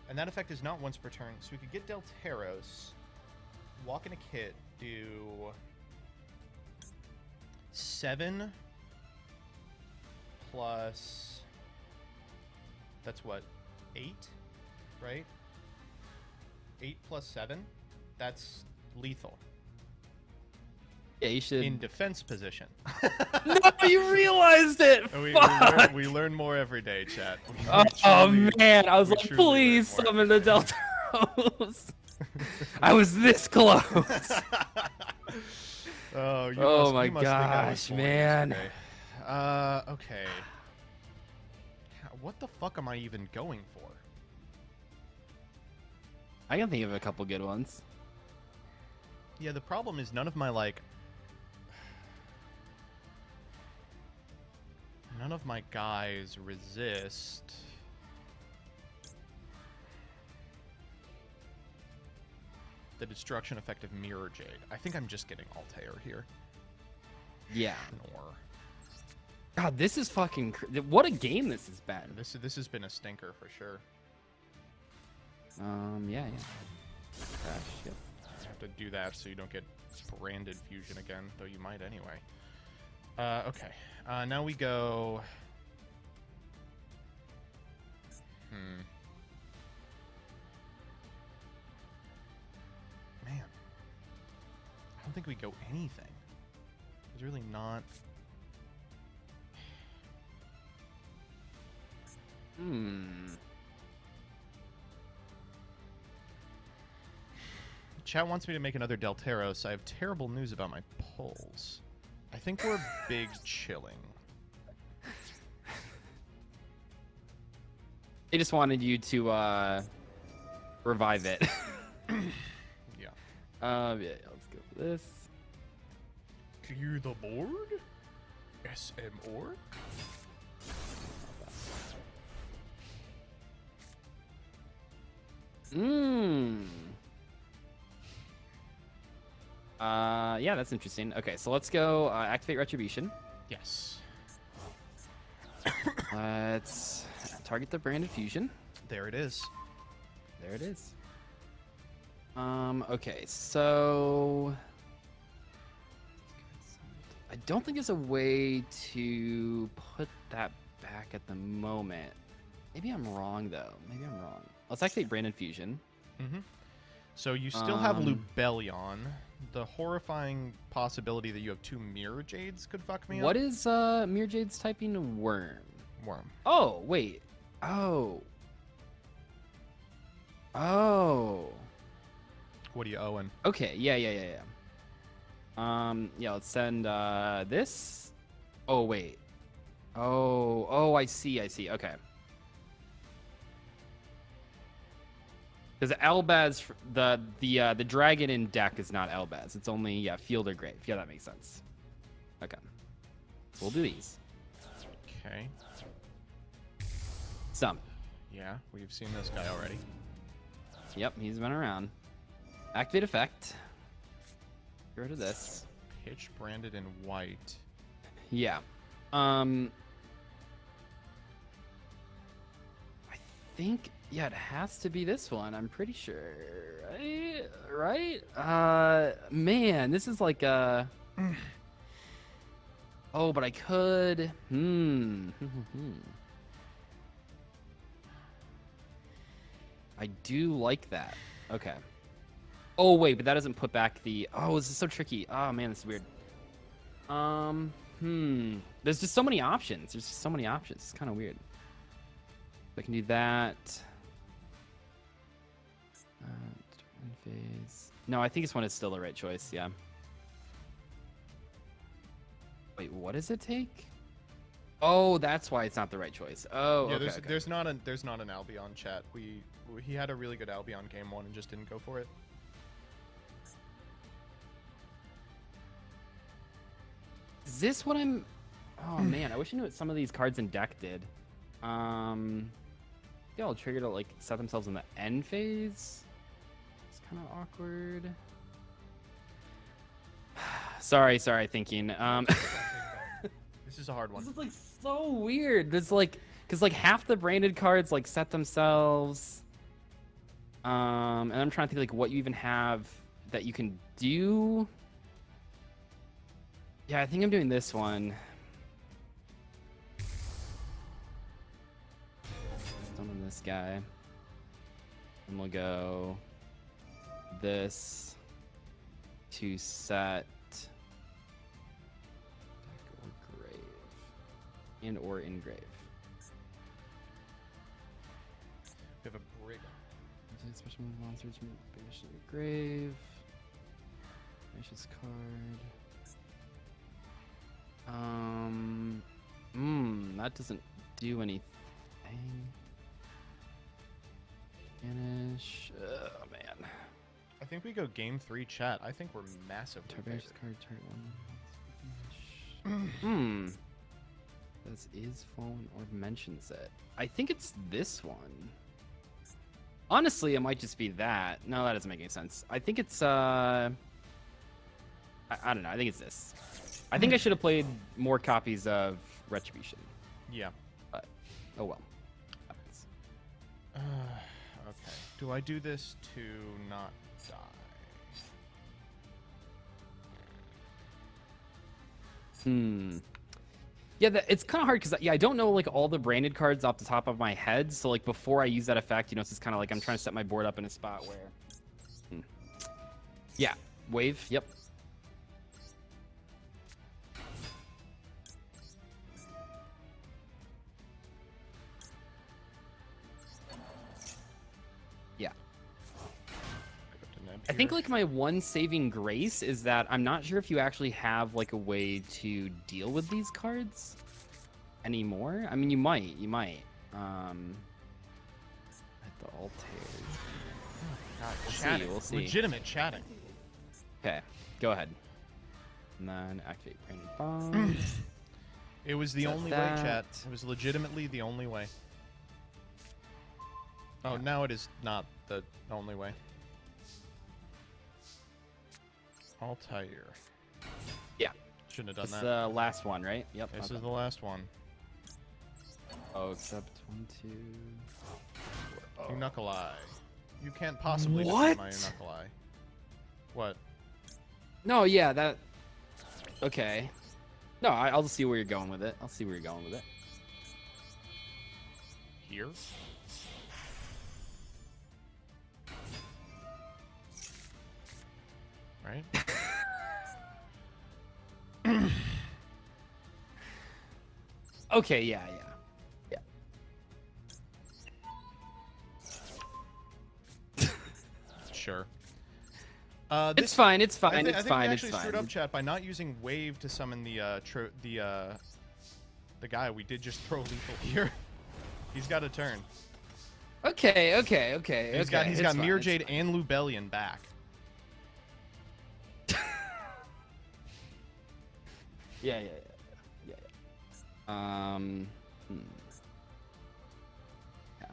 And that effect is not once per turn, so we could get Delteros, walk in a kit, do 7 plus, that's what, 8, right? 8 plus 7, that's lethal. Yeah, you should. In defense position. No, you realized it! Fuck! We learn more every day, chat. We Oh, truly- man, I was we like, truly learn please more. summon the Deltaros. I was this close. Oh, you Oh must, my you must think I was gosh, born man. yesterday. Okay. What the fuck am I even going for? I can think of a couple good ones. Yeah, the problem is none of my, like... None of my guys resist... the destruction effect of Mirror Jade. I think I'm just getting Altair here. Yeah. Nor. God, this is fucking... What a game this has been. This has been a stinker for sure. Yeah. Crash, yep. I have to do that so you don't get branded fusion again, though you might anyway. Okay. Now we go... Man. I don't think we go anything. There's really not... Chat wants me to make another Delteros. I have terrible news about my pulls. I think we're big chilling. They just wanted you to revive it. Yeah. Yeah, let's go for this. Clear the board? SM orc? Yeah, that's interesting. Okay, so let's go activate Retribution. Yes. Let's target the branded fusion. There it is. There it is. Okay, so I don't think there's a way to put that back at the moment. Maybe I'm wrong though. Maybe I'm wrong. Let's activate Branded Fusion. Mm-hmm. So you still have Um, Lubellion. The horrifying possibility that you have 2 Mirror Jades could fuck me What up. is Mirror Jade's typing? Worm. Worm. Oh wait. Oh. Oh. What are you owing? Okay. Yeah. Yeah. Let's send this. Oh wait. Oh. I see. Okay. Because Elbaz, the dragon in deck is not Elbaz. It's only field or grave. Yeah, that makes sense. Okay. So we'll do these. Okay. Some. Yeah, we've seen this guy already. Yep, he's been around. Activate effect. Get rid of this. Pitch branded in white. Yeah. I think it has to be this one. I'm pretty sure. Right? Man, this is like a Oh, but I could. I do like that. Okay. Oh wait, but that doesn't put back the. Oh, this is so tricky. Oh man, this is weird. There's just so many options. It's kind of weird. I can do that. Phase. No, I think this one is still the right choice. Yeah. Wait, what does it take? Oh, that's why it's not the right choice. Oh, Yeah, okay, there's not an Albion chat. He had a really good Albion game 1 and just didn't go for it. Is this what I'm? Oh man, I wish I knew what some of these cards in deck did. They all trigger to like set themselves in the end phase. It's kind of awkward. sorry, thinking. This is a hard one. This is like so weird. There's like, cause like half the branded cards like set themselves. And I'm trying to think like what you even have that you can do. Yeah, I think I'm doing this one. Summon this guy. And we'll go this to set deck or grave. And or engrave. We have a Brig. Special move monsters from banish to the grave. Banish this card. That doesn't do anything. Banish. Oh man. I think we go game 3 chat. I think we're massive. Banish this card. Turn one. This is fallen or mentions it. I think it's this one. Honestly, it might just be that. No, that doesn't make any sense. I think it's I don't know. I think it's this. I think I should have played more copies of Retribution. Yeah. But oh well. Happens. Okay. Do I do this to not die? Yeah, it's kind of hard because I don't know like all the branded cards off the top of my head. So like before I use that effect, it's just kind of like I'm trying to set my board up in a spot where. Yeah, wave. Yep. Yeah. I think like my one saving grace is that I'm not sure if you actually have like a way to deal with these cards anymore. I mean, you might. At the Altair. God, We'll chatting. see, we'll see. Legitimate chatting. Okay, go ahead. And then activate Branded Bomb. It was the Set only that. way, chat. It was legitimately the only way. Oh, Yeah. now it is not the only way. Altair. Yeah. Shouldn't have It's done that. the last one, right? Yep. This okay. is the last one. Oh, except 1, 2. You Knuckle Eye. You can't possibly What? defeat my Knuckle Eye. What? No, yeah, that. Okay. No, I'll see where you're going with it. here. Right? Okay, yeah. Sure. It's fine. It's fine. I It's think fine. we It's actually screwed fine. up, chat, by not using wave to summon the guy. We did just throw lethal here. He's got a turn. Okay. He's got it's fine, Mirror it's Jade fine. and Lubellion back. Yeah. Hmm. Yeah.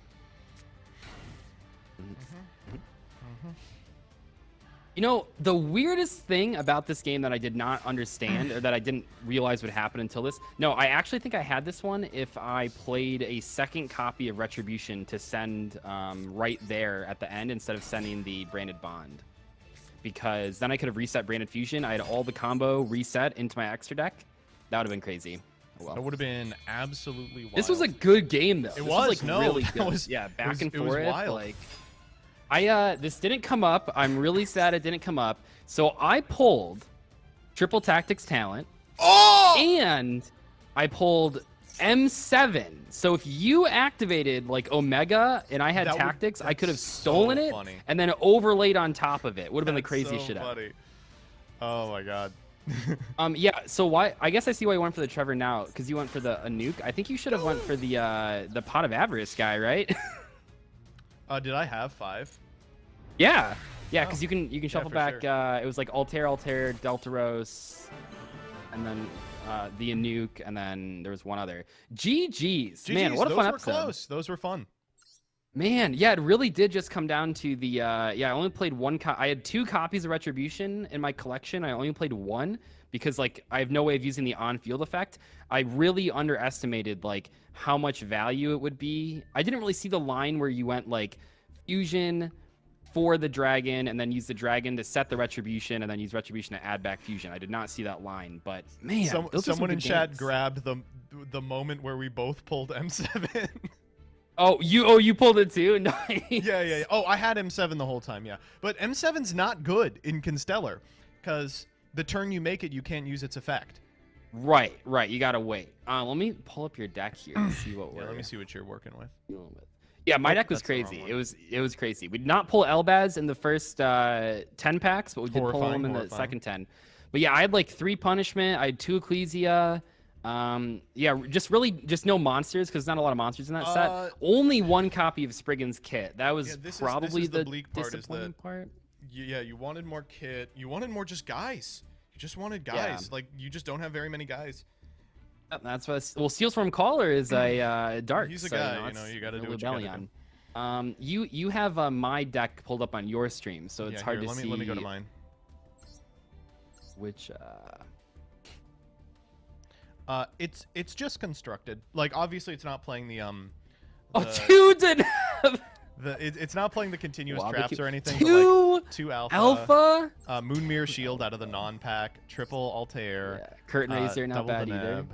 You know, the weirdest thing about this game that I did not understand or that I didn't realize would happen until this. No, I actually think I had this one if I played a second copy of Retribution to send right there at the end instead of sending the Branded Bond. Because then I could have reset Branded Fusion. I had all the combo reset into my extra deck. That would have been crazy. Oh, well. That would have been absolutely wild. This was a good game, though. It This was, like no, really that good. was- Yeah, back was- and it was forth. wild. Like, this didn't come up. I'm really sad it didn't come up. So I pulled Triple Tactics Talent, and I pulled M7. So if you activated like Omega and I had That would- Tactics, I could have that's stolen so it funny. and then overlaid on top of it. Would have been the That's craziest so shit ever. funny. Oh my god. Yeah. So why? I guess I see why you went for the Trevor now, because you went for the Nuke. I think you should have went for the Pot of Avarice guy, right? Did I have 5? Yeah, because you can shuffle for back. sure. It was like Altair, Deltaros, and then the Nuke, and then there was one other. GG's, man, what a those fun were episode. close. Those were fun. Man, yeah, it really did just come down to the. Yeah, I only played one. I had 2 copies of Retribution in my collection. I only played one because like I have no way of using the on-field effect. I really underestimated like how much value it would be. I didn't really see the line where you went like fusion for the dragon and then use the dragon to set the Retribution and then use Retribution to add back fusion. I did not see that line, but man, those were some Someone in good chat games. grabbed the moment where we both pulled M7. Oh, you pulled it too. Nice. Yeah. Oh, I had M7 the whole time, yeah. But M7's not good in Constellar, because the turn you make it, you can't use its effect. Right. You gotta wait. Let me pull up your deck here and see what Yeah, we're let me see what you're working with. dealing with. Yeah, my deck was that's the wrong crazy. one. It was crazy. We did not pull Elbaz in the first 10 packs, but we did pull Horrifying, them in the horrifying. second 10. But yeah, I had like 3 Punishment. I had 2 Ecclesia. Yeah, just no monsters because not a lot of monsters in that set. Only 1 copy of Spriggan's kit. That was this probably is the the bleak part, is disappointing that- part. Yeah, you wanted more kit. You wanted more just guys. You just wanted guys. Yeah. Like, you just don't have very many guys. Yep, that's what. Well, Steals from Caller is a dark. He's a so, guy, it's you gotta a do what you gotta Lubellion. You have my deck pulled up on your stream, so it's Yeah, hard here, to see. let me go to mine. Which It's just constructed. Like, obviously, it's not playing the oh, the- 2 didn't have it's not playing the continuous Wow, traps the or anything. 2 But like 2 alpha. alpha. Moonmere Shield out of the non-pack. Triple Altair. Yeah, Curtain Raiser, not double bad the either. Neb.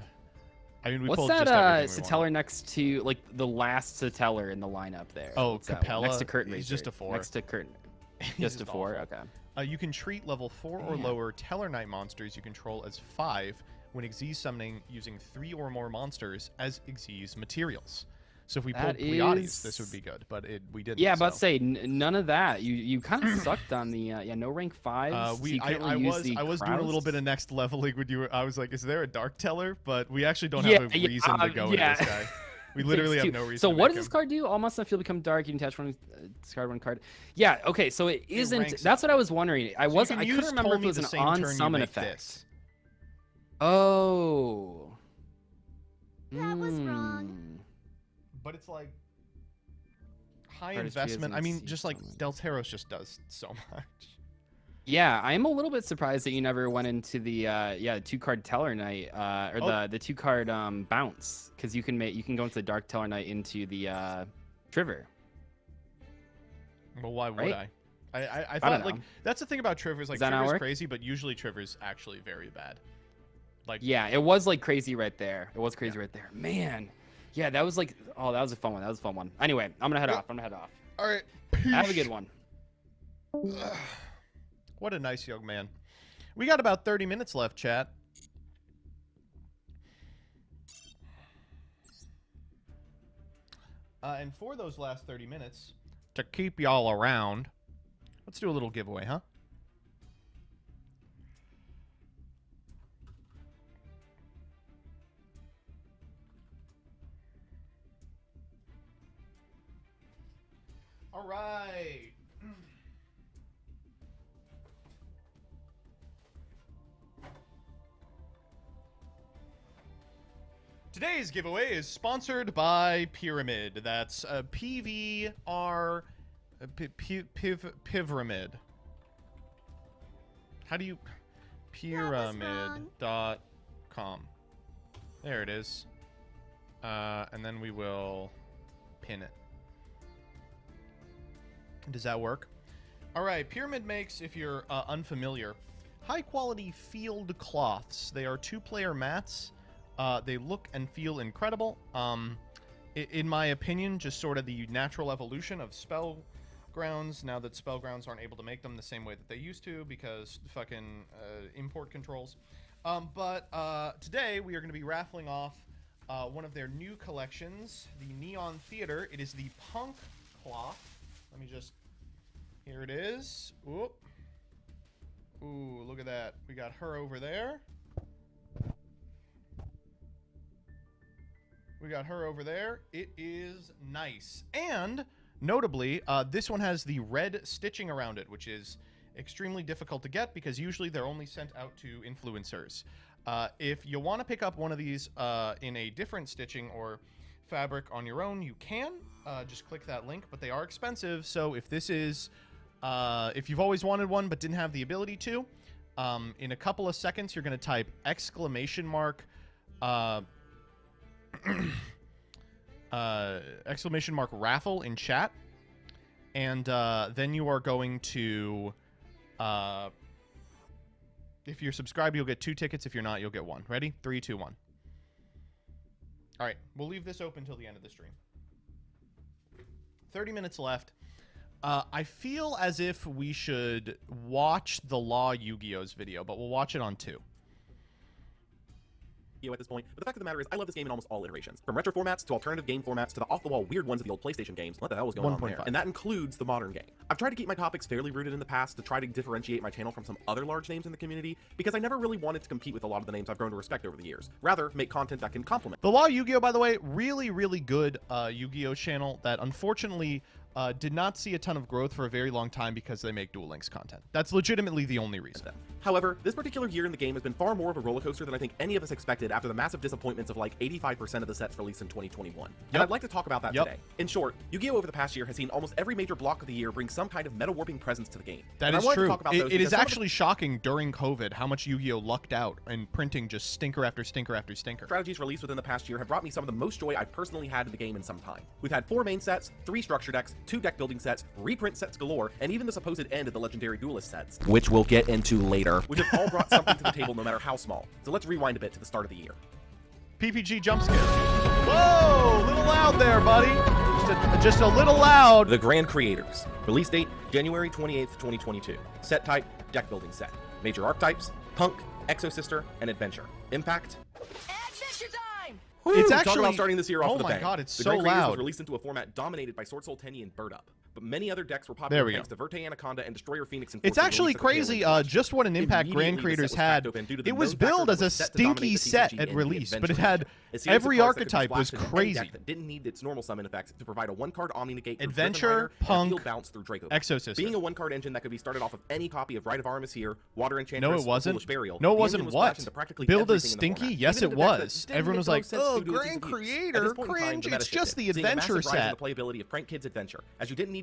I mean, we What's pulled that just everything we Satellar wanted. next to like the last Satellar in the lineup there? Oh, What's that one? Capella? Next to Curtain He's Raiser. just a 4. Next to Curtain. He's Just a 4. awful. Okay. You can treat level 4 or Damn. lower Tellarknight monsters you control as 5 when Xyz summoning using 3 or more monsters as Xyz materials. So if we pulled That Pleiades, this is- would be good, but we didn't. Yeah, but so. say none of that. You kind of sucked on the no rank 5s. so you couldn't I really use was the doing a little Kraus. bit of next leveling when you were. I was like, is there a Dark Teller? But we actually don't Yeah, have a yeah, reason to go yeah. into this guy. We It literally takes have 2. no reason. So to what make does this him. card do? All monsters on the field become dark. You can attach one, discard one card. Yeah. Okay. So it isn't. ranks it. That's what I was wondering. I So you wasn't. can I couldn't use remember if Ptolemy it was the an same on turn you summon make effect. this. Oh. That was wrong. Mm. But it's like high Artistry investment. isn't I a mean, C just like summon. Delteros just does so much. Yeah, I'm a little bit surprised that you never went into the 2-card Teller Knight or Oh. the 2-card bounce because you can go into the Dark Teller Knight into the Triver. Well, why would Right? I don't thought like know. that's the thing about Trivers. Like Does that not Triver's work? crazy, but usually Triver's actually very bad. Like Yeah, it was like crazy right there. It was crazy right there. Man, Yeah, that was like, oh, that was a fun one. That was a fun one. Anyway, I'm gonna head off. All right. Have a good one. What a nice young man. We got about 30 minutes left, chat. And for those last 30 minutes, to keep y'all around, let's do a little giveaway, huh? All right. Today's giveaway is sponsored by Pyramid. That's PVR Pyramid. How do you pyramid.com. There it is. And then we will pin it. Does that work? All right, Pyramid makes, if you're unfamiliar, high-quality field cloths. They are 2-player mats. They look and feel incredible. In my opinion, just sort of the natural evolution of Spellgrounds, now that Spellgrounds aren't able to make them the same way that they used to because fucking import controls. But today we are going to be raffling off one of their new collections, the Neon Theater. It is the Punk Cloth. Let me just... Here it is. Ooh, look at that. We got her over there. We got her over there. It is nice. And, notably, this one has the red stitching around it, which is extremely difficult to get because usually they're only sent out to influencers. If you want to pick up one of these in a different stitching or fabric on your own, you can. Just click that link, but they are expensive. So if this is, if you've always wanted one but didn't have the ability to, in a couple of seconds, you're going to type exclamation mark raffle in chat, and then you are going to, if you're subscribed, you'll get 2 tickets. If you're not, you'll get 1. Ready? 3, 2, 1. All right, we'll leave this open till the end of the stream. 30 minutes left. I feel as if we should watch the Law Yu-Gi-Oh's video, but we'll watch it on 2. At this point, but the fact of the matter is, I love this game in almost all iterations. From retro formats to alternative game formats to the off-the-wall weird ones of the old PlayStation games. What the hell was going on there? And that includes the modern game. I've tried to keep my topics fairly rooted in the past to try to differentiate my channel from some other large names in the community, because I never really wanted to compete with a lot of the names I've grown to respect over the years. Rather, make content that can complement. The Law Yu-Gi-Oh, by the way, really, really good Yu-Gi-Oh channel that unfortunately did not see a ton of growth for a very long time because they make Duel Links content. That's legitimately the only reason. However, this particular year in the game has been far more of a roller coaster than I think any of us expected after the massive disappointments of like 85% of the sets released in 2021. And I'd like to talk about that today. In short, Yu-Gi-Oh! Over the past year has seen almost every major block of the year bring some kind of meta-warping presence to the game. That is true. It is actually shocking during COVID how much Yu-Gi-Oh! Lucked out and printing just stinker after stinker after stinker. Strategies released within the past year have brought me some of the most joy I've personally had in the game in some time. We've had 4 main sets, 3 structure decks, 2 deck building sets, reprint sets galore, and even the supposed end of the legendary Duelist sets, which we'll get into later, which have all brought something to the table no matter how small. So let's rewind a bit to the start of the year. PPG jump scare. Whoa, a little loud there, buddy. Just a little loud. The Grand Creators. Release date, January 28th, 2022. Set type, deck building set. Major archetypes, Punk, Exosister, and Adventure. Impact. Adventure time! It's Talk actually about starting this year off with a bang. Oh my god, it's the so Grand Creators loud. was released into a format dominated by Sword Soul Tenyi and Bird Up. But many other decks were popular thanks to Verte Anaconda and Destroyer Phoenix. It's actually crazy just what an impact Grand Creators had. It was billed as a stinky set at release, but it had every archetype was crazy. That didn't need its normal summon effects to provide a 1-card Omni Negate, Adventure, Punk, bounce through Draco. Exosister. Being a 1-card engine that could be started off of any copy of Rite of Armis here, Water Enchantress, no, it wasn't. Foolish Burial. No, it wasn't. What? Billed as stinky? stinky? Yes, it was. Everyone was like, "Oh, Grand Creator, cringe! It's just the Adventure set." The playability of Prank Kids Adventure, as you didn't need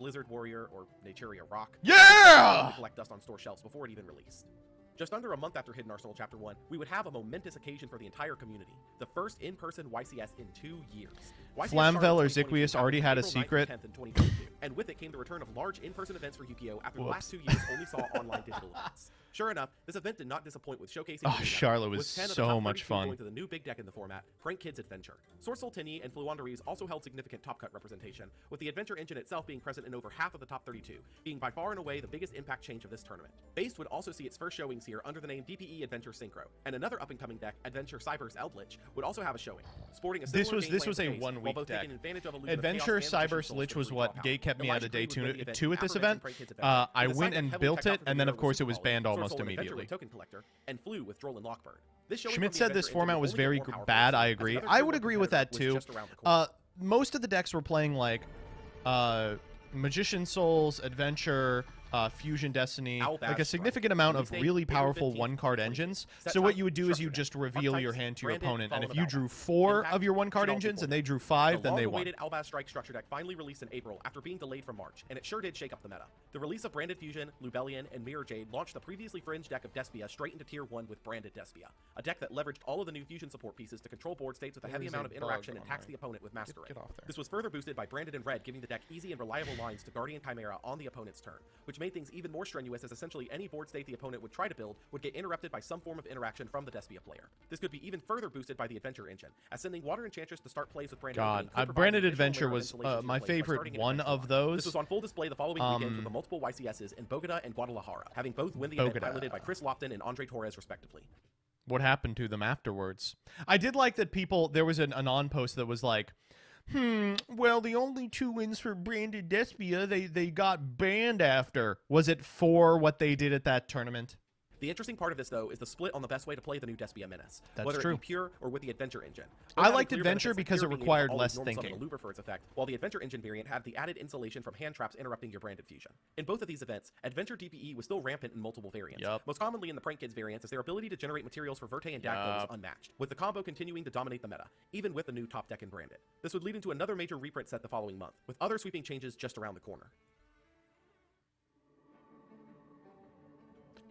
Blizzard Warrior or Naturia Rock. Yeah! To collect dust on store shelves before it even released. Just under a month after Hidden Arsenal Chapter 1, we would have a momentous occasion for the entire community. The first in-person YCS in 2 years. Flamvel or Ziquius already had a secret. And with it came the return of large in-person events for Yu-Gi-Oh! After the last 2 years only saw online digital events. Sure enough, this event did not disappoint with showcasing. Oh, Charlotte was with 10 of the so top much 32 fun. Going to the new big deck in the format, Prank Kids Adventure. Source Soltini and Fluanderies also held significant top cut representation, with the Adventure engine itself being present in over half of the top 32, being by far and away the biggest impact change of this tournament. Based would also see its first showings here under the name DPE Adventure Synchro, and another up-and-coming deck, Adventure Cybers Eldritch, would also have a showing, sporting a This similar was game plan a to Base, 1 while week both deck. taking advantage of illusion of Adventure chaos and Cybers magician Lich souls was for what really kept me power. out of day The Elijah 2 two at this aforementioned event. Prank Kids I Adventure. went The and side built heavily it, and then packed of out course it with was Super banned Bowl, almost Source Soul Adventure immediately. with Token Collector, and Flew with Droll and Lockbird. This showing Schmidt from the said Adventure this engine format would was only get very more powerful bad. I as agree. another I tournament would agree with that competitor too. was just around the corner. Most of the decks were playing like Magician Souls, Adventure, Fusion Destiny, Owl like a Bash, significant right. amount of Release date, really April powerful 15th, one-card 2022. engines. Set So what type, you would do is you structure just deck. reveal your Archetypes, hand to your branded, opponent, and if followed you by drew Impact, 4 of your one-card should all engines be and they drew 5, then they won. The long-awaited Albaz Strike structure deck finally released in April after being delayed from March, and it sure did shake up the meta. The release of Branded Fusion, Lubellion, and Mirror Jade launched the previously fringe deck of Despia straight into Tier 1 with Branded Despia, a deck that leveraged all of the new fusion support pieces to control board states with a heavy There's amount a of interaction bug and on tax my- the opponent with Master Get Ring. off there. This was further boosted by Branded in Red, giving the deck easy and reliable lines to Guardian Chimera on the opponent's turn, which made things even more strenuous as essentially any board state the opponent would try to build would get interrupted by some form of interaction from the Despia player. This could be even further boosted by the Adventure engine, as sending Water Enchantress to start plays with Branded God, could provide Branded an additional Adventure layer of was insulation to my your plays by favorite starting an one Adventure of line. those. This was on full display the following weekend with the multiple YCSs in Bogota and Guadalajara, having both win the event Bogota. piloted by Chris Lofton and Andre Torres respectively. What happened to them afterwards? I did like that there was an anon post that was like, well, the only 2 wins for Branded Despia, they got banned after. Was it for what they did at that tournament? The interesting part of this, though, is the split on the best way to play the new Despia Menace, That's whether true. it be pure or with the Adventure engine. I Both had liked clear Adventure benefits, like because Pure it being able to required always less normal summon thinking. a Looper for its effect, while the Adventure engine variant had the added insulation from hand traps interrupting your Branded Fusion. In both of these events, Adventure DPE was still rampant in multiple variants. Yup. Most commonly in the Prank Kids variants is their ability to generate materials for Verte and Dagko was Yup. unmatched, with the combo continuing to dominate the meta, even with the new top deck in Branded. This would lead into another major reprint set the following month, with other sweeping changes just around the corner.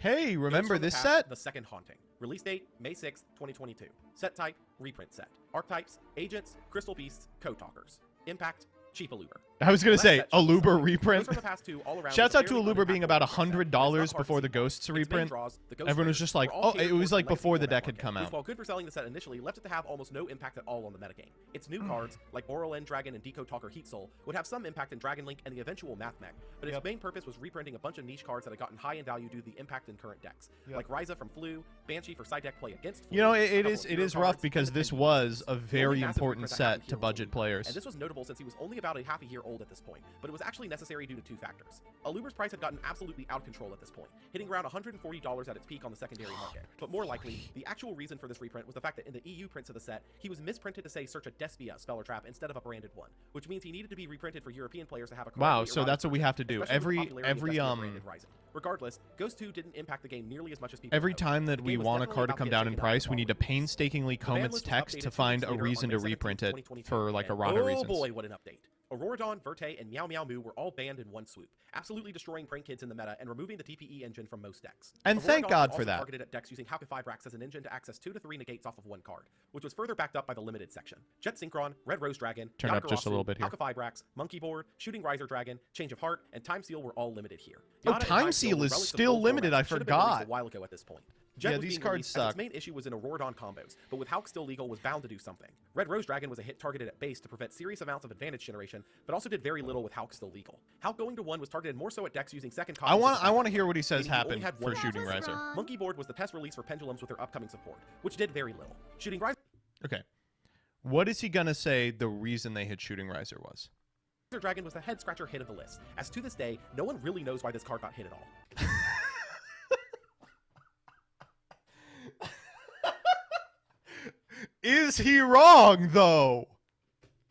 Hey, remember Ghosts from the this Past, set? The Second Haunting. Release date, May 6th, 2022. Set type, reprint set. Archetypes, Agents, Crystal Beasts, Code Talkers. Impact, Cheap Aluber. I was going to Last say, set shows Aluber something. reprint. Ghosts from the Past 2 all around Shouts was out to fairly Aluber being unimpactful about reprint set, but it's not $100 hard to before the see. Ghosts Its main reprint. draws, the Ghost Everyone was Raiders, just like, were all oh, catered it was towards like the legacy before the format deck had market, come which, out. while good for selling the set initially, left it to have almost no impact at all on the metagame. Its new cards, like Boral End Dragon and Decode Talker Heat Soul, would have some impact in Dragon Link and the eventual Math Mech, but its main purpose was reprinting a bunch of niche cards that had gotten high in value due to the impact in current decks, like Ryza from Flu, Banshee for side deck play against Flu, You know, a it couple is of it hero is rough cards, because and the this Tengu was Beasts. a The only very massive important reprint that happened set here to was budget Aluber, players. and this was notable since he was only about a half a year old at this point, but it was actually necessary due to 2 factors. Aluber's price had gotten absolutely out of control at this point, hitting around $140 at its peak on the secondary market. But more likely, the actual reason for this reprint was the fact that in the EU prints of the set, he was misprinted to say search a Despia spell or trap instead of a branded one, which means he needed to be reprinted for European players to have a Wow, correctly so erotic that's what we version, have to do. especially with the popularity of Despia branded Rising. Regardless, Ghost 2 didn't impact the game nearly as much as people Every hoped. time that The we game was want a definitely card to about come getting down in taken out price, we the need to following week. painstakingly The comb ban its list was text updated to 2 find weeks a later on reason May to 17th, reprint it 2022, for like and errata oh reasons. boy, what an update. Auroradon, Verte, and Meow Meow Moo were all banned in one swoop, absolutely destroying Prank Kids in the meta and removing the DPE engine from most decks. And thank Auroradon God was for also that. targeted at decks using Halka-Fibrax as an engine to access 2 to 3 negates off of one card, which was further backed up by the limited section. Jet Synchron, Red Rose Dragon, Turn up just a little bit here. Halka-Fibrax, Monkey Board, Shooting Riser Dragon, Change of Heart, and Time Seal were all limited here. Oh, Yada and Time Time Seal were is relics of still old limited, formats I that should have been released forgot. a while ago at this point. Jet Yeah, was these being cards released as suck. its main issue was in Auroradon combos, but with Hulk still legal was bound to do something. Red Rose Dragon was a hit targeted at base to prevent serious amounts of advantage generation, but also did very little with Hulk still legal. Hulk going to 1 was targeted more so at decks using second copies. I want to hear what he says meaning he only happened had for one Shooting was Riser. wrong. Monkey Board was the test release for Pendulums with their upcoming support, which did very little. Shooting Riser Okay. What is he going to say the reason they hit Shooting Riser was? Dragon was the head scratcher hit of the list, as to this day, no one really knows why this card got hit at all. Is he wrong, though?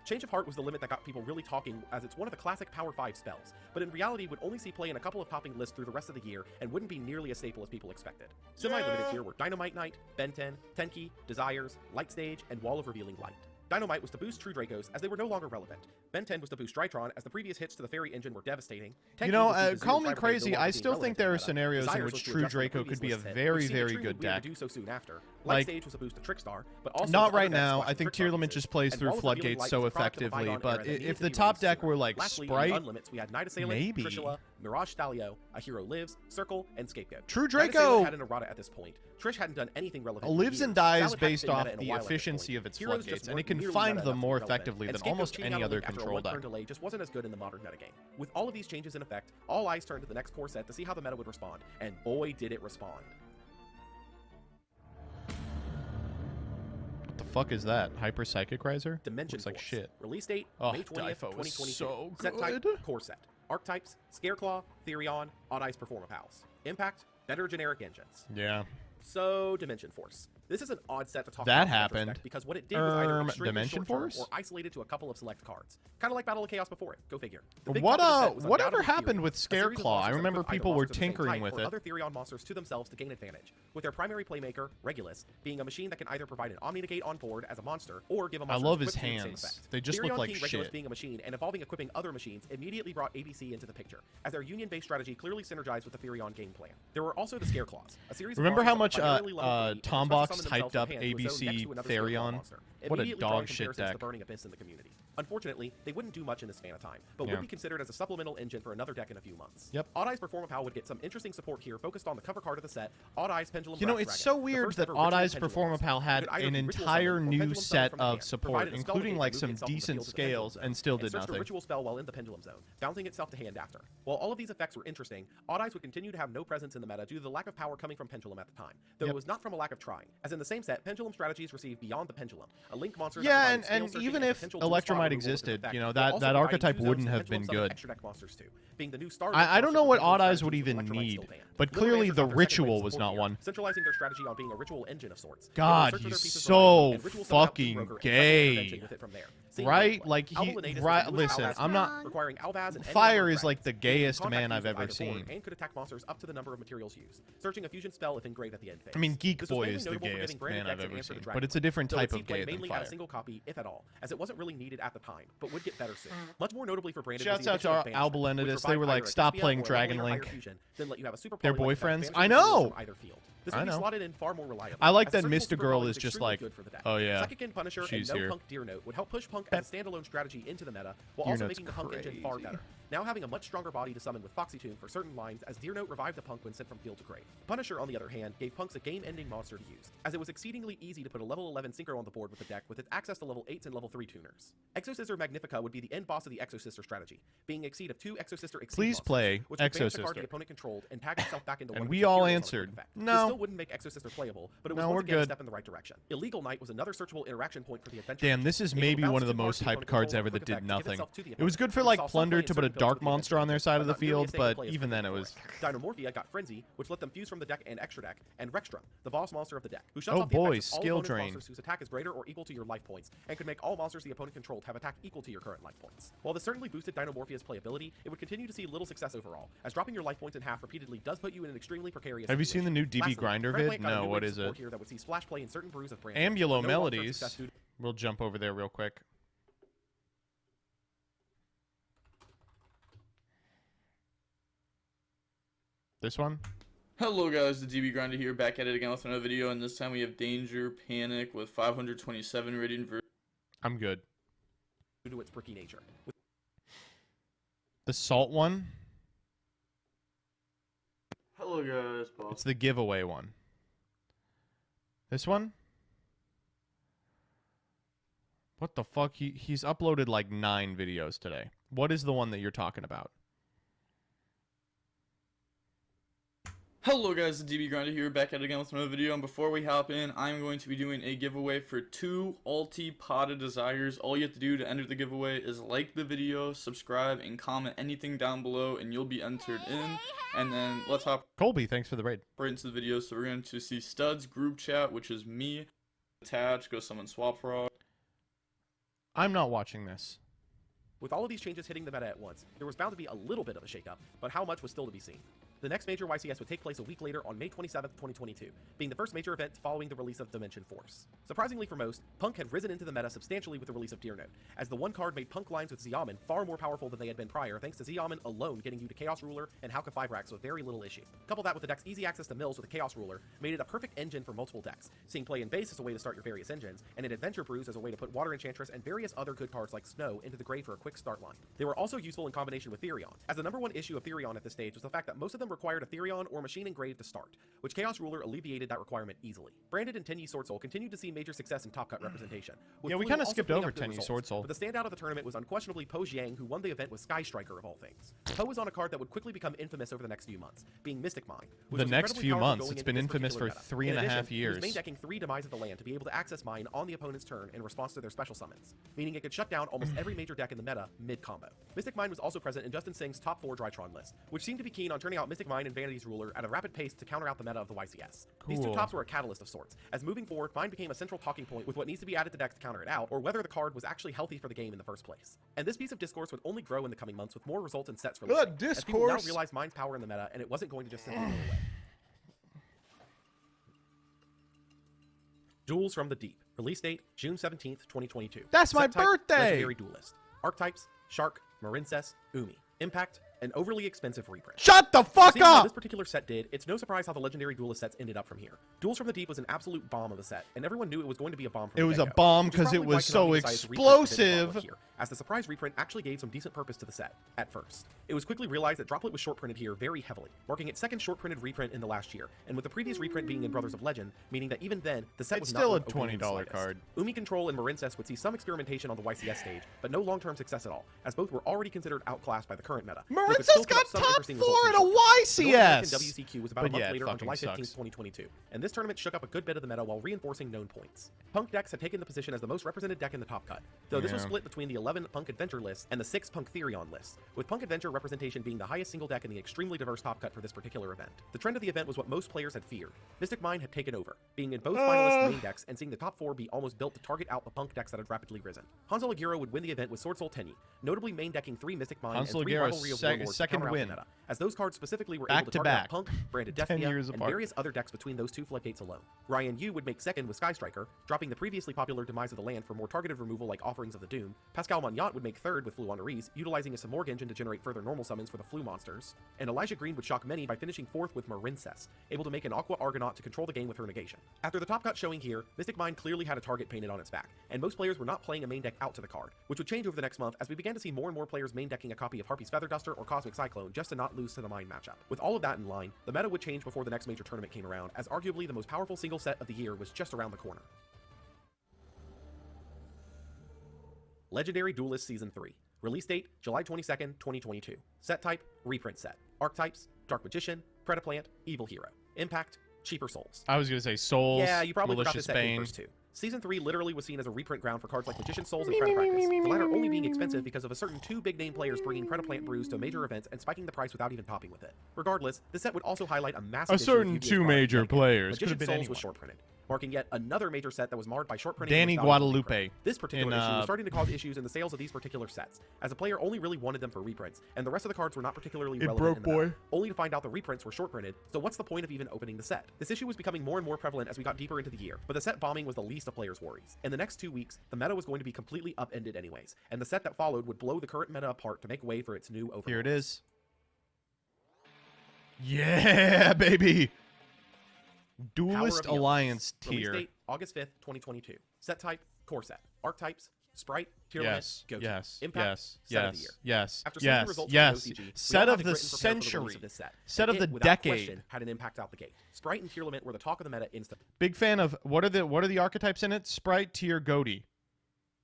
Change of Heart was the limit that got people really talking, as it's one of the classic Power 5 spells, but in reality would only see play in a couple of topping lists through the rest of the year and wouldn't be nearly as staple as people expected. Semi-limited here were Dynamite Knight, Ben 10, Tenki, Desires, Light Stage, and Wall of Revealing Light. Dynamite was to boost True Dracos, as they were no longer relevant. Ben 10 was to boost Drytron, as the previous hits to the Fairy engine were devastating. Tenki You know, was due to call Zero me Tribe Raid no crazy, longer I being still relevant think in there the are meta. scenarios in Desires which was to True adjust from the Draco could be a previous list hit, very, which seemed very true good would be able deck. to do so soon after. Like, Light Stage was a boost to Trickstar, but also Not to right other decks now. squashing I think Trickstar Tearlament pieces. just plays And through Wall of Revealing Floodgates Light so was a product of the effectively, Bygone but era that needed if to the be top released deck sooner. were like Lastly, in Sprite, the Unlimits, we had Night Assailant, maybe. Trishula, Mirage Stalio, A Hero Lives, Circle, and Scapegoat. True Dyna Sailor Draco had an errata at this point. Trish hadn't done anything relevant. lives in and years. dies Salad hadn't based been off meta in a the while at this efficiency point. of its Heroes just floodgates, and weren't it can nearly find meta them enough to be more relevant, effectively and than Scapegoat almost cheating any out other of the loop after a control deck. one-turn delay just wasn't as good in the modern metagame. With all of these changes in effect, all eyes turned to the next core set to see how the meta would respond, and boy did it respond. What the fuck is that? Hyper Psychic Riser? Dimension Looks like Force. shit. Release date, Oh, May 20th, Difo was 2022. so Set type, good. core set. Archetypes, Scareclaw, Therion, Odd Eyes Performapals. Impact, better generic engines. Yeah. So, Dimension Force. This is an odd set to talk That about in happened. retrospect because what it did was either extremely Dimension short-term Force? or isolated to a couple of select cards. Kind of like Battle of Chaos before it. Go figure. The big What topic of the set was whatever undoubtedly happened Therion, with a series of Scareclaw? monsters I that remember equip either people were monsters of the same tinkering type with or it. other Therion monsters to themselves to gain advantage, with their primary playmaker, Regulus, being a machine that can either provide an Omni Negate on board as a monster or give a monster love his equipped to the same hands. effect. They just Therion look like King Regulus shit. being a machine and evolving equipping other machines immediately brought ABC into the picture, as their union-based strategy clearly synergized with the Therion game plan. There were also the Scareclaws, a series of Remember how monsters much that primarily level 3 and Tombox special summon hyped themselves up from hand to a zone next ABC to another Scareclaw Therion? monster, What a immediately dog drawing shit comparisons to deck. the Burning Abyss in the community. Unfortunately, they wouldn't do much in this span of time, but Yeah. would be considered as a supplemental engine for another deck in a few months. Yep. Odd Eyes Performapal would get some interesting support here, focused on the cover card of the set, Odd Eyes Pendulum You know, Brass it's Dragon, so the weird first that ever Odd ritual Eyes pendulum monster. Performapal had It could either an be ritual entire summon or new pendulum summon set from the of hand, support, provided a spell including negate like to some move itself from the decent field to the pendulum scales, zone, and still and did search the nothing. ritual spell while in the pendulum zone, bouncing itself to hand after. While all of these effects were interesting, Odd Eyes would continue to have no presence in the meta due to the lack of power coming from Pendulum at the time, though Yep. it was not from a lack of trying, as in the same set, Pendulum strategies received Beyond the Pendulum, a link monster that Yeah, provided and scale searching even and if potential dual spot Electromite removal with existed, effect, you know, while that also that providing archetype two zones wouldn't and have been Pendulum summon good. extra deck monsters too, being the new star I don't know what monster Odd Eyes strategies would with even Electromite need, still banned. but Little clearly Lancers the got their second wave ritual of was support not here, one. centralizing their strategy on being a ritual engine of sorts. They would God, search for their he's pieces so from and ritual summon out Tomb fucking Broker and gay. intervention with it from there. Seeing Right? gameplay. Like, Alba he- Lunatus is right- the newest listen, Albaz I'm not- requiring Albaz and any Fire number of is like dragons. the It can gayest contact man I've used with ever either form seen. and could attack monsters up to the number of materials used, searching a fusion spell if engraved at the end phase. I mean, Geek This was Boy mainly is the notable for gayest giving branded man I've decks an ever answer to seen, Dragon but it's a Link, different though type its of seed play gay than mainly had a Fire. single copy, if at all, as it wasn't really needed at the time, but would get better soon. Much more notably for branded Shouts was the out to addition of our Banishment, which Albulenitis. They provided were like, either a "Stop Despia playing or a Dragon level 8 or Link." higher fusion, then let you have a super Their poly like boyfriends? effect, I banishing materials know! from either field. This I would be know. slotted in far more reliably. I like as that a searchable Mr. super Girl poly is just extremely like, good for the deck. oh yeah, Psychic Punisher she's and here. No Punk Deer Note would help push Punk as a standalone strategy into the meta, while also Note's making the Punk engine far crazy. better. Now having a much stronger body to summon with Foxy Tomb for certain lines, as Deer Note revived the Punk when sent from field to grave. Punisher, on the other hand, gave Punks a game-ending monster to use, as it was exceedingly easy to put a level 11 Synchro on the board with the deck with its access to level 8s and level 3 tuners. Exosistor Magnifica would be the end boss of the Exosister strategy, being Exceed of 2 Exosister Exceed Please monsters, play which would banish the card Exosister. the opponent controlled and tag itself back into And one of we its all materials on a answered, quick effect. no. This still wouldn't make Exosister playable, but it was No, once we're again a good. step in the right direction. Illegal Knight was another searchable interaction point for the adventure. Damn, this is Able to maybe bounce one of the too hard most to hyped opponent cards control ever with a that quick did effect to give nothing. itself to the It was opponent. good for We like saw some Plunder play in to put a certain builds dark with the monster on their side of the but not nearly field, as stable but play as even Frenzy then it was. before. Dynamorphia got Frenzy, which let them fuse from the deck and extra deck, and Rexstrum, the boss monster of the deck, who shuts Oh off the boy, effects of all skill opponent's drain. monsters whose attack is greater or equal to your life points, and could make all monsters the opponent controlled have attack equal to your current life points. While this certainly boosted Dynamorphia's playability, it would continue to see little success overall, as dropping your life points in half repeatedly does put you in an extremely precarious Have you seen the new DB Lastly, Grinder Red vid? Blank got a No, new what wave is support it? here that would see splash play in certain brews of brand. Ambulo No long-term Melodies. success due to We'll jump over there real quick. This one? Hello guys, the DB Grinder here, back at it again with another video, and this time we have Danger Panic with 527 rating versus I'm good. due to its bricky nature. The salt one? Hello guys, Bob. It's the giveaway one. This one? What the fuck? He's uploaded like 9 videos today. What is the one that you're talking about? Hello guys, the DB Grinder here, back at it again with another video, and before we hop in, I'm going to be doing a giveaway for 2 Alti Pot of Desires. All you have to do to enter the giveaway is like the video, subscribe, and comment anything down below, and you'll be entered in. And then let's hop Colby, thanks for the raid. right into the video. So we're going to see Studs group chat, which is me, attach, go summon Swap Frog. I'm not watching this. With all of these changes hitting the meta at once, there was bound to be a little bit of a shakeup, but how much was still to be seen. The next major YCS would take place a week later on May 27th, 2022, being the first major event following the release of Dimension Force. Surprisingly for most, Punk had risen into the meta substantially with the release of Deer Note, as the one card made Punk lines with Xiamen far more powerful than they had been prior, thanks to Xiamen alone getting you to Chaos Ruler and Hauka 5 racks with very little issue. Couple that with the deck's easy access to mills with a Chaos Ruler made it a perfect engine for multiple decks, seeing play in base as a way to start your various engines, and in Adventure Brews as a way to put Water Enchantress and various other good cards like Snow into the grave for a quick start line. They were also useful in combination with Therion, as the number one issue of Therion at this stage was the fact that most of them required a Therion or Machine Engraved to start, which Chaos Ruler alleviated that requirement easily. Branded and Tenyi Sword Soul continued to see major success in Top Cut representation. Yeah, we kind of skipped over Tenyi Sword Soul. But the standout of the tournament was unquestionably Po Jiang, who won the event with Sky Striker of all things. Po was on a card that would quickly become infamous over the next few months, being Mystic Mine. The next few months, it's been infamous for 3.5 years. He was main decking 3 Demise of the Land to be able to access Mine on the opponent's turn in response to their special summons, meaning it could shut down almost every major deck in the meta mid-combo. Mystic Mine was also present in Justin Singh's top 4 Drytron list, which seemed to be keen on turning out Mystic Mine and Vanity's Ruler at a rapid pace to counter out the meta of the YCS. Cool. These two tops were a catalyst of sorts, as moving forward, Mine became a central talking point with what needs to be added to decks to counter it out, or whether the card was actually healthy for the game in the first place. And this piece of discourse would only grow in the coming months with more results and sets releasing, as people now realized Mine's power in the meta, and it wasn't going to just simply go away. Duels from the Deep. Release date, June 17th, 2022. That's my Set type, birthday! Legendary Duelist. Archetypes, Shark, Marincess, Umi. Impact, an overly expensive reprint. Shut the fuck Seeing how up! this particular set did, it's no surprise how the Legendary Duelist sets ended up from here. Duels from the Deep was an absolute bomb of a set, and everyone knew it was going to be a bomb from It the was a get-go, bomb which is because it probably why was so Konami decided to reprint the bit explosive. of here, as the surprise reprint actually gave some decent purpose to the set, at first. It was quickly realized that Droplet was short printed here very heavily, marking its second short printed reprint in the last year, and with the previous reprint being in Brothers of Legend, meaning that even then, the set It's was still not a worth opening in the $20 slightest. card. Umi Control and Marincess would see some experimentation on the YCS stage, but no long-term success at all, as both were already considered outclassed by the current meta. though could still Marincess put up got some top interesting 4 results in at the a short term. The North American YCS! WCQ was about But a month yeah, it later on fucking July 15th, sucks. 2022, and this tournament shook up a good bit of the meta while reinforcing known points. Punk decks had taken the position as the most represented deck in the top cut, though this was Yeah. split between the 11 Punk Adventure lists and the 6 Punk Therion lists, with Punk Adventure representation being the highest single deck in the extremely diverse top cut for this particular event. The trend of the event was what most players had feared. Mystic Mine had taken over, being in both finalist main decks and seeing the top 4 be almost built to target out the Punk decks that had rapidly risen. Hanzo Lagiro would win the event with Sword Soul Tenyi, notably main decking 3 Mystic Mine Hanzo and 3 Lagiro's Rivalry of sec- Warlords to second counter out win. the meta, as those cards specifically were Back able to to target out back. Punk, Branded 10 Destiny, years and apart. various other decks between those two floodgates alone. Ryan Yu would make second with Sky Striker, dropping the previously popular Demise of the Land for more targeted removal like Offerings of the Doom. Pascal Magnat would make third with Flu Honorees, utilizing a Samorg engine to generate further normal summons for the Flu monsters. And Elijah Green would shock many by finishing fourth with Marincess, able to make an Aqua Argonaut to control the game with her negation. After the top cut showing here, Mystic Mine clearly had a target painted on its back, and most players were not playing a main deck out to the card, which would change over the next month as we began to see more and more players main decking a copy of Harpy's Feather Duster or Cosmic Cyclone just to not lose to the Mine matchup. With all of that in line, the meta would change before the next major tournament came around, as arguably the most powerful single set of the year was just around the corner. Legendary Duelist Season 3. Release date, July 22nd, 2022. Set type, reprint set. Archetypes, Dark Magician, Predaplant, Evil Hero. Impact, Cheaper Souls. I was gonna say Souls, Yeah, you probably forgot Malicious this set came Bane. first too. Season 3 literally was seen as a reprint ground for cards like Magician Souls and Pred Practice, the latter only being expensive because of a certain 2 big-name players bringing Predaplant brews to major events and spiking the price without even popping with it. Regardless, the set would also highlight a massive A issue with certain Yu-Gi-Oh's 2 product major etiquette. players. Could Magician have been Souls anyone. was short-printed, marking yet another major set that was marred by short-printing. Danny and without a Guadalupe reprint. This particular in, issue was starting to cause issues in the sales of these particular sets, as a player only really wanted them for reprints, and the rest of the cards were not particularly It relevant broke, in the meta, boy. only to find out the reprints were short-printed, so what's the point of even opening the set? This issue was becoming more and more prevalent as we got deeper into the year, but the set bombing was the least of players' worries. In the next 2 weeks, the meta was going to be completely upended anyways, and the set that followed would blow the current meta apart to make way for its new overlords. Here it is. Yeah, baby. Power Duelist of the Elements. Alliance Release tier. date, August 5th, 2022. Set type, core set. Archetypes, Sprite, Tier Yes, Limit, Goku. yes, Impact, yes, set of the yes, year. yes, After seeing the yes, results yes. from the OCG, we Set all of had the to grit and prepare for the release century. of this set. Set of And the it, without decade. question, had an impact out the gate. Sprite and Tier Limit were the talk of the meta instantly. Big fan of what are the archetypes in it? Sprite, Tier, Goaty.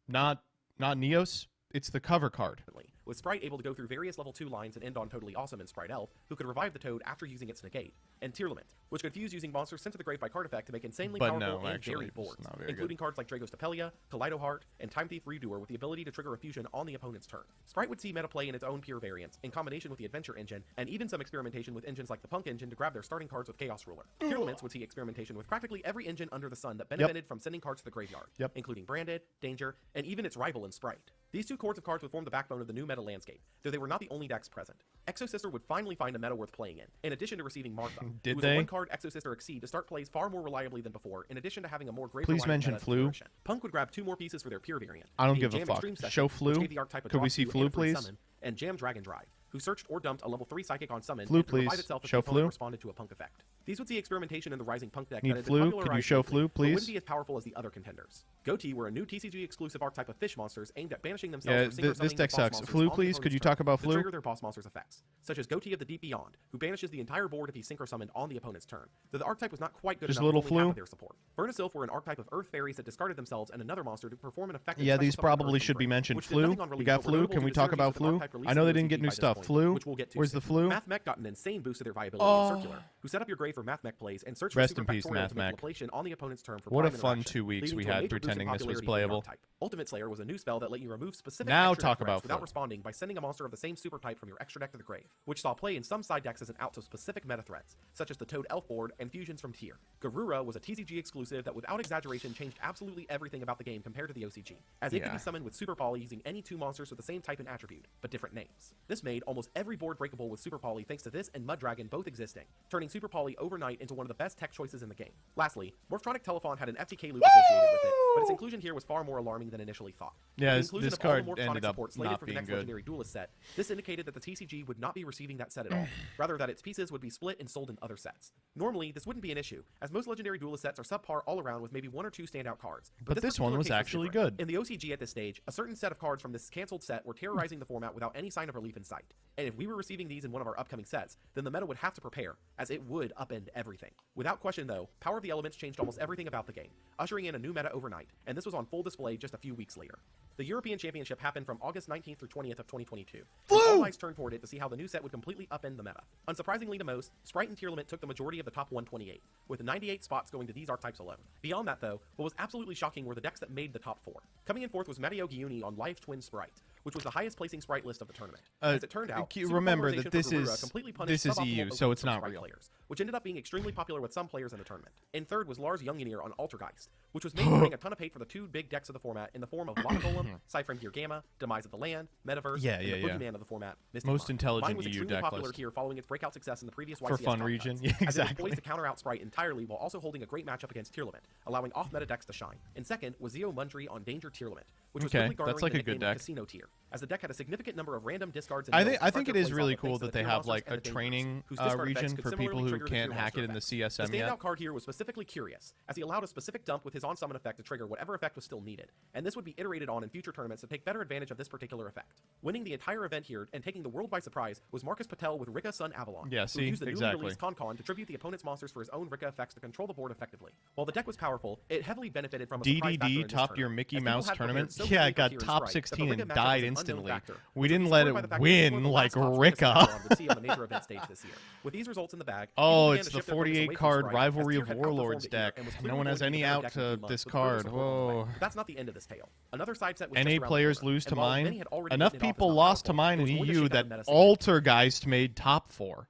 Not Neos. It's the cover card. With Sprite able to go through various level 2 lines and end on Totally Awesome in Sprite Elf, who could revive the Toad after using its negate, and Tier Limit, which could fuse using monsters sent to the grave by card effect to make insanely But powerful no, and actually, varied it's boards, not very including cards like Dragos Tapelia, Kaleido Heart, and Time Thief Redoer with the ability to trigger a fusion on the opponent's turn. Sprite would see meta play in its own pure variants, in combination with the Adventure engine, and even some experimentation with engines like the Punk engine to grab their starting cards with Chaos Ruler. Tier Limits would see experimentation with practically every engine under the sun that benefited from sending cards to the graveyard, including Branded, Danger, and even its rival in Sprite. These two cords of cards would form the backbone of the new meta landscape, though they were not the only decks present. Exosister would finally find a meta worth playing in addition to receiving Martha, Did who was they? a one-card Exosister Exceed to start plays far more reliably than before, in addition to having a more great Please variety mention meta Flu. configuration. Punk would grab 2 more pieces for their pure variant. I don't being give a Jam fuck. Extreme Session, Show which Flu. gave the archetype a Could we draw see 2 Flu, and a free please? summon, and Jam Dragon Drive, who searched or dumped a level 3 psychic on summon Flu, and could revive please. itself if Show the opponent Flu. responded to a Punk effect. These would see experimentation in the Rising Punk deck Need that had been Flu? Can you popularized show lately, Flu, but wouldn't please? be as powerful as the other contenders. Goatee were a new TCG exclusive archetype of fish monsters aimed at banishing themselves Yeah, or synchro this summoning deck boss sucks. monsters Flu, on the please. opponent's Could you turn talk about to Flu? trigger their boss monsters' effects, such as Goatee of the Deep Beyond, who banishes the entire board if he's synchro summoned on the opponent's turn, though the archetype was not quite good Just enough a little for only half Flu? of their support. Vernisylph were an archetype of earth fairies that discarded themselves and another monster to perform an effective Yeah, special these summon on probably Earth should be Spring, mentioned. which did Flu? nothing on We release, got but were Flu? notable Can due we to talk synergies about with an Flu? archetype released I know in they the didn't get OCG new by this stuff. point, Flu? which we'll get to Where's the soon. Flu? Mathmech got an insane boost to their viability Oh. in Circular, who set up your grave for Mathmech plays and search Rest for in super peace, factorial to make Mathmech. Laplacian on the opponent's turn for What a prime fun interaction, 2 weeks leading we to a had major boost in pretending this was popularity for the playable. archetype. Ultimate Slayer was a new spell that let you remove specific Now extra deck talk threats about without Flu. responding by sending a monster of the same super type from your extra deck to the grave, which saw play in some side decks as an out to specific meta threats, such as the Toad Elf board and fusions from Tyr. Garura was a TCG exclusive that without exaggeration changed absolutely everything about the game compared to the OCG, as it could Yeah. be summoned with Super Poly using any 2 monsters with the same type and attribute, but different names. This made almost every board breakable with Super Poly thanks to this and Mud Dragon both existing, turning Super Poly overnight into one of the best tech choices in the game. Lastly, Morphtronic Telephon had an FTK loop associated with it, but its inclusion here was far more alarming than initially thought. Yeah, With the inclusion this of all the card Morphtronic ended up support slated not for the being next good. Legendary Duelist set, this indicated that the TCG would not be receiving that set at all, rather that its pieces would be split and sold in other sets. Normally, this wouldn't be an issue, as most Legendary Duelist sets are subpar all around with maybe 1 or 2 standout cards. But this one particular was case actually different. good. In the OCG at this stage, a certain set of cards from this cancelled set were terrorizing the format without any sign of relief in sight. And if we were receiving these in one of our upcoming sets, then the meta would have to prepare, as it would upend everything. Without question though, Power of the Elements changed almost everything about the game, ushering in a new meta overnight, and this was on full display just a few weeks later. The European Championship happened from August 19th through 20th of 2022. And all eyes turned toward it to see how the new set would completely upend the meta. Unsurprisingly to most, Sprite and Tearlament took the majority of the top 128, with 98 spots going to these archetypes alone. Beyond that though, what was absolutely shocking were the decks that made the top 4. Coming in fourth was Matteo Giuni on Live Twin Sprite, which was the highest placing Sprite list of the tournament. As it turned out, remember Super that Polarization this for Garura is- completely punished this is suboptimal EU, so opponents it's from not Sprite real. players, which ended up being extremely popular with some players in the tournament. In third was Lars Jungenir on Altergeist, which was made to bring a ton of hate for the 2 big decks of the format in the form of Lava Golem, Cypher Gear Gamma, Demise of the Land, Metaverse, Yeah, and yeah, the yeah. boogeyman of the format, Mystic Most Mine. intelligent Mine was EU extremely deck popular list. here following its breakout success in the previous For YCS fun top region. cuts, Yeah, as it was exactly. poised to counter out Sprite entirely while also holding a great matchup against Tearlament, allowing off-meta decks to shine. And second was Zeo Mundry on Danger Tearlament, which was Okay, quickly that's garnering like the a good nickname of deck. Casino Tier, as the deck had a significant number of random discards and I mills think to I start think it their is play really style cool thanks to that the they tier have monsters like and a the Dangerous, training whose discard effects region could for similarly people who trigger the can't tier hack it monster in the effect. CSM The yet. standout card here was specifically Curious, as he allowed a specific dump with his on-summon effect to trigger whatever effect was still needed, and this would be iterated on in future tournaments to take better advantage of this particular effect. Winning the entire event here and taking the world by surprise was Marcus Patel with Rika Sun Avalon, Yeah, who see? used the newly Exactly. released Con to tribute the opponent's monsters for his own Rika effects to control the board effectively. While the deck was powerful, it heavily benefited from a surprise factor in DDD this topped your tournament, Mickey as people Mouse had prepared tournament. so Yeah, heavily it for got Tier top Sprite that the 16 Rika and matchup died was an unknown instantly. factor, We which didn't was let supported by it the fact that this was one win of the like last tops Rika Rika. Avalon would see on the major event stage this year. With these results in the bag, Oh, people began it's to the shift their focus away 48 from card Sprite, Rivalry as of Tier had Warlords outperformed it here deck. and was No quickly one going has to be any the better out deck in to a few months, with discard. Brutus rolling away. Whoa. But that's not the end of this tale. Another side set was NA just around the players corner, lose to and while mine. many had already Enough written it off as people not lost to powerful, mine it in was going to EU shake up that the meta significantly. Altergeist made top 4.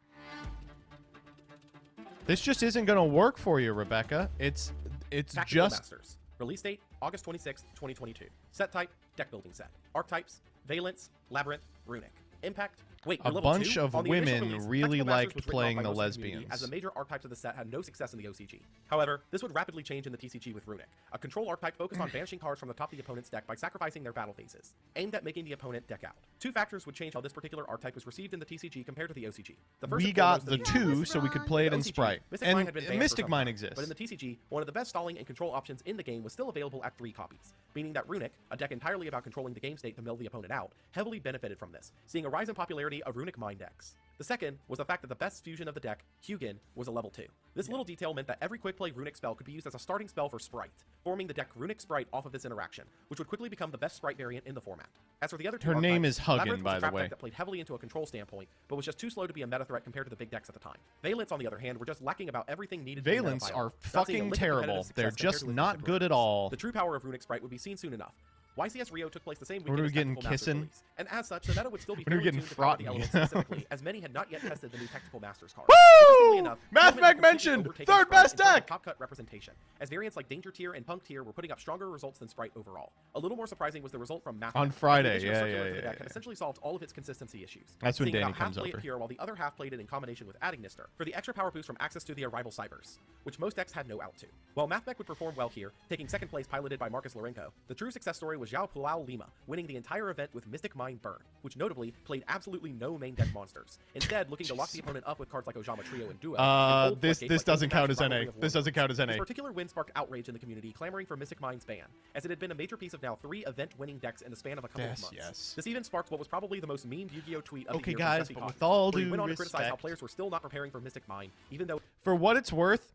This just isn't going to work for you, Rebecca. It's Tactical just Masters. Release date August 26, 2022. Set type deck building set. Archetypes Valence, Labyrinth, Runic. Impact. Wait, A you're level bunch 2? of On the initial women release, really Tactical Masters liked was written off playing by the most of community, lesbians. as the major archetypes of the set had no success in the OCG. However, this would rapidly change in the TCG with Runic, a control archetype focused on banishing cards from the top of the opponent's deck by sacrificing their battle phases, aimed at making the opponent deck out. 2 factors would change how this particular archetype was received in the TCG compared to the OCG. The first we and got foremost the is the 2 so we could play it in OCG, Sprite. Mystic Mine And had been banned for Mystic some Mine time, exists. But in the TCG, one of the best stalling and control options in the game was still available at 3 copies, meaning that Runic, a deck entirely about controlling the game state to mill the opponent out, heavily benefited from this, seeing a rise in popularity of Runic Mine decks. The second was the fact that the best fusion of the deck, Hugin, was a level 2. This little detail meant that every quick play Runic spell could be used as a starting spell for Sprite, forming the deck Runic Sprite off of this interaction, which would quickly become the best Sprite variant in the format. As for the other 2 Her name archetypes, is Huggin, Labyrinth was by a the trap way. deck that played heavily into a control standpoint, but was just too slow to be a meta threat compared to the big decks at the time. Valence, on the other hand, were just lacking about everything needed to be Valence meta are viable, not seeing a fucking lick of competitive terrible. success They're compared just to its not contemporaries. good at all. The true power of Runic Sprite would be seen soon enough. YCS Rio took place the same When weekend are we as getting Tactical Masters kissing? release, and as such, the meta would still be When are we fairly getting tuned to cover the frothy? elements specifically, as many had not yet tested the new Tactical Masters card. Woo! Enough, Math Tournament Mech had completely mentioned overtaken third Sprite best in terms of deck. top cut representation, as variants like Danger Tier and Punk Tier were putting up stronger results than Sprite overall. A little more surprising was the result from Math On Mech. Friday, The addition of yeah, Circular yeah, to the yeah, deck had yeah. essentially solved all of its consistency issues. That's when seeing Danny about half comes play it over. pure, while the other half played it in combination with adding Nister for the extra power boost from access to the Arrival Cybers, which most decks had no out to. While MathMech would perform well here, taking second place piloted by Marcus Lorenko, the true success story was Zhao Pulau Lima, winning the entire event with Mystic Mind Burn, which notably played absolutely no main deck monsters, instead looking to lock the opponent up with cards like Ojama Trio and Duo. and old This floodgates like doesn't count as Overmatch, NA. Rivalry of This doesn't count as This NA. particular win sparked outrage in the community, clamoring for Mystic Mind's ban, as it had been a major piece of now 3 event-winning decks in the span of a couple of months. Yes. This even sparked what was probably the most memed Yu-Gi-Oh tweet of Okay, the year guys, from Jesse but Cotton, with all where he due went on to criticize how respect- players were still not preparing for Mystic Mind, even though For what it's worth,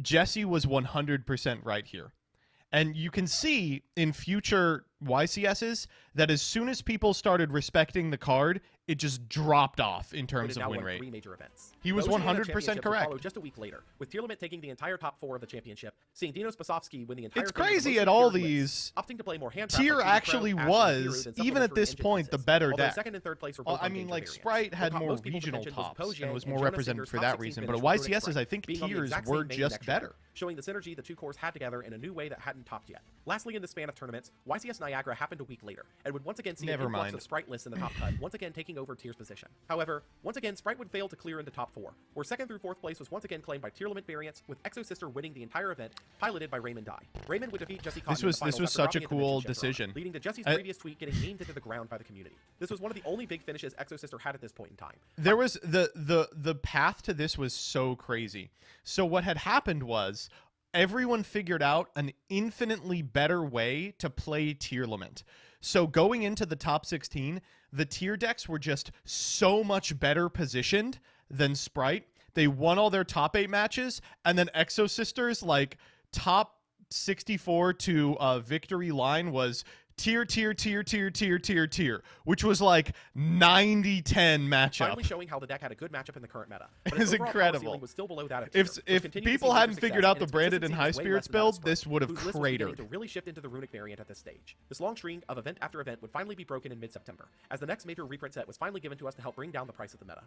Jesse was 100% right here. And you can see in future YCSs that as soon as people started respecting the card, it just dropped off in it terms had of now win won rate. 3 major events. He was The Oceania 100% Championships would correct. follow just a week later, with Tierlament taking the entire top 4 of the championship, seeing Dino Spasovsky win the entire It's thing with the crazy most at all secured wins, these. opting to play more hand Tier traps like actually Pro, Ash, and Hero was, than even at supplementary this engine point, the pieces. better Although deck. second and third place were Well, both I on mean, Danger like, variants. Sprite had What caught more most people's regional attention was tops Pojiang and was and more Jonas represented Singer's for top that 16 reason. finish But with Runic YCSs, Sprite, I think being on the tiers exact were same main just deck better. structure, showing the synergy the two cores had together in a new way that hadn't topped yet. Lastly, in the span of tournaments, YCS Niagara happened a week later, and would once again see Never an influx mind. of Sprite lists in the top cut, once again taking over Tier's position. However, once again, Sprite would fail to clear into top 4, where second through fourth place was once again claimed by Tierlament variants, with Exo Sister winning the entire event, piloted by Raymond Dye. Raymond would defeat Jesse Cotton in the This finals was after such a dropping cool Dimension Shift decision. leading to Jesse's I- previous tweet getting memed into the ground by the community. This was one of the only big finishes Exo Sister had at this point in time. There was the path to this was so crazy. So what had happened was everyone figured out an infinitely better way to play Tierlament. So going into the top 16, the tier decks were just so much better positioned than Sprite. They won all their top 8 matches, and then Exo Sisters, like, top 64 to victory line was tier, which was like 90-10 matchup. Finally showing how the deck had a good matchup in the current meta. But It's its overall power incredible. ceiling was still below that of If Tier, which if continued to people see major hadn't success, figured out and the its branded and consistency high was way spirits less than that of build, Sprite, this would have whose list was beginning cratered. to really shift into the Runic variant at this stage. This long string of event after event would finally be broken in mid-September, as the next major reprint set was finally given to us to help bring down the price of the meta.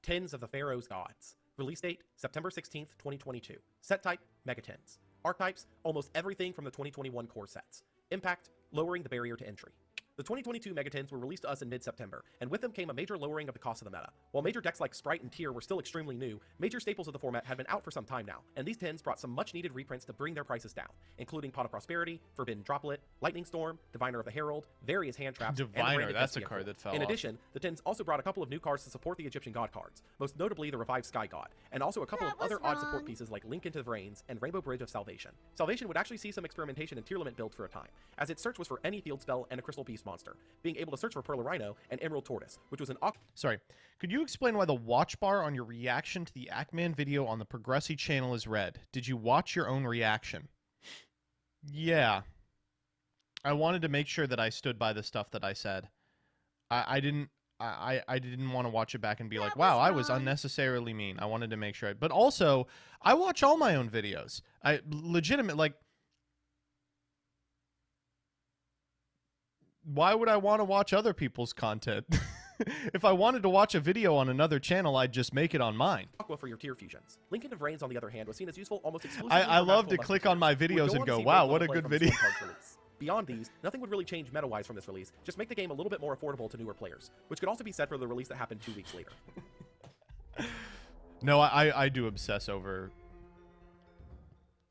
Tens of the Pharaoh's Gods. Release date, September 16th, 2022. Set type, Mega Tens. Archetypes, almost everything from the 2021 core sets. Impact, lowering the barrier to entry. The 2022 Megatens were released to us in mid-September, and with them came a major lowering of the cost of the meta. While major decks like Sprite and Tier were still extremely new, major staples of the format had been out for some time now, and these 10s brought some much-needed reprints to bring their prices down, including Pot of Prosperity, Forbidden Droplet, Lightning Storm, Diviner of the Herald, various hand traps, and the Diviner, branded that's a SPF card rule. that fell In off. addition, the 10s also brought a couple of new cards to support the Egyptian god cards, most notably the Revived Sky God, and also a couple of other odd support pieces like Link into the Vrains and Rainbow Bridge of Salvation. Salvation would actually see some experimentation in Tierlament build for a time, as its search was for any field spell and a Crystal Beast monster, being able to search for Pearl Rhino and Emerald Tortoise, which was an Sorry. Could you explain why the watch bar on your reaction to the Ackman video on the Progressi channel is red? Did you watch your own reaction? Yeah. I wanted to make sure that I stood by the stuff that I said. I didn't want to watch it back and be like, wow, I was unnecessarily mean. I wanted to make sure. But also, I watch all my own videos. I legitimate, like, why would I want to watch other people's content? If I wanted to watch a video on another channel, I'd just make it on mine. Aqua for your tier fusions. Link into Vrains, on the other hand, was seen as useful almost exclusively I for love magical to lucky click tiers. on my Would videos go and on to go, see wow, great what a play good from video. Storm Card's release. Beyond these, nothing would really change meta-wise from this release, just make the game a little bit more affordable to newer players, which could also be said for the release that happened 2 weeks later. No, I do obsess over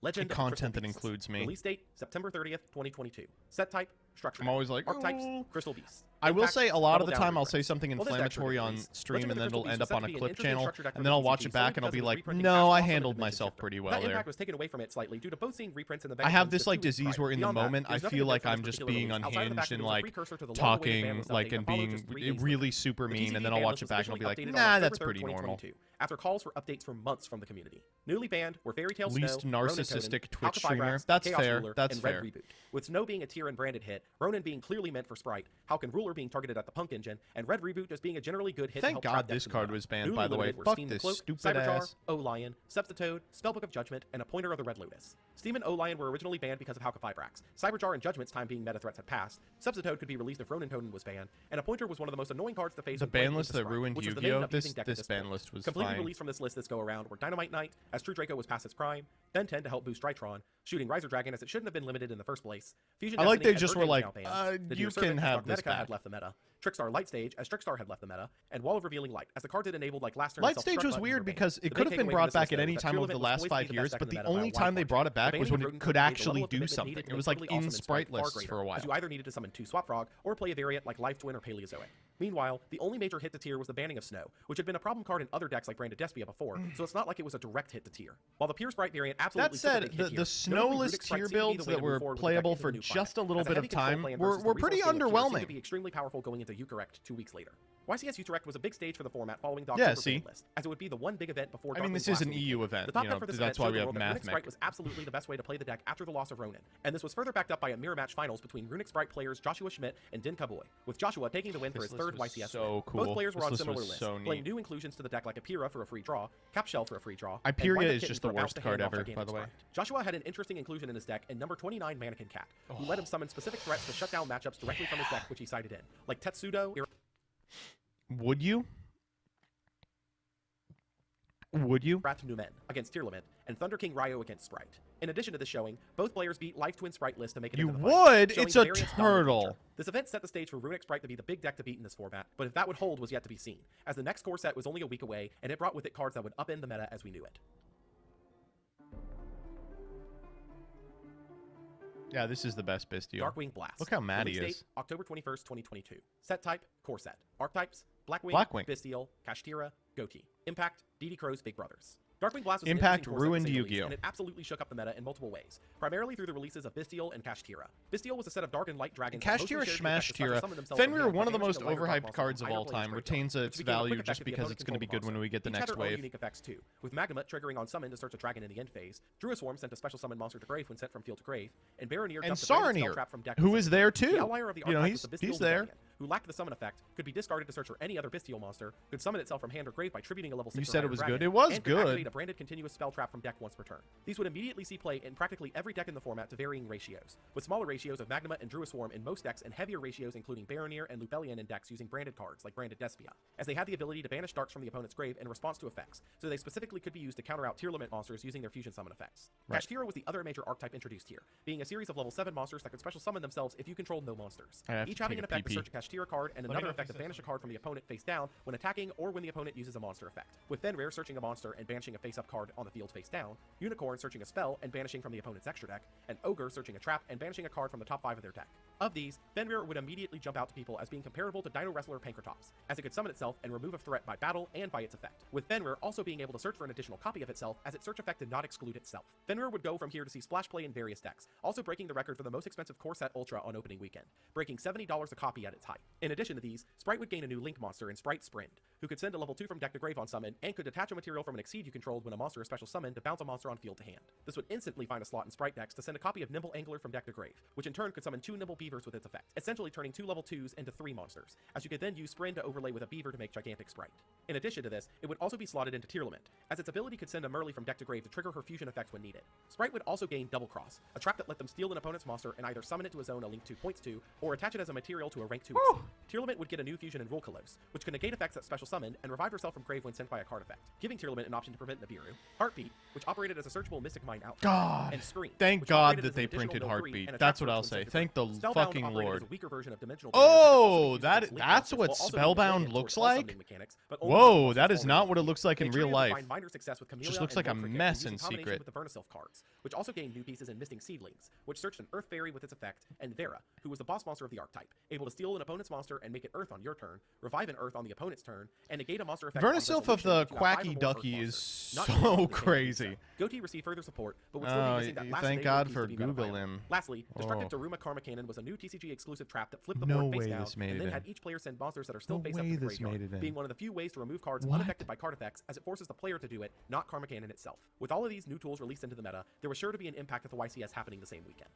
Legend of the content Crystal that Beasts. includes me. Release date, September 30th, 2022. Set type, structure. I'm always like, Archetypes, "Oh." Crystal Beasts. I will Impact, say a lot of double the down time I'll say reprints. something While this deck's inflammatory on release, stream Legend and of then the it'll Crystal end Beasts up was on a set to be an clip interesting channel, structure deck for and the then I'll watch TCG it back and I'll solely be because like, of the reprinting no, fast I following the handled Dimension myself Shifter. pretty well That there. impact was taken away from it slightly due to both seeing reprints in the I have Megatons this just like 2 weeks disease prior. where in the Beyond that, moment I there's nothing feel good like from I'm this just particular being release, outside of the fact unhinged that and it was a like precursor to the long-awaited talking Bandless like update and that followed just 3 being days really later. super The mean, TCG and then I'll ban watch list it was back and I'll be officially like, updated on nah, that's October 3rd, pretty normal. 2022, after calls for updates from months from the community. Newly banned were Fairy Tail Least Snow, Ronin narcissistic Conan, Twitch Alka streamer. Fibrax, That's Chaos fair. Ruler, That's and Red fair. Reboot. With Snow being a tier and branded hit, Ronin being clearly meant for Sprite, Halcyon Ruler being targeted at the Punk engine, and Red Reboot just being a generally good hit to Thank help God trap this decks in the card meta. was banned, Newly by the way. limited were Fuck Steam the this Cloak, stupid Cyberjar, ass. O-Lion, Septitoad, Spellbook of Judgment, and a Pointer of the Red Lotus. Steam and O-Lion were originally banned because of Halka-Fibrax. Cyberjar and Judgment's time being meta threats had passed. Septitoad could be released if Ronin Totem was banned, and a Pointer was one of the most annoying cards to face. The when playing ban list against that Sprite, ruined which was the main Yu-Gi-Oh! abusing deck at This this ban point. list was Completely fine. released from this list this go around were Dynamite Knight, as True Draco was past its prime, Ben 10 to help boost Drytron, shooting Riser Dragon as it shouldn't have been limited in the first place. Fusion I like Destiny they as just Bird were Game like, was now banned. Nadir you Servant can as have Dark this Medica had back. left the meta. Trickstar Light Stage as Trickstar had left the meta, and Wall of Revealing Light as the cards it enabled like last turn. Light Stage was weird because it could have been brought back at any time of the last 5 years, but the only time they brought it back was when it could actually do something. It was like in Sprite lists for a while. As you either needed to summon 2 Swap Frog or play a variant like Life Twin or Paleozoic. Meanwhile, the only major hit to tier was the banning of Snow, which had been a problem card in other decks like Branded Despia before, so it's not like it was a direct hit to tier. While the Pure Sprite variant absolutely That said, took a big hit here, the snowless notably, Runic Sprite tier seemed to be the builds way that to were move forward with the deck playable into for the new just format. a little As bit heavy of control time plan were versus the pretty resource scale of tier seemed underwhelming. to be extremely powerful going into Eucorrect 2 weeks later. YCS Utrecht was a big stage for the format following the Yeah, October see? ban list, as it would be the one big event before I mean, Darkwing this is an Blast EU Weekend. event, The top you deck know, for this that's event why showed we the have world that Math Runic Sprite Mech. was absolutely the best way to play the deck after the loss of Ronin, and this was further backed up by a mirror match finals between Runic Sprite players Joshua Schmidt and Din Kaboy, with Joshua taking the win for This his list third was YCS so win. cool. Both players were This on list similar was lists, so playing neat. new inclusions to the deck like Apira for a free draw, Cap Shell for a free draw, and Hyperia Wind Up is Kitten just the for a bounce worst to card hand off ever, Gigantic by the way. Sprite. Joshua had an interesting inclusion in his deck in number 29 Mannequin Cat, who let him summon specific threats to shut down matchups directly from his deck, which he sided in, like Tetsudo, Would you? Would you? Wrath Numen against Tearlament, and Thunder King Ryo against Sprite. In addition to this showing, both players beat Life Twin Sprite list to make it You into the final, would? showing It's a variance dominant turtle. nature. This event set the stage for Runic Sprite to be the big deck to beat in this format, but if that would hold was yet to be seen, as the next core set was only a week away, and it brought with it cards that would upend the meta as we knew it. Yeah, this is the best Bistio. Darkwing Blast. Look how mad he Release is. date, October 21st, 2022. Set type, core set. Archetypes, Blackwing, Blackwing. Bestial, Kashtira, Goatee. Impact, DD Crow's Big Brothers. Darkwing Blast was Impact an interesting core set, to ruined say the least, Yu-Gi-Oh! And it absolutely shook up the meta in multiple ways, primarily through the releases of Bestial and Kashtira. Bestial was a set of dark and light dragons. that mostly Kashtira shared the Smash effect of special Tira. summon themselves from Fenrir, hand one of by the most banishing a lighter overhyped monster cards of from all higher planes time, graveyard, retains which its became a quick value effect just if the because opponent it's going to be controlled good when we get the Each had next their own wave. unique effects too, with Magnemut triggering on summon to search a dragon in the end phase, Druiswarm sent a special summon monster to grave when sent from field to grave, and Baronir And dumped a branded spell Saronir, trap from deck who to is send. there too. The outlier of the You know, archetype he's was the Bestial there. Rebellion, who lacked the summon effect, could be discarded to search for any other Bestial monster, could summon itself from hand or grave by tributing a level 6 You or said it higher was dragon, good. It was and could activate good. a branded continuous spell trap from deck once per turn. These would immediately see play in practically every deck in the format to varying ratios, with smaller ratios of Magnemut and Druiswarm in most decks and heavier ratios including Baronir and Lupelian in decks using branded cards like Branded Despia, as they had the ability to banish darks from the opponent's grave in response to effects, so they specifically could be used to counter out Tearlament monsters using their fusion summon effects. Right. Kashtira was the other major archetype introduced here, being a series of level 7 monsters that could special summon themselves if you controlled no monsters, I have to each having take an a effect to pee-pee. search a Kashtira card and Let me another know if effect he to says banish a card from the opponent face down when attacking or when the opponent uses a monster effect, with Fenrir searching a monster and banishing a face-up card on the field face down, Unicorn searching a spell and banishing from the opponent's extra deck, and Ogre searching a trap and banishing a card from the top 5 of their deck. Of these, Fenrir would immediately jump out to people as being comparable to Dino Wrestler Pankratops, as it could summon itself and remove a threat by battle and by its effect, with Fenrir also being able to search for an additional copy of itself as its search effect did not exclude itself. Fenrir would go from here to see splash play in various decks, also breaking the record for the most expensive core set Ultra on opening weekend, breaking $70 a copy at its height. In addition to these, Sprite would gain a new Link monster in Sprite Sprint, who could send a level 2 from deck to grave on summon, and could detach a material from an Exceed you controlled when a monster is special summoned to bounce a monster on field to hand. This would instantly find a slot in Sprite decks to send a copy of Nimble Angler from deck to grave, which in turn could summon 2 Nimble Beavers with its effect, essentially turning 2 level 2s into 3 monsters, as you could then use Sprint to overlay with a Beaver to make Gigantic Sprite. In addition to this, it would also be slotted into Tearlament, as its ability could send a Merly from deck to grave to trigger her fusion effects when needed. Sprite would also gain Double Cross, a trap that let them steal an opponent's monster and either summon it to a zone a link 2 points to, or attach it as a material to a rank 2 Exceed. Tearlament would get a new fusion in Rolkalos, which can negate effects that special summon and revive herself from grave when sent by a card effect, giving Tearlament an option to prevent Nibiru. Heartbeat, which operated as a searchable Mystic Mine outfit. God. And Scream, Thank which God operated that as an they additional printed mill Heartbeat. three and a That's trap what I'll card say. when sent to Thank the grave. Spellbound fucking operated Lord. as a weaker version of Dimensional Oh, Barrier that that fuses that's Link what monsters, while also being Spellbound resilient looks towards all like? summoning mechanics, but only Whoa, when that monsters is not already what it looks like in They real tried to life. find minor success with Just Camellia looks and like a Wolfric, mess using in combination secret. with the Vernisylph cards, which also gained new pieces in Misting Seedlings, which searched an Earth Fairy with its effect, and Vera, who was the boss monster of the archetype, able to steal an opponent's monster and make it Earth on your turn, revive an Earth on the opponent's turn, and negate a monster effect. Vernisylph of the Quacky Ducky is so crazy. Goatee received further support, but would still be missing that last Thank enabling God piece for to be meta Google violent. him. Lastly, Destructive Oh. Daruma Karma Cannon was a new TCG exclusive trap that flipped the No board face way down this made and it then in. had each player send monsters that are still No face up way to the this graveyard, made it in. being one of the few ways to remove cards What? unaffected by card effects, as it forces the player to do it, not Karma Cannon itself. With all of these new tools released into the meta, there was sure to be an impact at the YCS happening the same weekend.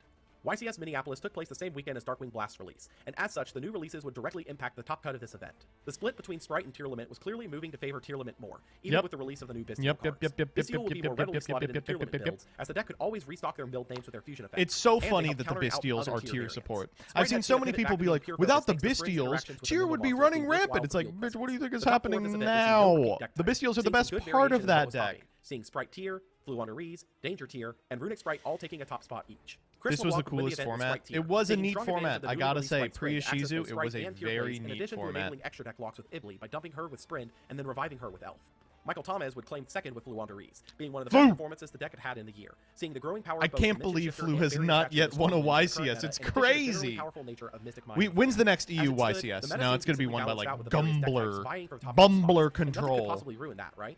YCS Minneapolis took place the same weekend as Darkwing Blast's release, and as such, the new releases would directly impact the top cut of this event. The split between Sprite and Tearlament was clearly moving to favor Tearlament more, even with the release of the new Bisteel cards. Bisteel will be more readily slotted into Tearlament builds, as the deck could always restock their build names with their fusion effect. It's so funny that the Bisteels are tier support. I've seen so many people be like, without the Bisteels, tier would be running rampant. It's like, bitch, what do you think is happening now? The Bisteels are the best part of that deck. Seeing Sprite tier, Fluwandereeze, Danger tier, and Runic Sprite all taking a top spot each. This was the coolest format. It was a neat format. I gotta say, pre-Ishizu, it was a very neat format. Enabling extra deck locks with Ibli by dumping her with Sprint and then reviving her with Elf. Michael Thomas would claim second with Fluwandereeze, being one of the best performances the deck had in the year. Seeing the growing power. I can't believe Flu has not yet won a YCS. It's crazy. When's the next EU YCS? Now it's gonna be won by like Bumbler Control. Could possibly ruin that, right?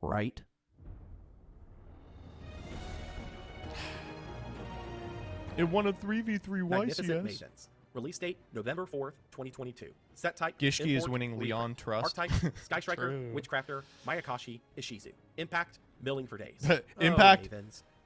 Right. It won a 3v3 Magnificent YCS. Maidens. Release date November 4th, 2022. Set type Gishki is winning Leon Trust. Archetype Sky Striker, Witchcrafter, Mayakashi, Ishizu. Impact milling for days. Impact.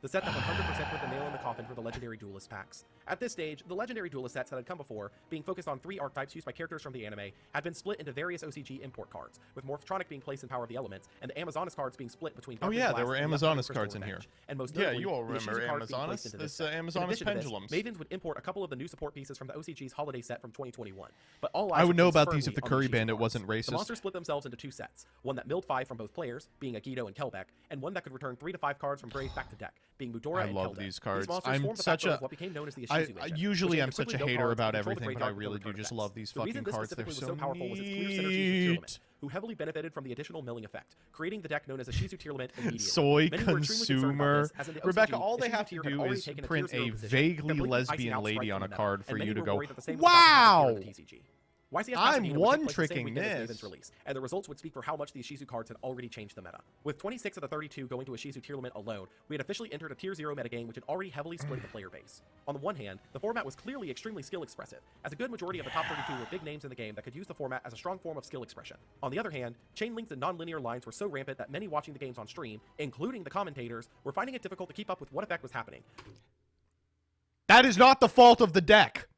The set that 100% put the nail in the coffin for the Legendary Duelist packs. At this stage, the Legendary Duelist sets that had come before, being focused on 3 archetypes used by characters from the anime, had been split into various OCG import cards, with Morphtronic being placed in Power of the Elements, and the Amazonas cards being split between Oh yeah, there were Amazonas cards in here. And most yeah, notably, you all the remember Ishizu cards being Amazonas? placed into This set. Amazonas In addition to pendulums. This, Mavens would import a couple of the new support pieces from the OCG's holiday set from 2021. But all I would know about these firmly if the on Curry Ishizu Bandit cards. wasn't racist. The monsters split themselves into 2 sets, one that milled 5 from both players, being Agido and Kelbeck, and one that could return 3 to 5 cards from grave back to deck, being Mudora and love Keldek. these cards. monsters I'm formed the such backbone a of what became known as the Ishizu Nation, usually which I'm had such a quickly built hater cards about and controlled the everything, Great but I Dark really Control do just decks. love these The reason fucking this cards. They're specifically was so so powerful was its clear synergy with neat. Tearlament, who heavily benefited from the additional milling effect, creating the deck known as Ishizu Tearlament immediately. Soy Many were extremely concerned about consumer. this, as in the Rebecca, OCG, all they Ishizu have to tier had do already is taken print tier a 0 position, vaguely completely icing lesbian out lady Sprite on a from the card meta, for and you many to would go, worry that the same was about to happen wow! here at TCG. YCS I'm Pasadena would take place the one-tricking same weekend as this. Maven's release, and the results would speak for how much the Ishizu cards had already changed the meta. With 26 of the 32 going to Ishizu Tearlament alone, we had officially entered a Tier 0 metagame which had already heavily split the player base. On the one hand, the format was clearly extremely skill expressive, as a good majority of the top 32 were big names in the game that could use the format as a strong form of skill expression. On the other hand, chain links and non-linear lines were so rampant that many watching the games on stream, including the commentators, were finding it difficult to keep up with what effect was happening. That is not the fault of the deck.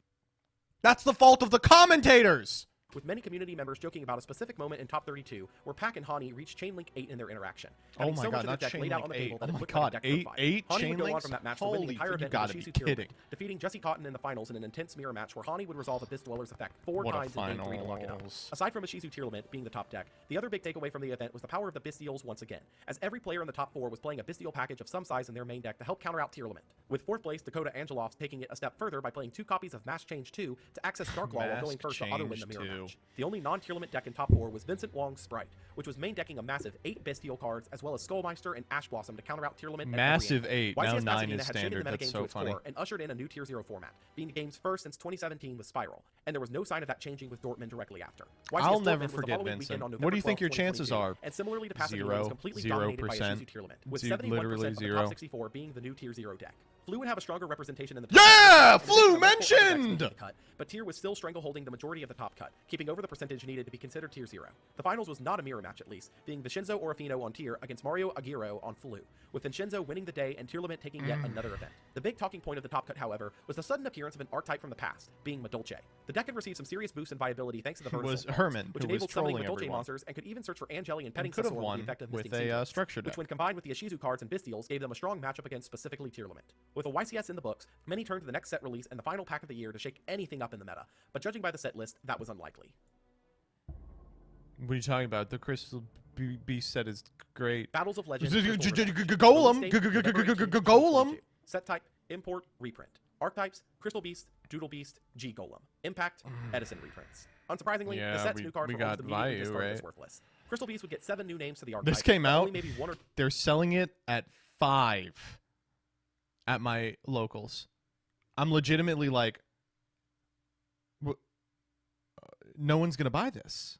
That's the fault of the commentators. With many community members joking about a specific moment in top 32 where Pack and Hani reached Chainlink 8 in their interaction. Oh Having my so god, much of not the deck laid out on the Chainlink 8. table that Oh it my looked like a god, deck 8 fight. 8 Hani would go on Chainlinks? from that match to win the Holy, entire you event gotta with be Ishizu Tearlament, kidding. defeating Jesse Cotton in the finals in an intense mirror match where Hani would resolve Abyss Dweller's effect 4 What a times in game 3 to lock it up. finals. Aside from Ishizu Tearlament being the top deck, the other big takeaway from the event was the power of the Bisteels once again, as every player in the top 4 was playing a Bisteel package of some size in their main deck to help counter out Tearlament. With 4th place Dakota Angeloff taking it a step further by playing 2 copies of Mask Change 2 to access Darklaw while going first to auto-win the mirror match. The only non-Tearlament deck in top 4 was Vincent Wong's Sprite, which was main decking a massive 8 Bisteel cards as well as Skullmeister and Ash Blossom to counter out Tearlament. Massive 8, now YCS 9 Pasadena is had shaded standard. the That's metagame so to its funny. core and ushered in a new Tier 0 format, being the game's first since 2017 with Spiral, and there was no sign of that changing with Dortmund directly after. YCS I'll Dortmund never was the forget following Vincent. weekend on What November do you think 12th, your chances 2022, are? And similarly to Pasadena, was completely 0%. dominated by Ishizu Tearlament, with 71% of the top 64 being the new Tier 0 deck. Flu would have a stronger representation in the Yeah! and Flu the multiple other decks mentioned! making the cut, but Tier was still strangleholding the majority of the top cut, keeping over the percentage needed to be considered Tier 0. The finals was not a mirror match at least, being Vincenzo Orofino on Tier against Mario Aguirre on Flu, with Vincenzo winning the day and Tearlament taking yet another event. The big talking point of the top cut, however, was the sudden appearance of an archetype from the past, being Madolche. The deck had received some serious boost in viability thanks to the It was Vertical Herman, which who was enabled summoning trolling Madolche everyone. monsters and could even search for Angeli and Petting could have Sessor with won the effect of with Misting a Season, structure deck. which when combined with the Ishizu cards and Bisteels gave them a strong matchup against specifically Tearlament. With a YCS in the books, many turned to the next set release and the final pack of the year to shake anything up in the meta, but judging by the set list, that was unlikely. What are you talking about? The Crystal Beast set is great. Battles of Legends. Golem! Golem! Set type, import, reprint. Archetypes, Crystal Beast, Doodle Beast, G Golem. Impact, Edison reprints. Unsurprisingly, Yeah, the set's we- new card we for almost got immediately Vayu, discarded right? as worthless. Crystal Beast would get 7 new names to the archetype. This came but out. only maybe 1 or They're selling it at 5 at my locals. I'm legitimately like, no one's gonna buy this.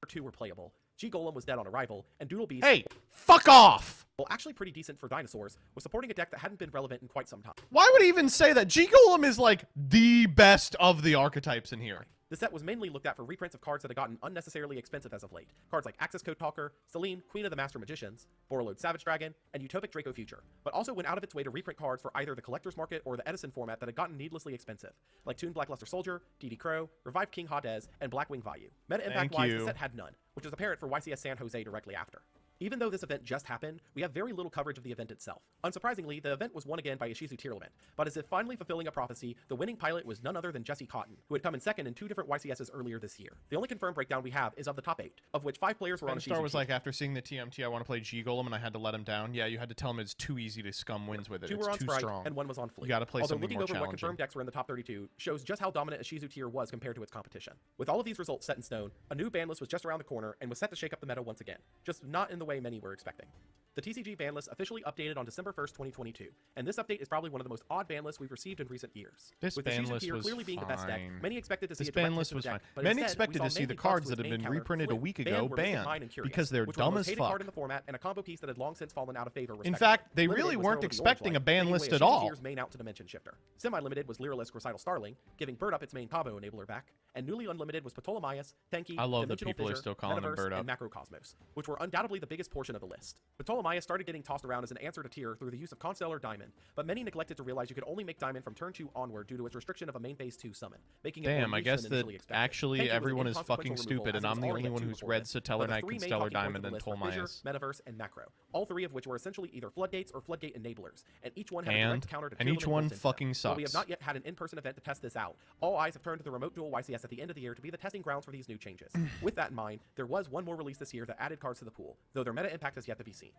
2 were playable. G Golem was dead on arrival, and Doodle Beast, Hey, fuck off! well, actually pretty decent for dinosaurs, was supporting a deck that hadn't been relevant in quite some time. Why would he even say that? G Golem is like the best of the archetypes in here. The set was mainly looked at for reprints of cards that had gotten unnecessarily expensive as of late. Cards like Access Code Talker, Selene, Queen of the Master Magicians, Borreload Savage Dragon, and Utopic Draco Future, but also went out of its way to reprint cards for either the Collector's Market or the Edison format that had gotten needlessly expensive, like Toon Blackluster Soldier, DD Crow, Revived King Hades, and Blackwing Vayu. Meta impact-wise, the set had none, which is apparent for YCS San Jose directly after. Even though this event just happened, we have very little coverage of the event itself. Unsurprisingly, the event was won again by Ishizu Tearlament, but as if finally fulfilling a prophecy, the winning pilot was none other than Jesse Cotton, who had come in second in 2 different YCSs earlier this year. The only confirmed breakdown we have is of the top 8, of which 5 players were on Ishizu. Star was like, after seeing the TMT, I want to play G-Golem, and I had to let him down. Yeah, you had to tell him it's too easy to scum wins with it. 2 were it's on too Sprite, strong. and 1 was on Fleet. You got to play Although something looking more over what challenging. confirmed decks were in the top 32 shows just how dominant Ishizu Tier was compared to its competition. With all of these results set in stone, a new ban list was just around the corner and was set to shake up the meta once again, just not in the way many were expecting. The TCG ban list officially updated on December 1st, 2022, and this update is probably one of the most odd ban lists we've received in recent years. This With ban Ishizu list Tier was clearly being the best deck, fine. many expected to see This a direct ban hit list to the was deck, fine. but Many instead, expected we to saw see the mainly cards plus that had main been counter, reprinted a Flip, week Ban ago were listed banned, Mine and Curious, because they're which were the dumb most as hated fuck. card in the format and a combo piece that had long since fallen out of favor. In fact, they Limited really was weren't Herald of the expecting a Orange ban Light, list taking at away all. Ishizu Tier's main out to Dimension Shifter. Semi-limited was Lyrilisk Recital Starling, giving Bird Up its main combo enabler back, and newly unlimited was Ptolemaeus, Tenki, I love that Dimensional people are Fissure, still calling him Metaverse, Bird Up. and Macrocosmos, which were undoubtedly the biggest portion of the list. Ptolemaeus started getting tossed around as an answer to Tier through the use of Constellar Diamond, but many neglected to realize you could only make Diamond from turn 2 onward due to its restriction of a main phase 2 summon, making it Damn, more I niche guess than that initially expected. actually Tenki was an everyone is fucking inconsequential removal, stupid, as and it was I'm the already only at one 2 who's before read this. Stellar But the Knight, 3 main Stellar talking points Diamond, of the and list were Fissure, Ptolemaeus. Metaverse, and Macro, all 3 of which were essentially either floodgates or floodgate enablers, and each one had a And direct counter to each Tearlament one built into fucking them. While we have sucks. not yet had an in-person event to test this out, all eyes have turned to the Remote Duel YCS at the end of the year to be the testing grounds for these new changes. With that in mind, there was one more release this year that added cards to the pool, though their meta impact has yet to be seen.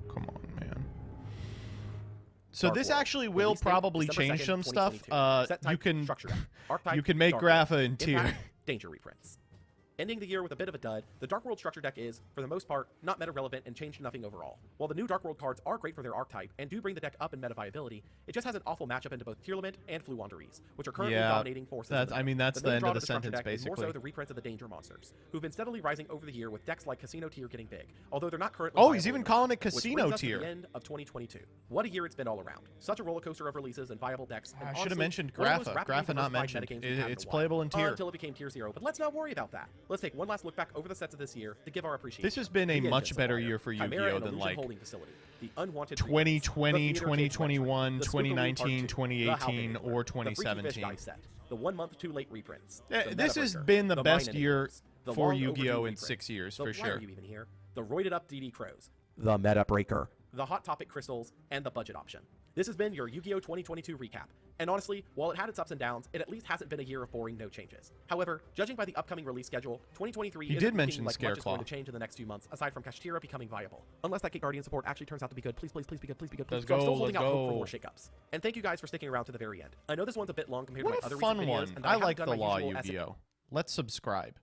Come on, man. So Dark this World. actually will Release date, probably December change 2nd, some stuff. 2022. Set You type, can structure deck. Archetype, you can make Dark World. Grapha in Tier. Impact, Danger reprints. Ending the year with a bit of a dud, the Dark World structure deck is, for the most part, not meta relevant and changed nothing overall. While the new Dark World cards are great for their archetype and do bring the deck up in meta viability, it just has an awful matchup into both Tearlament and Floowandereeze, which are currently Yeah, dominating forces. in that's- the I meta. mean, that's the main end draw of to the structure sentence, deck is more so basically. the reprints of the Danger monsters, who've been steadily rising over the year with decks like Casino Tier getting big, although they're not currently Oh, he's viable even in the calling meta, it which Casino brings us to Tier. the end of 2022. What a year it's been all around. Such a roller coaster of releases and viable decks. And I should have honestly, mentioned one of the most Grapha. rapidly Grapha not diversified mentioned. metagames we've had in It's a while. playable in Tier. Until it became Tier 0, but let's not worry about that. Let's take one last look back over the sets of this year to give our appreciation. This has been a The much Engine better Supplier, year for Chimera Yu-Gi-Oh! and than Illusion like Holding Facility, the Unwanted 2020, Reapers, the Theater Chase 2021, Retro, the Spookaloo 2019, Part 2, 2018, the Halberd or the Freaky Fish 2017. die set, the 1 month too late reprints. Yeah, the this has Metabreaker, been the the best Mine year Enablers, the for long Yu-Gi-Oh! overdue in reprints, 6 years, the for Why sure. Are you even here? The roided up DD Crows, the Metabreaker, the Hot Topic Crystals, and the budget option. This has been your Yu-Gi-Oh! 2022 recap. And honestly, while it had its ups and downs, it at least hasn't been a year of boring no changes. However, judging by the upcoming release schedule, 2023 He isn't did looking mention like much is going to Scareclaw. change in the next few months, aside from Kashtira becoming viable. Unless that Kate Guardian support actually turns out to be good. Please, please, please be good, please be good. Please. Let's So I'm go, still holding let's out hope for go. more shakeups. And thank you guys for sticking around to the very end. I know this one's a bit long compared What to a my other fun recent videos, one. and I haven't like done the my Law usual essay. Yu-Gi-Oh! Let's subscribe.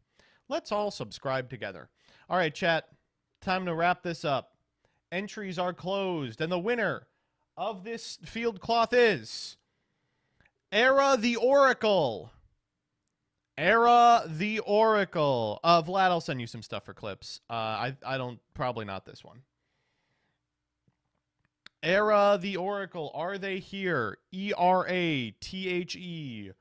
Let's all subscribe together. All right, chat. Time to wrap this up. Entries are closed, and the winner of this field cloth is Era the Oracle. Era the Oracle. Vlad, I'll send you some stuff for clips. I don't, probably not this one. Era the Oracle. Are they here? ERATHEORACLE.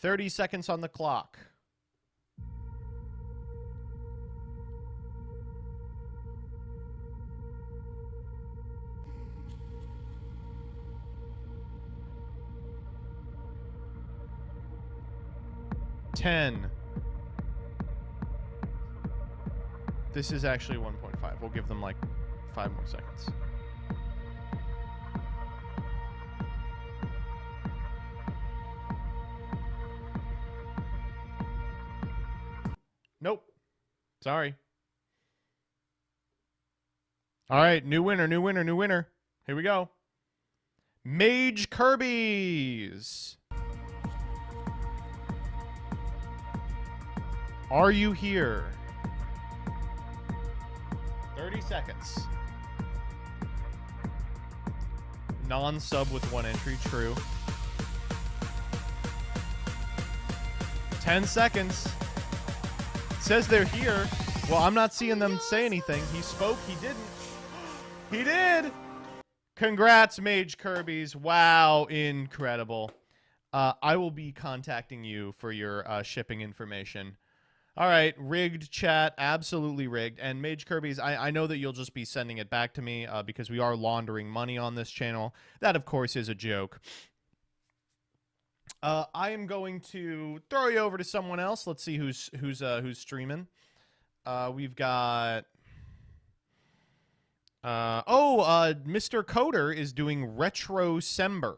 30 seconds on the clock. Ten. This is actually 1.5. We'll give them like 5 more seconds. Nope. Sorry. All right, new winner, new winner, new winner. Here we go. Mage Kirby's. Are you here? 30 seconds. Non-sub with 1 entry, true. 10 seconds. Says they're here. Well, I'm not seeing them say anything. He spoke, he didn't. He did! Congrats, Mage Kirby's. Wow, incredible. I will be contacting you for your shipping information. All right, rigged chat, absolutely rigged. And Mage Kirby's, I know that you'll just be sending it back to me because we are laundering money on this channel. That, of course, is a joke. I am going to throw you over to someone else. Let's see who's streaming. We've got Mr. Coder is doing Retrocember.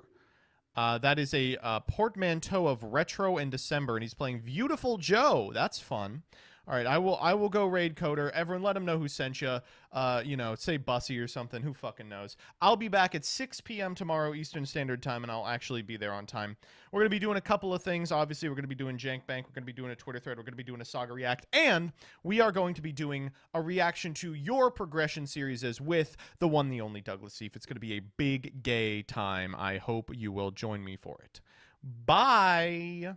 That is a portmanteau of Retro and December, and he's playing Beautiful Joe. That's fun. All right, I will go raid Coder. Everyone, let him know who sent you. You know, say Bussy or something. Who fucking knows? I'll be back at 6 p.m. tomorrow Eastern Standard Time, and I'll actually be there on time. We're going to be doing a couple of things. Obviously, we're going to be doing Jank Bank. We're going to be doing a Twitter thread. We're going to be doing a Saga React. And we are going to be doing a reaction to your progression series with the one, the only Douglas Seif. It's going to be a big gay time. I hope you will join me for it. Bye.